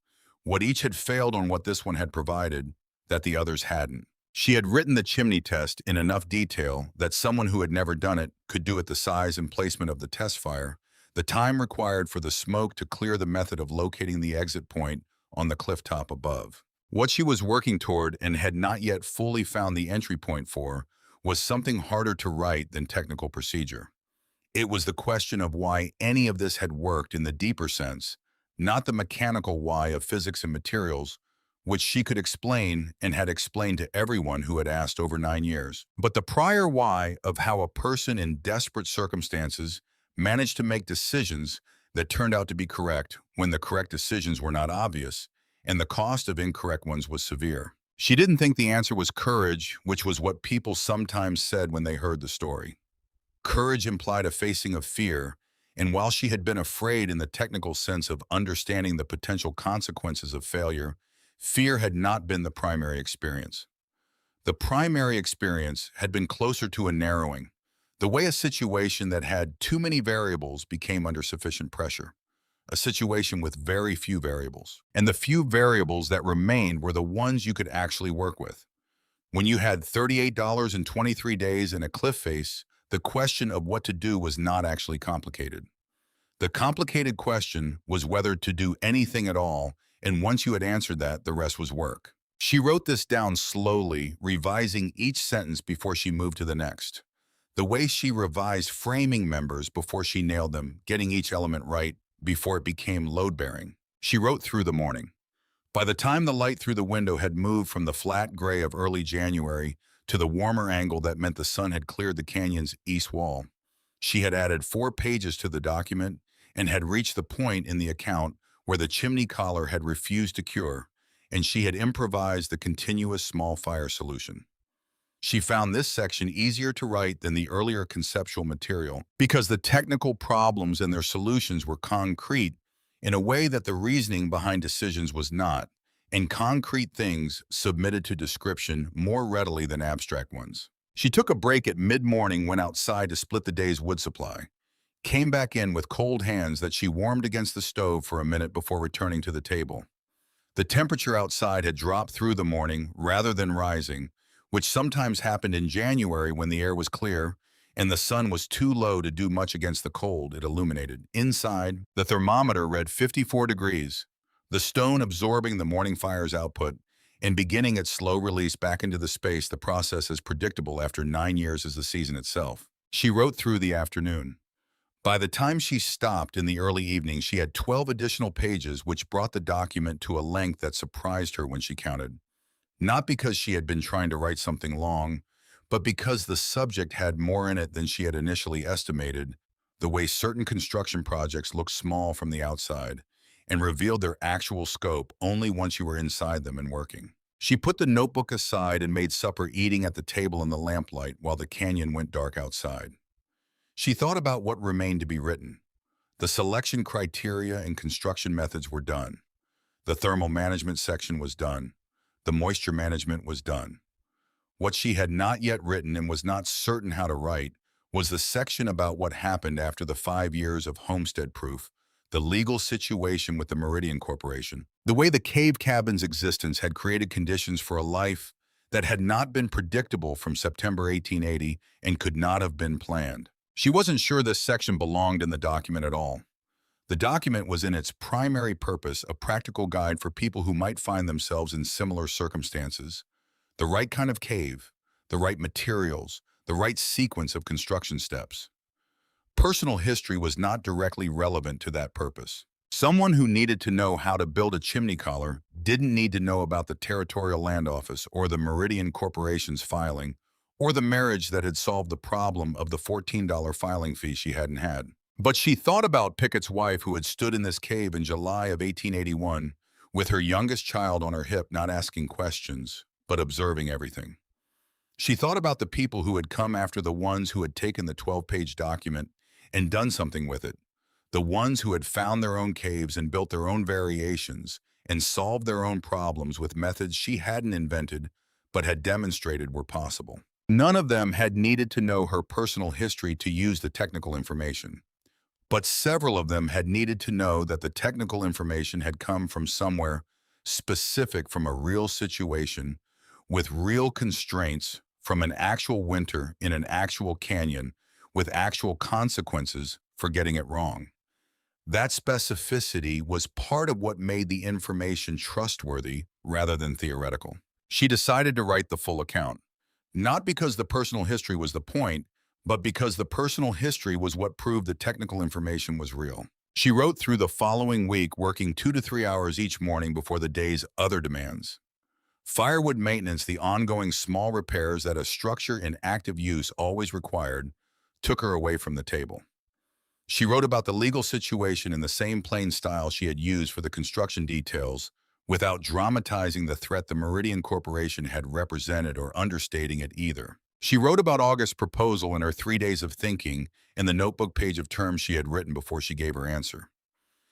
what each had failed on what this one had provided that the others hadn't. She had written the chimney test in enough detail that someone who had never done it could do it, the size and placement of the test fire, the time required for the smoke to clear, the method of locating the exit point on the cliff top above. What she was working toward and had not yet fully found the entry point for was something harder to write than technical procedure. It was the question of why any of this had worked in the deeper sense, not the mechanical why of physics and materials, which she could explain and had explained to everyone who had asked over 9 years, but the prior why of how a person in desperate circumstances managed to make decisions that turned out to be correct when the correct decisions were not obvious, and the cost of incorrect ones was severe. She didn't think the answer was courage, which was what people sometimes said when they heard the story. Courage implied a facing of fear, and while she had been afraid in the technical sense of understanding the potential consequences of failure, fear had not been the primary experience. The primary experience had been closer to a narrowing, the way a situation that had too many variables became under sufficient pressure, a situation with very few variables. And the few variables that remained were the ones you could actually work with. When you had $38 and 23 days in a cliff face, the question of what to do was not actually complicated. The complicated question was whether to do anything at all, and once you had answered that, the rest was work. She wrote this down slowly, revising each sentence before she moved to the next. The way she revised framing members before she nailed them, getting each element right before it became load-bearing. She wrote through the morning. By the time the light through the window had moved from the flat gray of early January to the warmer angle that meant the sun had cleared the canyon's east wall, she had added 4 pages to the document and had reached the point in the account where the chimney collar had refused to cure, and she had improvised the continuous small fire solution. She found this section easier to write than the earlier conceptual material because the technical problems and their solutions were concrete in a way that the reasoning behind decisions was not, and concrete things submitted to description more readily than abstract ones. She took a break at mid-morning, went outside to split the day's wood supply, came back in with cold hands that she warmed against the stove for a minute before returning to the table. The temperature outside had dropped through the morning rather than rising, which sometimes happened in January when the air was clear and the sun was too low to do much against the cold it illuminated. Inside, the thermometer read 54 degrees, the stone absorbing the morning fire's output and beginning its slow release back into the space. The process is predictable after 9 years as the season itself. She wrote through the afternoon. By the time she stopped in the early evening, she had 12 additional pages, which brought the document to a length that surprised her when she counted. Not because she had been trying to write something long, but because the subject had more in it than she had initially estimated, the way certain construction projects look small from the outside and revealed their actual scope only once you were inside them and working. She put the notebook aside and made supper, eating at the table in the lamplight while the canyon went dark outside. She thought about what remained to be written. The selection criteria and construction methods were done. The thermal management section was done. The moisture management was done. What she had not yet written and was not certain how to write was the section about what happened after the 5 years of homestead proof, the legal situation with the Meridian Corporation, the way the cave cabin's existence had created conditions for a life that had not been predictable from September 1880 and could not have been planned. She wasn't sure this section belonged in the document at all. The document was in its primary purpose a practical guide for people who might find themselves in similar circumstances. The right kind of cave, the right materials, the right sequence of construction steps. Personal history was not directly relevant to that purpose. Someone who needed to know how to build a chimney collar didn't need to know about the Territorial Land Office or the Meridian Corporation's filing, or the marriage that had solved the problem of the $14 filing fee she hadn't had. But she thought about Pickett's wife, who had stood in this cave in July of 1881 with her youngest child on her hip, not asking questions, but observing everything. She thought about the people who had come after the ones who had taken the 12-page document and done something with it, the ones who had found their own caves and built their own variations and solved their own problems with methods she hadn't invented but had demonstrated were possible. None of them had needed to know her personal history to use the technical information, but several of them had needed to know that the technical information had come from somewhere specific, from a real situation with real constraints, from an actual winter in an actual canyon with actual consequences for getting it wrong. That specificity was part of what made the information trustworthy rather than theoretical. She decided to write the full account. Not because the personal history was the point, but because the personal history was what proved the technical information was real. She wrote through the following week, working 2 to 3 hours each morning before the day's other demands. Firewood maintenance, the ongoing small repairs that a structure in active use always required, took her away from the table. She wrote about the legal situation in the same plain style she had used for the construction details, without dramatizing the threat the Meridian Corporation had represented or understating it either. She wrote about August's proposal in her 3 days of thinking in the notebook page of terms she had written before she gave her answer.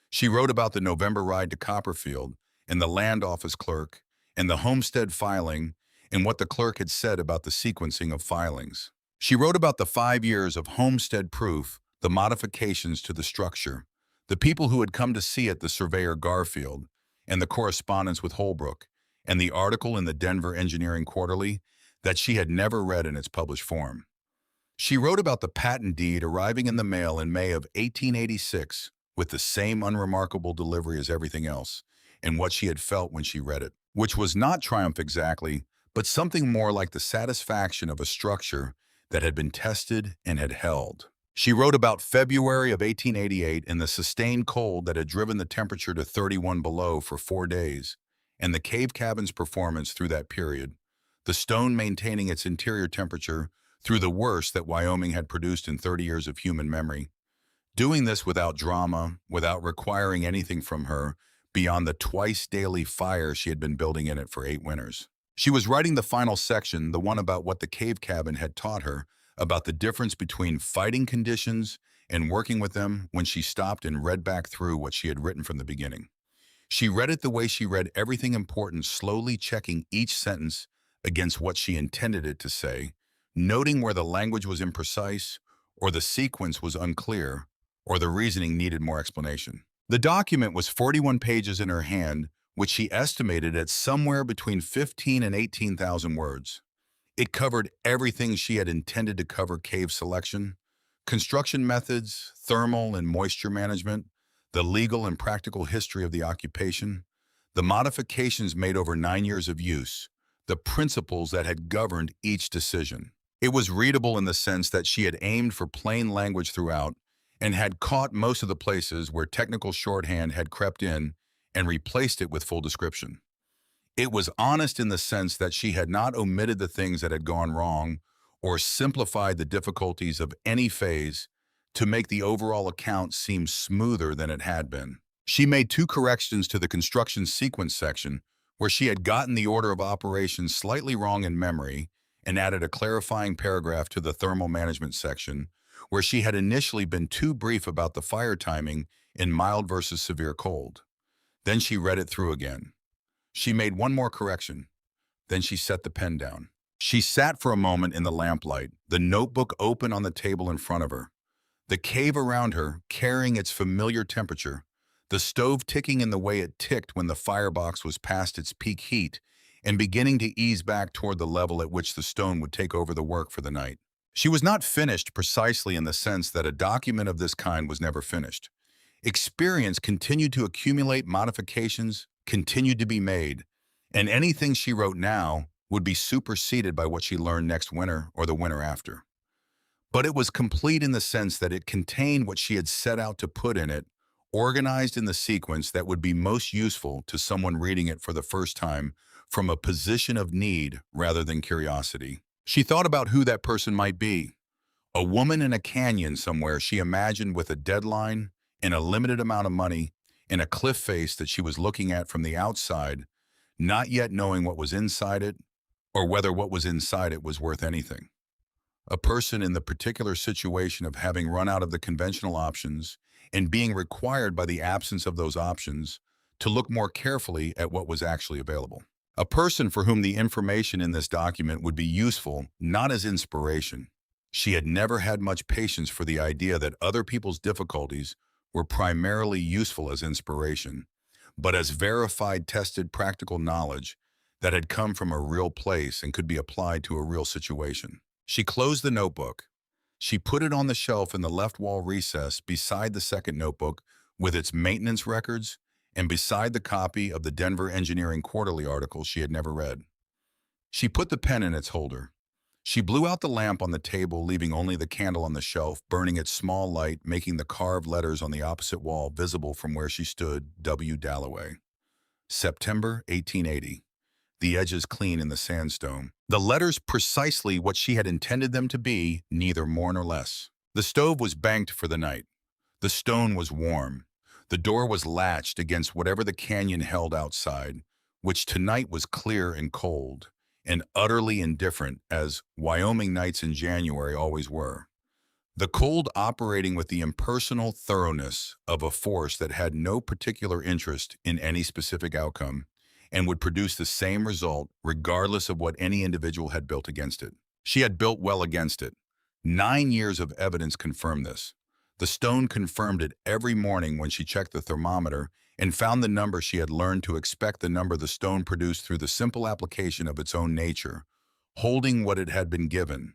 She wrote about the November ride to Copperfield and the land office clerk and the homestead filing and what the clerk had said about the sequencing of filings. She wrote about the 5 years of homestead proof, the modifications to the structure, the people who had come to see it, the surveyor Garfield, and the correspondence with Holbrook, and the article in the Denver Engineering Quarterly that she had never read in its published form. She wrote about the patent deed arriving in the mail in May of 1886 with the same unremarkable delivery as everything else, and what she had felt when she read it, which was not triumph exactly, but something more like the satisfaction of a structure that had been tested and had held. She wrote about February of 1888 and the sustained cold that had driven the temperature to 31 below for 4 days, and the cave cabin's performance through that period, the stone maintaining its interior temperature through the worst that Wyoming had produced in 30 years of human memory, doing this without drama, without requiring anything from her beyond the twice-daily fire she had been building in it for 8 winters. She was writing the final section, the one about what the cave cabin had taught her, about the difference between fighting conditions and working with them, when she stopped and read back through what she had written from the beginning. She read it the way she read everything important, slowly checking each sentence against what she intended it to say, noting where the language was imprecise, or the sequence was unclear, or the reasoning needed more explanation. The document was 41 pages in her hand, which she estimated at somewhere between 15 and 18,000 words. It covered everything she had intended to cover: cave selection, construction methods, thermal and moisture management, the legal and practical history of the occupation, the modifications made over 9 years of use, the principles that had governed each decision. It was readable in the sense that she had aimed for plain language throughout and had caught most of the places where technical shorthand had crept in and replaced it with full description. It was honest in the sense that she had not omitted the things that had gone wrong or simplified the difficulties of any phase to make the overall account seem smoother than it had been. She made two corrections to the construction sequence section, where she had gotten the order of operations slightly wrong in memory, and added a clarifying paragraph to the thermal management section, where she had initially been too brief about the fire timing in mild versus severe cold. Then she read it through again. She made one more correction. Then she set the pen down. She sat for a moment in the lamplight, the notebook open on the table in front of her, the cave around her carrying its familiar temperature, the stove ticking in the way it ticked when the firebox was past its peak heat and beginning to ease back toward the level at which the stone would take over the work for the night. She was not finished precisely in the sense that a document of this kind was never finished. Experience continued to accumulate, modifications continued to be made, and anything she wrote now would be superseded by what she learned next winter or the winter after. But it was complete in the sense that it contained what she had set out to put in it, organized in the sequence that would be most useful to someone reading it for the first time from a position of need rather than curiosity. She thought about who that person might be. A woman in a canyon somewhere she imagined, with a deadline and a limited amount of money and a cliff face that she was looking at from the outside, not yet knowing what was inside it or whether what was inside it was worth anything. A person in the particular situation of having run out of the conventional options and being required by the absence of those options to look more carefully at what was actually available. A person for whom the information in this document would be useful, not as inspiration. She had never had much patience for the idea that other people's difficulties were primarily useful as inspiration, but as verified, tested, practical knowledge that had come from a real place and could be applied to a real situation. She closed the notebook. She put it on the shelf in the left wall recess beside the second notebook with its maintenance records and beside the copy of the Denver Engineering Quarterly article she had never read. She put the pen in its holder. She blew out the lamp on the table, leaving only the candle on the shelf, burning its small light, making the carved letters on the opposite wall visible from where she stood: W. Dalloway. September 1880. The edges clean in the sandstone. The letters precisely what she had intended them to be, neither more nor less. The stove was banked for the night. The stone was warm. The door was latched against whatever the canyon held outside, which tonight was clear and cold, and utterly indifferent, as Wyoming nights in January always were. The cold operating with the impersonal thoroughness of a force that had no particular interest in any specific outcome and would produce the same result regardless of what any individual had built against it. She had built well against it. 9 years of evidence confirmed this. The stone confirmed it every morning when she checked the thermometer and found the number she had learned to expect, the number the stone produced through the simple application of its own nature, holding what it had been given,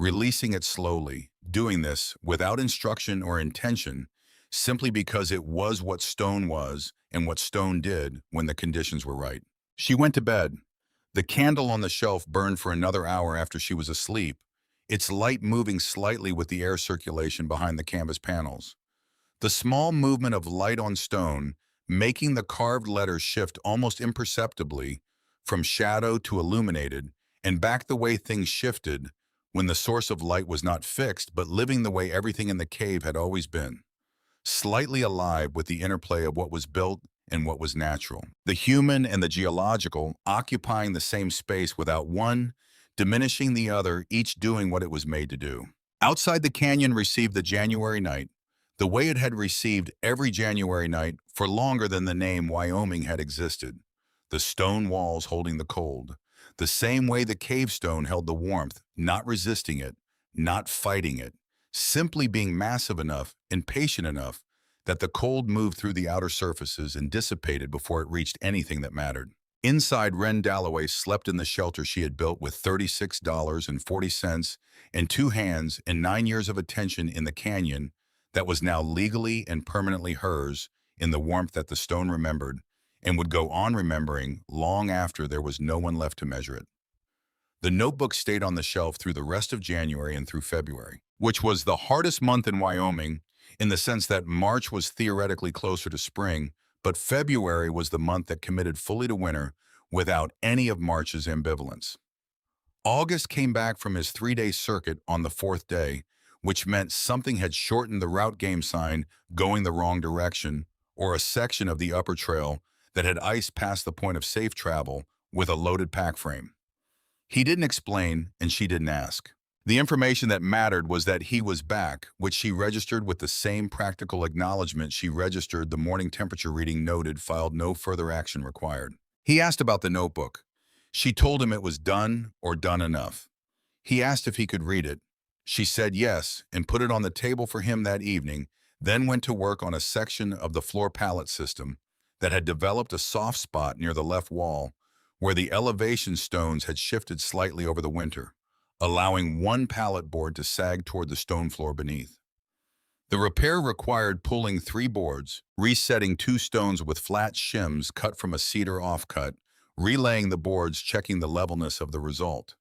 releasing it slowly, doing this without instruction or intention, simply because it was what stone was and what stone did when the conditions were right. She went to bed. The candle on the shelf burned for another hour after she was asleep, its light moving slightly with the air circulation behind the canvas panels. The small movement of light on stone, making the carved letters shift almost imperceptibly from shadow to illuminated, and back the way things shifted when the source of light was not fixed but living the way everything in the cave had always been, slightly alive with the interplay of what was built and what was natural, the human and the geological occupying the same space without one diminishing the other, each doing what it was made to do. Outside the canyon received the January night. the way it had received every January night for longer than the name Wyoming had existed. The stone walls holding the cold, the same way the cave stone held the warmth, not resisting it, not fighting it, simply being massive enough and patient enough that the cold moved through the outer surfaces and dissipated before it reached anything that mattered. Inside, Wren Dalloway slept in the shelter she had built with $36.40 and two hands and 9 years of attention in the canyon that was now legally and permanently hers in the warmth that the stone remembered and would go on remembering long after there was no one left to measure it. The notebook stayed on the shelf through the rest of January and through February, which was the hardest month in Wyoming in the sense that March was theoretically closer to spring, but February was the month that committed fully to winter without any of March's ambivalence. August came back from his 3-day circuit on the fourth day, which meant something had shortened the route game sign going the wrong direction, or a section of the upper trail that had iced past the point of safe travel with a loaded pack frame. He didn't explain, and she didn't ask. The information that mattered was that he was back, which she registered with the same practical acknowledgement she registered the morning temperature reading noted filed no further action required. He asked about the notebook. She told him it was done or done enough. He asked if he could read it. She said yes and put it on the table for him that evening, then went to work on a section of the floor pallet system that had developed a soft spot near the left wall where the elevation stones had shifted slightly over the winter, allowing one pallet board to sag toward the stone floor beneath. The repair required pulling 3 boards, resetting 2 stones with flat shims cut from a cedar offcut, relaying the boards, checking the levelness of the result.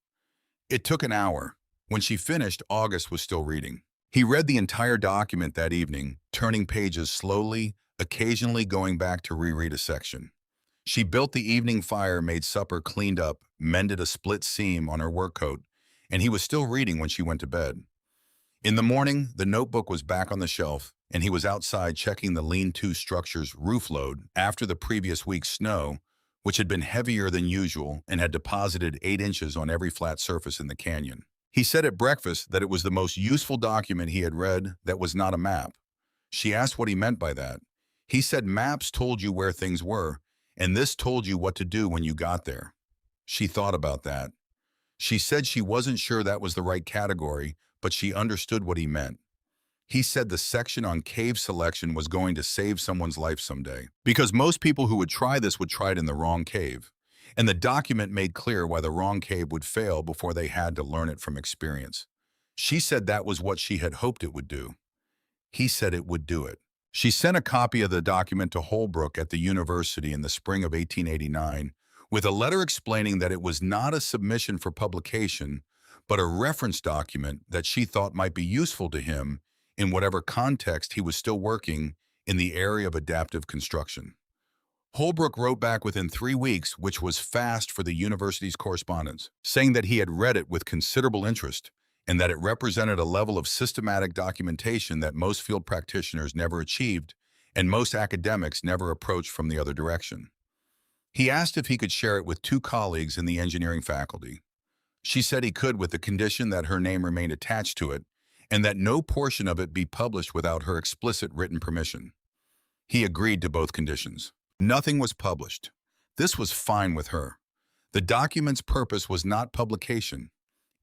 It took an hour. When she finished, August was still reading. He read the entire document that evening, turning pages slowly, occasionally going back to reread a section. She built the evening fire, made supper, cleaned up, mended a split seam on her work coat, and he was still reading when she went to bed. In the morning, the notebook was back on the shelf, and he was outside checking the lean-to structure's roof load after the previous week's snow, which had been heavier than usual and had deposited 8 inches on every flat surface in the canyon. He said at breakfast that it was the most useful document he had read that was not a map. She asked what he meant by that. He said maps told you where things were, and this told you what to do when you got there. She thought about that. She said she wasn't sure that was the right category, but she understood what he meant. He said the section on cave selection was going to save someone's life someday, because most people who would try this would try it in the wrong cave. And the document made clear why the wrong cave would fail before they had to learn it from experience. She said that was what she had hoped it would do. He said it would do it. She sent a copy of the document to Holbrook at the university in the spring of 1889, with a letter explaining that it was not a submission for publication, but a reference document that she thought might be useful to him in whatever context he was still working in the area of adaptive construction. Holbrook wrote back within 3 weeks, which was fast for the university's correspondence, saying that he had read it with considerable interest and that it represented a level of systematic documentation that most field practitioners never achieved and most academics never approached from the other direction. He asked if he could share it with 2 colleagues in the engineering faculty. She said he could, with the condition that her name remained attached to it and that no portion of it be published without her explicit written permission. He agreed to both conditions. Nothing was published. This was fine with her. The document's purpose was not publication.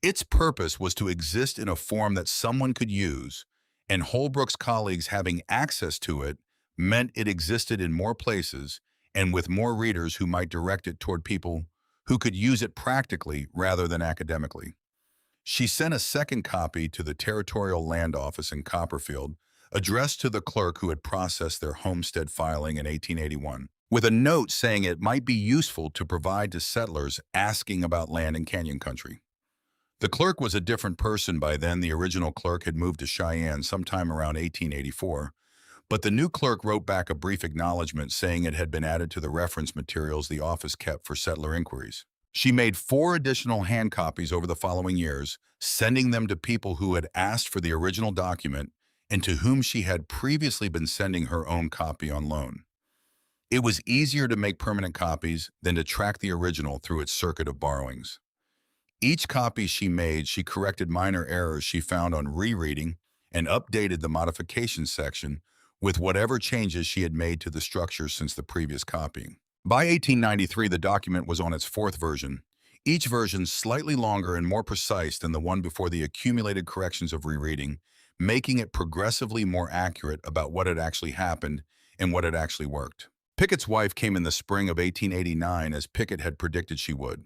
Its purpose was to exist in a form that someone could use, and Holbrook's colleagues having access to it meant it existed in more places and with more readers who might direct it toward people who could use it practically rather than academically. She sent a second copy to the Territorial Land Office in Copperfield, addressed to the clerk who had processed their homestead filing in 1881, with a note saying it might be useful to provide to settlers asking about land in canyon country. The clerk was a different person by then. The original clerk had moved to Cheyenne sometime around 1884, but the new clerk wrote back a brief acknowledgement saying it had been added to the reference materials the office kept for settler inquiries. She made 4 additional hand copies over the following years, sending them to people who had asked for the original document and to whom she had previously been sending her own copy on loan. It was easier to make permanent copies than to track the original through its circuit of borrowings. Each copy she made, she corrected minor errors she found on rereading and updated the modifications section with whatever changes she had made to the structure since the previous copying. By 1893, the document was on its fourth version, each version slightly longer and more precise than the one before the accumulated corrections of rereading, making it progressively more accurate about what had actually happened and what had actually worked. Pickett's wife came in the spring of 1889 as Pickett had predicted she would.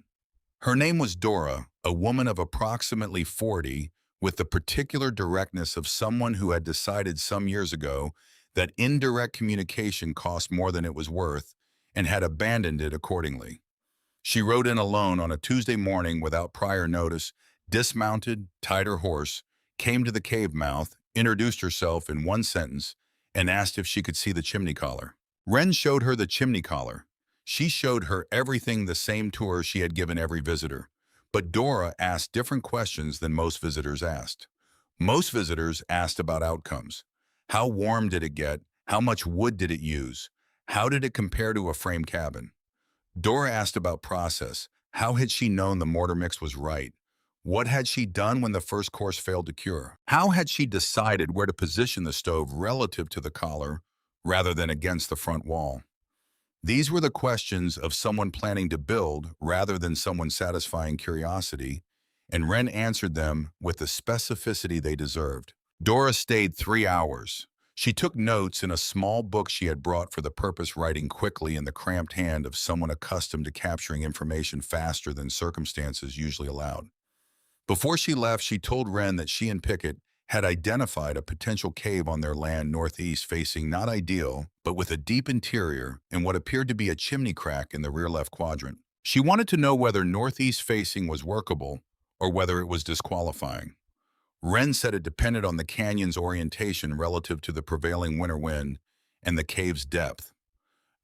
Her name was Dora, a woman of approximately 40, with the particular directness of someone who had decided some years ago that indirect communication cost more than it was worth and had abandoned it accordingly. She rode in alone on a Tuesday morning without prior notice, dismounted, tied her horse, came to the cave mouth, introduced herself in one sentence, and asked if she could see the chimney collar. Wren showed her the chimney collar. She showed her everything the same tour she had given every visitor. But Dora asked different questions than most visitors asked. Most visitors asked about outcomes. How warm did it get? How much wood did it use? How did it compare to a frame cabin? Dora asked about process. How had she known the mortar mix was right? What had she done when the first course failed to cure? How had she decided where to position the stove relative to the collar rather than against the front wall? These were the questions of someone planning to build rather than someone satisfying curiosity, and Wren answered them with the specificity they deserved. Dora stayed 3 hours. She took notes in a small book she had brought for the purpose, writing quickly in the cramped hand of someone accustomed to capturing information faster than circumstances usually allowed. Before she left, she told Wren that she and Pickett had identified a potential cave on their land northeast facing not ideal, but with a deep interior and what appeared to be a chimney crack in the rear left quadrant. She wanted to know whether northeast facing was workable or whether it was disqualifying. Wren said it depended on the canyon's orientation relative to the prevailing winter wind and the cave's depth.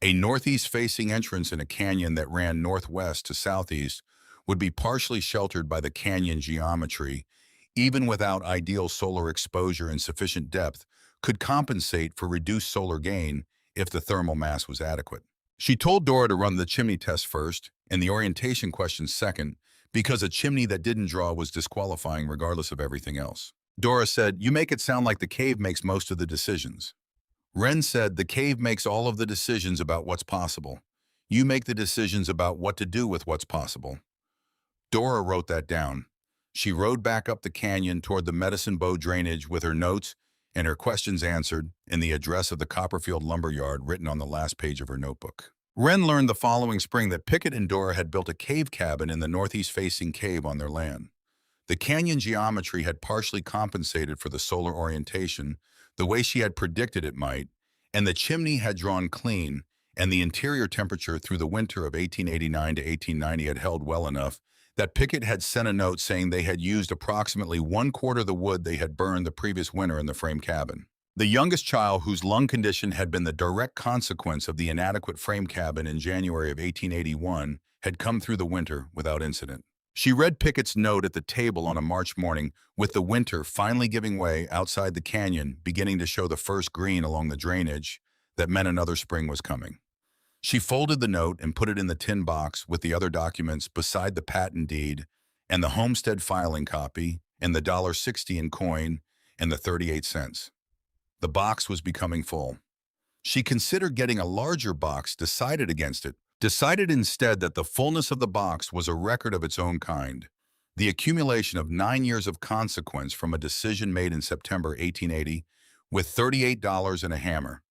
A northeast-facing entrance in a canyon that ran northwest to southeast would be partially sheltered by the canyon geometry, even without ideal solar exposure and sufficient depth, could compensate for reduced solar gain if the thermal mass was adequate. She told Dora to run the chimney test first and the orientation question second, because a chimney that didn't draw was disqualifying regardless of everything else. Dora said, "You make it sound like the cave makes most of the decisions." Wren said, "The cave makes all of the decisions about what's possible. You make the decisions about what to do with what's possible." Dora wrote that down. She rode back up the canyon toward the Medicine Bow drainage with her notes and her questions answered and the address of the Copperfield lumber yard written on the last page of her notebook. Wren learned the following spring that Pickett and Dora had built a cave cabin in the northeast-facing cave on their land. The canyon geometry had partially compensated for the solar orientation, the way she had predicted it might, and the chimney had drawn clean, and the interior temperature through the winter of 1889 to 1890 had held well enough that Pickett had sent a note saying they had used approximately 1/4 the wood they had burned the previous winter in the frame cabin. The youngest child, whose lung condition had been the direct consequence of the inadequate frame cabin in January of 1881, had come through the winter without incident. She read Pickett's note at the table on a March morning, with the winter finally giving way outside the canyon, beginning to show the first green along the drainage that meant another spring was coming. She folded the note and put it in the tin box with the other documents beside the patent deed and the homestead filing copy and the $1.60 in coin and the 38 cents. The box was becoming full. She considered getting a larger box, decided against it, decided instead that the fullness of the box was a record of its own kind, the accumulation of 9 years of consequence from a decision made in September 1880 with $38 and a hammer,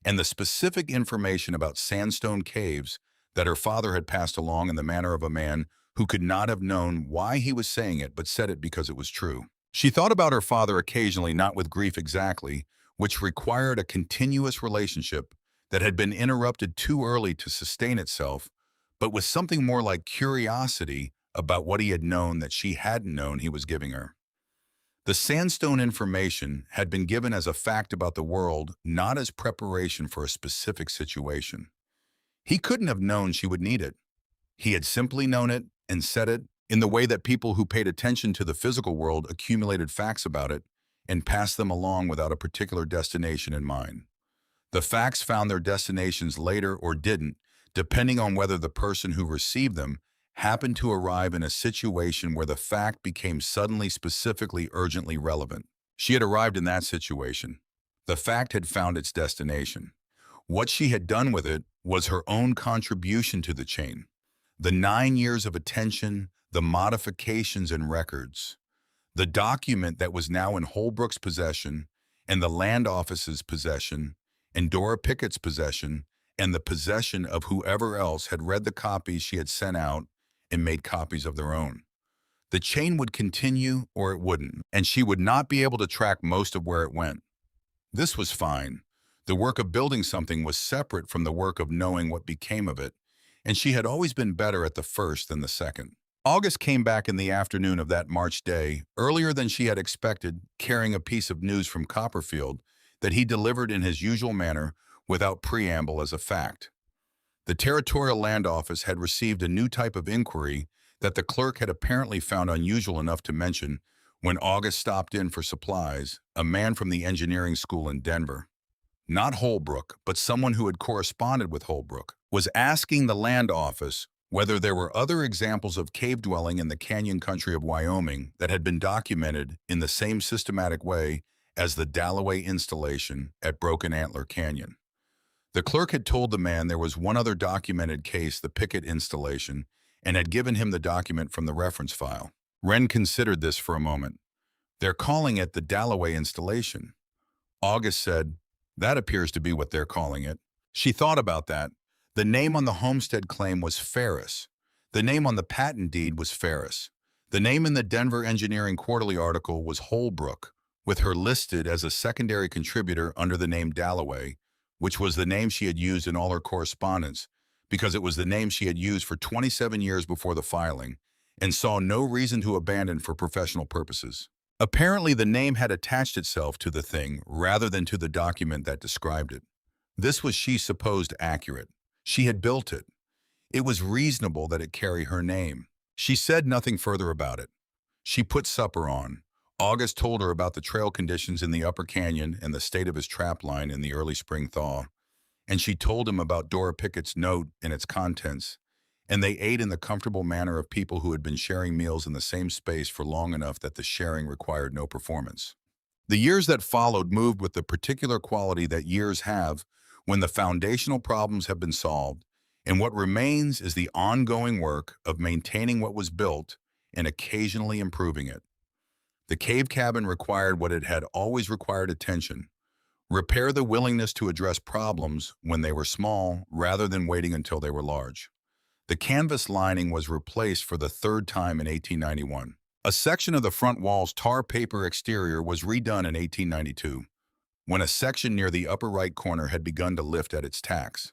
and the specific information about Sandstone caves that her father had passed along in the manner of a man who could not have known why he was saying it but said it because it was true. She thought about her father occasionally, not with grief exactly, which required a continuous relationship that had been interrupted too early to sustain itself, but with something more like curiosity about what he had known that she hadn't known he was giving her. The Sandstone information had been given as a fact about the world, not as preparation for a specific situation. He couldn't have known she would need it. He had simply known it and said it in the way that people who paid attention to the physical world accumulated facts about it and passed them along without a particular destination in mind. The facts found their destinations later or didn't, depending on whether the person who received them happened to arrive in a situation where the fact became suddenly, specifically, urgently relevant. She had arrived in that situation. The fact had found its destination. What she had done with it was her own contribution to the chain. The 9 years of attention, the modifications and records, the document that was now in Holbrook's possession, and the land office's possession, and Dora Pickett's possession, and the possession of whoever else had read the copies she had sent out and made copies of their own. The chain would continue or it wouldn't, and she would not be able to track most of where it went. This was fine. The work of building something was separate from the work of knowing what became of it, and she had always been better at the first than the second. August came back in the afternoon of that March day, earlier than she had expected, carrying a piece of news from Copperfield that he delivered in his usual manner without preamble as a fact. The Territorial Land Office had received a new type of inquiry that the clerk had apparently found unusual enough to mention when August stopped in for supplies, a man from the engineering school in Denver. Not Holbrook, but someone who had corresponded with Holbrook, was asking the land office whether there were other examples of cave dwelling in the canyon country of Wyoming that had been documented in the same systematic way as the Dalloway installation at Broken Antler Canyon. The clerk had told the man there was one other documented case, the Pickett installation, and had given him the document from the reference file. Wren considered this for a moment. They're calling it the Dalloway installation. August said, that appears to be what they're calling it. She thought about that. The name on the homestead claim was Ferris. The name on the patent deed was Ferris. The name in the Denver Engineering Quarterly article was Holbrook, with her listed as a secondary contributor under the name Dalloway, which was the name she had used in all her correspondence, because it was the name she had used for 27 years before the filing, and saw no reason to abandon for professional purposes. Apparently, the name had attached itself to the thing rather than to the document that described it. This was, she supposed, accurate. She had built it. It was reasonable that it carry her name. She said nothing further about it. She put supper on. August told her about the trail conditions in the upper canyon and the state of his trap line in the early spring thaw. And she told him about Dora Pickett's note and its contents, and they ate in the comfortable manner of people who had been sharing meals in the same space for long enough that the sharing required no performance. The years that followed moved with the particular quality that years have when the foundational problems have been solved, and what remains is the ongoing work of maintaining what was built and occasionally improving it. The cave cabin required what it had always required: attention. Repair the willingness to address problems when they were small rather than waiting until they were large. The canvas lining was replaced for the third time in 1891. A section of the front wall's tar paper exterior was redone in 1892, when a section near the upper right corner had begun to lift at its tacks.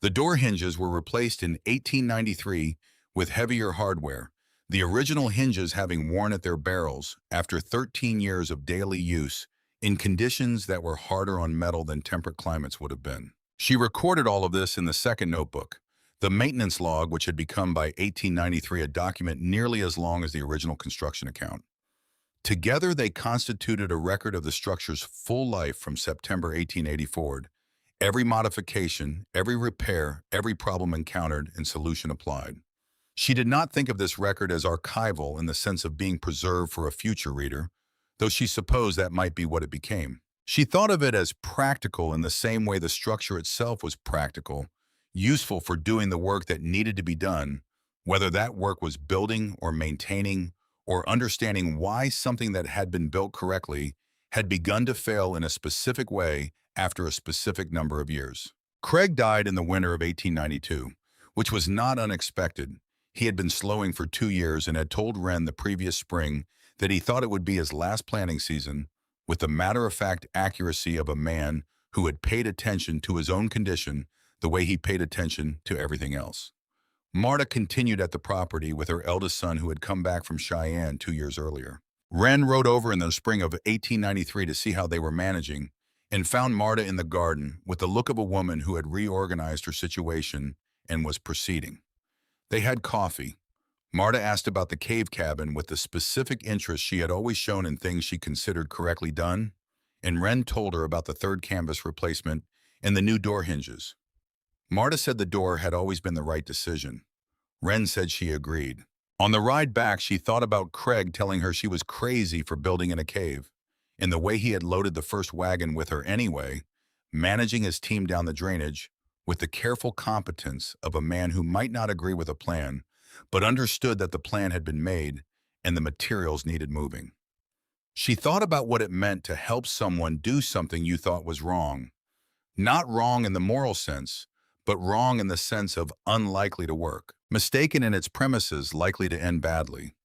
The door hinges were replaced in 1893 with heavier hardware, the original hinges having worn at their barrels after 13 years of daily use in conditions that were harder on metal than temperate climates would have been. She recorded all of this in the second notebook, the maintenance log, which had become by 1893 a document nearly as long as the original construction account. Together, they constituted a record of the structure's full life from September 1884, every modification, every repair, every problem encountered, and solution applied. She did not think of this record as archival in the sense of being preserved for a future reader, though she supposed that might be what it became. She thought of it as practical in the same way the structure itself was practical, useful for doing the work that needed to be done, whether that work was building or maintaining or understanding why something that had been built correctly had begun to fail in a specific way after a specific number of years. Craig died in the winter of 1892, which was not unexpected. He had been slowing for 2 years and had told Wren the previous spring that he thought it would be his last planting season, with the matter-of-fact accuracy of a man who had paid attention to his own condition the way he paid attention to everything else. Marta continued at the property with her eldest son, who had come back from Cheyenne 2 years earlier. Wren rode over in the spring of 1893 to see how they were managing and found Marta in the garden with the look of a woman who had reorganized her situation and was proceeding. They had coffee. Marta asked about the cave cabin with the specific interest she had always shown in things she considered correctly done, and Wren told her about the third canvas replacement and the new door hinges. Marta said the door had always been the right decision. Wren said she agreed. On the ride back, she thought about Craig telling her she was crazy for building in a cave. in the way he had loaded the first wagon with her anyway, managing his team down the drainage with the careful competence of a man who might not agree with a plan, but understood that the plan had been made and the materials needed moving. She thought about what it meant to help someone do something you thought was wrong. Not wrong in the moral sense, but wrong in the sense of unlikely to work, mistaken in its premises, likely to end badly.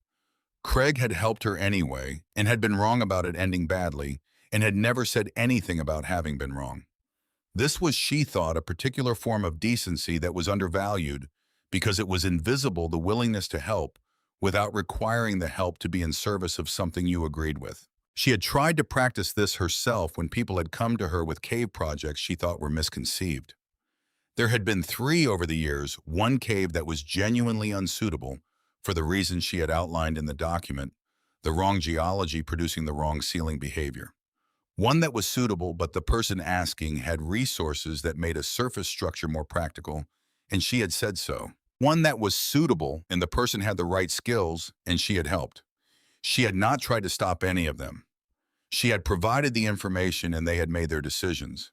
Craig had helped her anyway and had been wrong about it ending badly and had never said anything about having been wrong. This was, she thought, a particular form of decency that was undervalued because it was invisible, the willingness to help without requiring the help to be in service of something you agreed with. She had tried to practice this herself when people had come to her with cave projects she thought were misconceived. There had been 3 over the years, one cave that was genuinely unsuitable for the reasons she had outlined in the document, the wrong geology producing the wrong sealing behavior. One that was suitable, but the person asking had resources that made a surface structure more practical, and she had said so. One that was suitable, and the person had the right skills, and she had helped. She had not tried to stop any of them. She had provided the information, and they had made their decisions.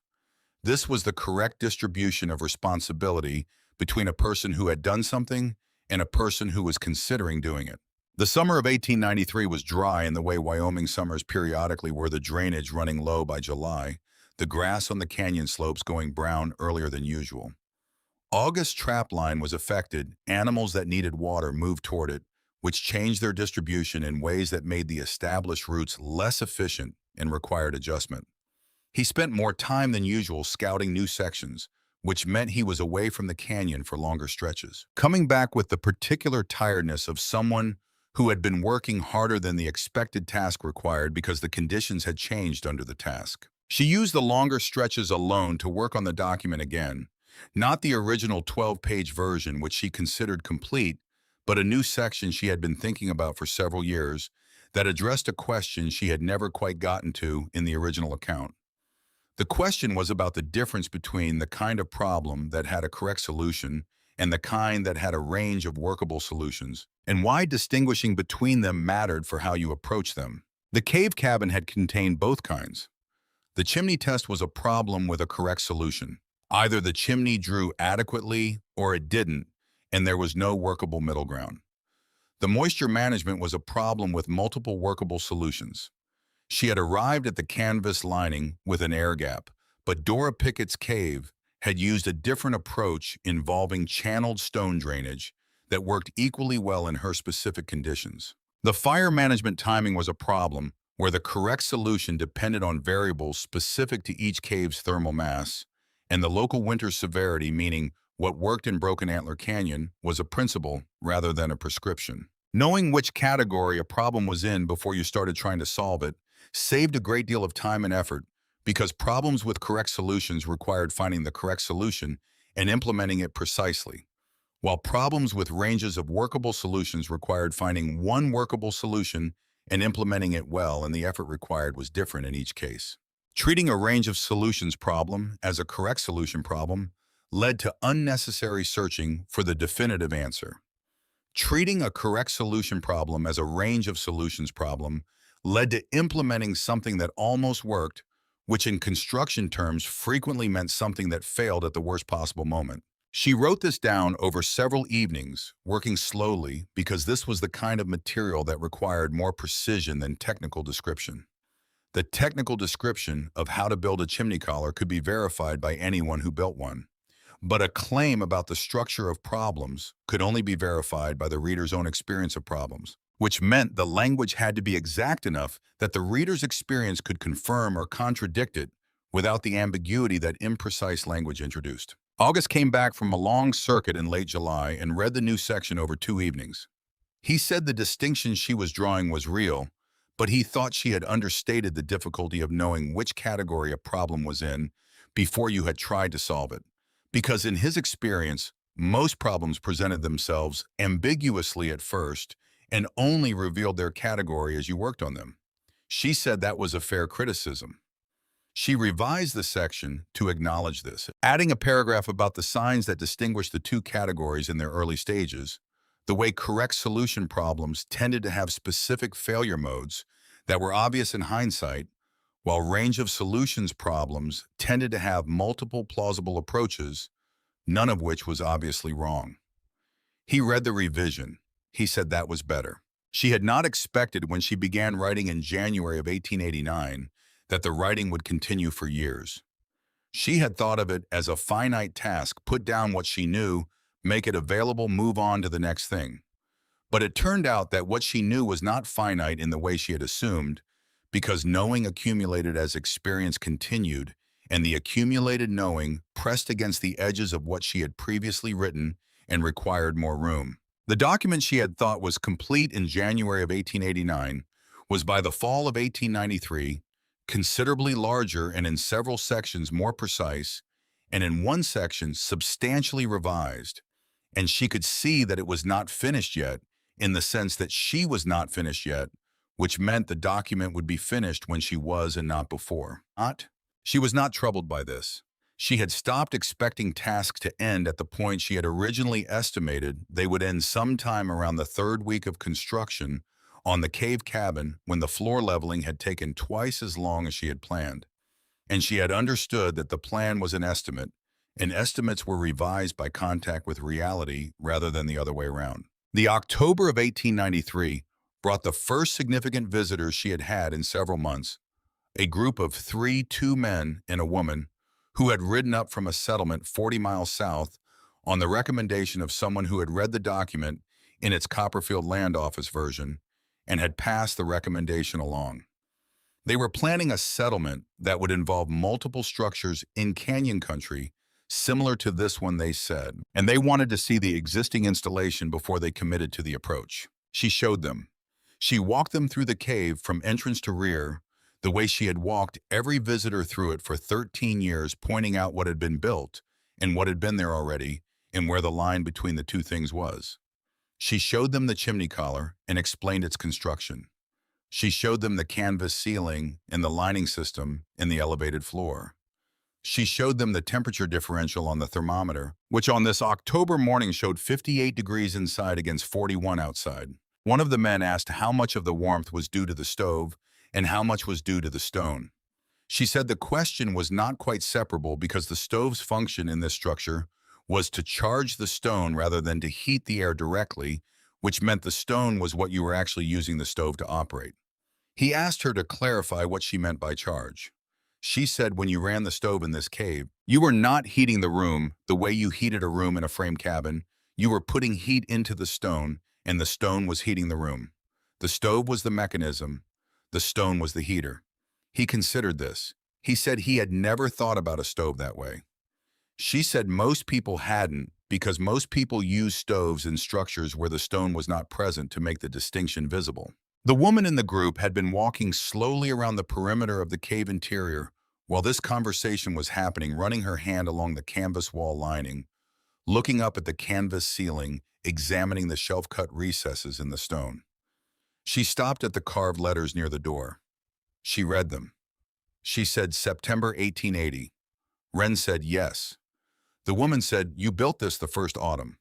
This was the correct distribution of responsibility between a person who had done something and a person who was considering doing it. The summer of 1893 was dry in the way Wyoming summers periodically were, the drainage running low by July, the grass on the canyon slopes going brown earlier than usual. August's trap line was affected, animals that needed water moved toward it, which changed their distribution in ways that made the established routes less efficient and required adjustment. He spent more time than usual scouting new sections, which meant he was away from the canyon for longer stretches, coming back with the particular tiredness of someone who had been working harder than the expected task required because the conditions had changed under the task. She used the longer stretches alone to work on the document again, not the original 12-page version which she considered complete, but a new section she had been thinking about for several years that addressed a question she had never quite gotten to in the original account. The question was about the difference between the kind of problem that had a correct solution and the kind that had a range of workable solutions, and why distinguishing between them mattered for how you approach them. The cave cabin had contained both kinds. The chimney test was a problem with a correct solution. Either the chimney drew adequately or it didn't, and there was no workable middle ground. The moisture management was a problem with multiple workable solutions. She had arrived at the canvas lining with an air gap, but Dora Pickett's cave had used a different approach involving channeled stone drainage that worked equally well in her specific conditions. The fire management timing was a problem where the correct solution depended on variables specific to each cave's thermal mass, and the local winter severity, meaning what worked in Broken Antler Canyon, was a principle rather than a prescription. Knowing which category a problem was in before you started trying to solve it saved a great deal of time and effort, because problems with correct solutions required finding the correct solution and implementing it precisely, while problems with ranges of workable solutions required finding one workable solution and implementing it well, and the effort required was different in each case. Treating a range of solutions problem as a correct solution problem led to unnecessary searching for the definitive answer. Treating a correct solution problem as a range of solutions problem led to implementing something that almost worked, which in construction terms frequently meant something that failed at the worst possible moment. She wrote this down over several evenings, working slowly, because this was the kind of material that required more precision than technical description. The technical description of how to build a chimney collar could be verified by anyone who built one. But a claim about the structure of problems could only be verified by the reader's own experience of problems, which meant the language had to be exact enough that the reader's experience could confirm or contradict it without the ambiguity that imprecise language introduced. August came back from a long circuit in late July and read the new section over 2 evenings. He said the distinction she was drawing was real, but he thought she had understated the difficulty of knowing which category a problem was in before you had tried to solve it, because in his experience, most problems presented themselves ambiguously at first and only revealed their category as you worked on them. She said that was a fair criticism. She revised the section to acknowledge this, adding a paragraph about the signs that distinguish the two categories in their early stages, the way correct solution problems tended to have specific failure modes that were obvious in hindsight, while range of solutions problems tended to have multiple plausible approaches, none of which was obviously wrong. He read the revision. He said that was better. She had not expected when she began writing in January of 1889 that the writing would continue for years. She had thought of it as a finite task, put down what she knew, make it available, move on to the next thing. But it turned out that what she knew was not finite in the way she had assumed, because knowing accumulated as experience continued, and the accumulated knowing pressed against the edges of what she had previously written and required more room. The document she had thought was complete in January of 1889 was by the fall of 1893 considerably larger and in several sections more precise, and in one section substantially revised. And she could see that it was not finished yet, in the sense that she was not finished yet, which meant the document would be finished when she was and not before. She was not troubled by this. She had stopped expecting tasks to end at the point she had originally estimated they would end sometime around the third week of construction on the cave cabin, when the floor leveling had taken twice as long as she had planned. And she had understood that the plan was an estimate, and estimates were revised by contact with reality rather than the other way around. The October of 1893 brought the first significant visitors she had had in several months, a group of two men and a woman, who had ridden up from a settlement 40 miles south on the recommendation of someone who had read the document in its Copperfield Land Office version and had passed the recommendation along. They were planning a settlement that would involve multiple structures in canyon country, similar to this one, they said, and they wanted to see the existing installation before they committed to the approach. She showed them. She walked them through the cave from entrance to rear, the way she had walked every visitor through it for 13 years, pointing out what had been built and what had been there already and where the line between the two things was. She showed them the chimney collar and explained its construction. She showed them the canvas ceiling and the lining system and the elevated floor. She showed them the temperature differential on the thermometer, which on this October morning showed 58 degrees inside against 41 outside. One of the men asked how much of the warmth was due to the stove and how much was due to the stone. She said the question was not quite separable because the stove's function in this structure was to charge the stone rather than to heat the air directly, which meant the stone was what you were actually using the stove to operate. He asked her to clarify what she meant by charge. She said when you ran the stove in this cave, you were not heating the room the way you heated a room in a frame cabin. You were putting heat into the stone, and the stone was heating the room. The stove was the mechanism. The stone was the heater. He considered this. He said he had never thought about a stove that way. She said most people hadn't, because most people use stoves in structures where the stone was not present to make the distinction visible. The woman in the group had been walking slowly around the perimeter of the cave interior while this conversation was happening, running her hand along the canvas wall lining, looking up at the canvas ceiling, examining the shelf-cut recesses in the stone. She stopped at the carved letters near the door. She read them. She said, September 1880. Wren said, yes. The woman said, you built this the first autumn.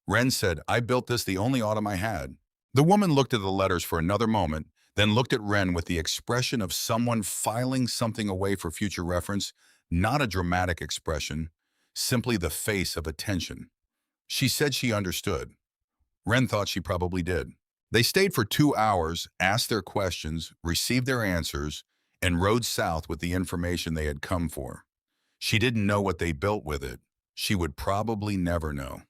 Wren said, I built this the only autumn I had. The woman looked at the letters for another moment, then looked at Wren with the expression of someone filing something away for future reference, not a dramatic expression, simply the face of attention. She said she understood. Wren thought she probably did. They stayed for 2 hours, asked their questions, received their answers, and rode south with the information they had come for. She didn't know what they built with it. She would probably never know.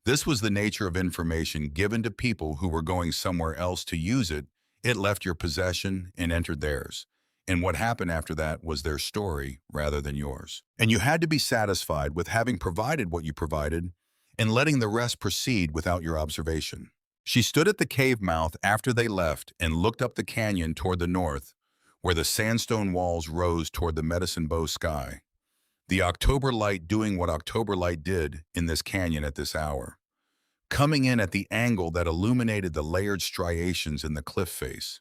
This was the nature of information given to people who were going somewhere else to use it. It left your possession and entered theirs. And what happened after that was their story rather than yours. And you had to be satisfied with having provided what you provided and letting the rest proceed without your observation. She stood at the cave mouth after they left and looked up the canyon toward the north, where the sandstone walls rose toward the Medicine Bow sky. The October light doing what October light did in this canyon at this hour, coming in at the angle that illuminated the layered striations in the cliff face,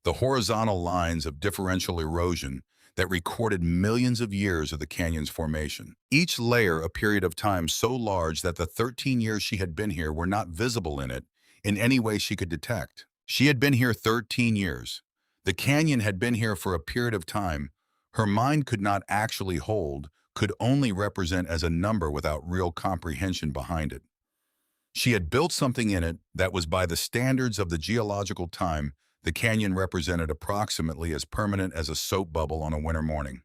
the horizontal lines of differential erosion that recorded millions of years of the canyon's formation. Each layer a period of time so large that the 13 years she had been here were not visible in it in any way she could detect. She had been here 13 years. The canyon had been here for a period of time her mind could not actually hold, could only represent as a number without real comprehension behind it. She had built something in it that was by the standards of the geological time the canyon represented approximately as permanent as a soap bubble on a winter morning.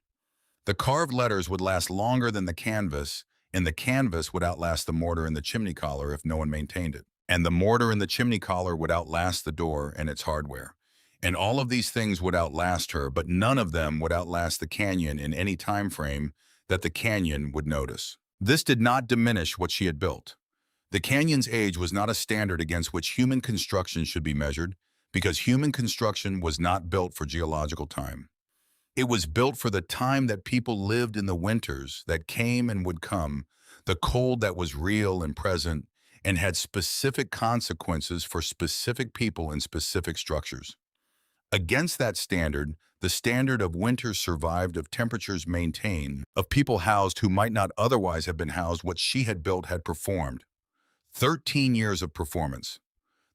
The carved letters would last longer than the canvas, and the canvas would outlast the mortar in the chimney collar if no one maintained it. And the mortar in the chimney collar would outlast the door and its hardware. And all of these things would outlast her, but none of them would outlast the canyon in any time frame that the canyon would notice. This did not diminish what she had built. The canyon's age was not a standard against which human construction should be measured, because human construction was not built for geological time. It was built for the time that people lived in the winters that came and would come, the cold that was real and present, and had specific consequences for specific people in specific structures. Against that standard, the standard of winters survived, of temperatures maintained, of people housed who might not otherwise have been housed, what she had built had performed. 13 years of performance.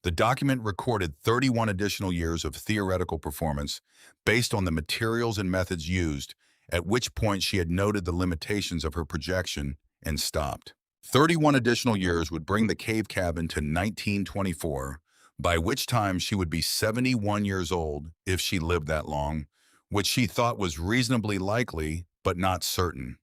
The document recorded 31 additional years of theoretical performance based on the materials and methods used, at which point she had noted the limitations of her projection and stopped. 31 additional years would bring the cave cabin to 1924, by which time she would be 71 years old if she lived that long, which she thought was reasonably likely but not certain.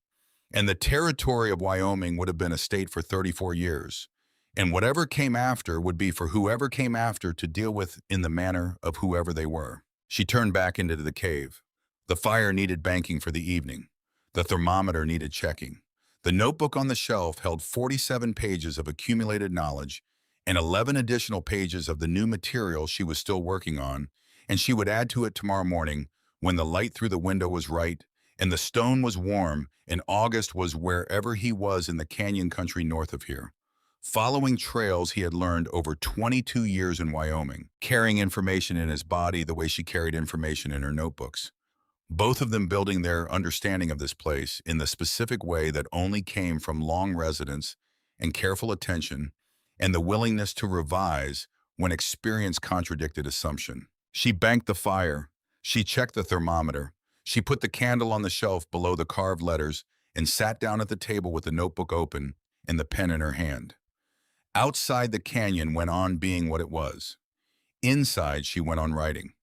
And the territory of Wyoming would have been a state for 34 years. And whatever came after would be for whoever came after to deal with in the manner of whoever they were. She turned back into the cave. The fire needed banking for the evening. The thermometer needed checking. The notebook on the shelf held 47 pages of accumulated knowledge and 11 additional pages of the new material she was still working on, and she would add to it tomorrow morning when the light through the window was right and the stone was warm and August was wherever he was in the canyon country north of here. Following trails he had learned over 22 years in Wyoming, carrying information in his body the way she carried information in her notebooks. Both of them building their understanding of this place in the specific way that only came from long residence and careful attention and the willingness to revise when experience contradicted assumption. She banked the fire. She checked the thermometer. She put the candle on the shelf below the carved letters and sat down at the table with the notebook open and the pen in her hand. Outside, the canyon went on being what it was. Inside, she went on writing.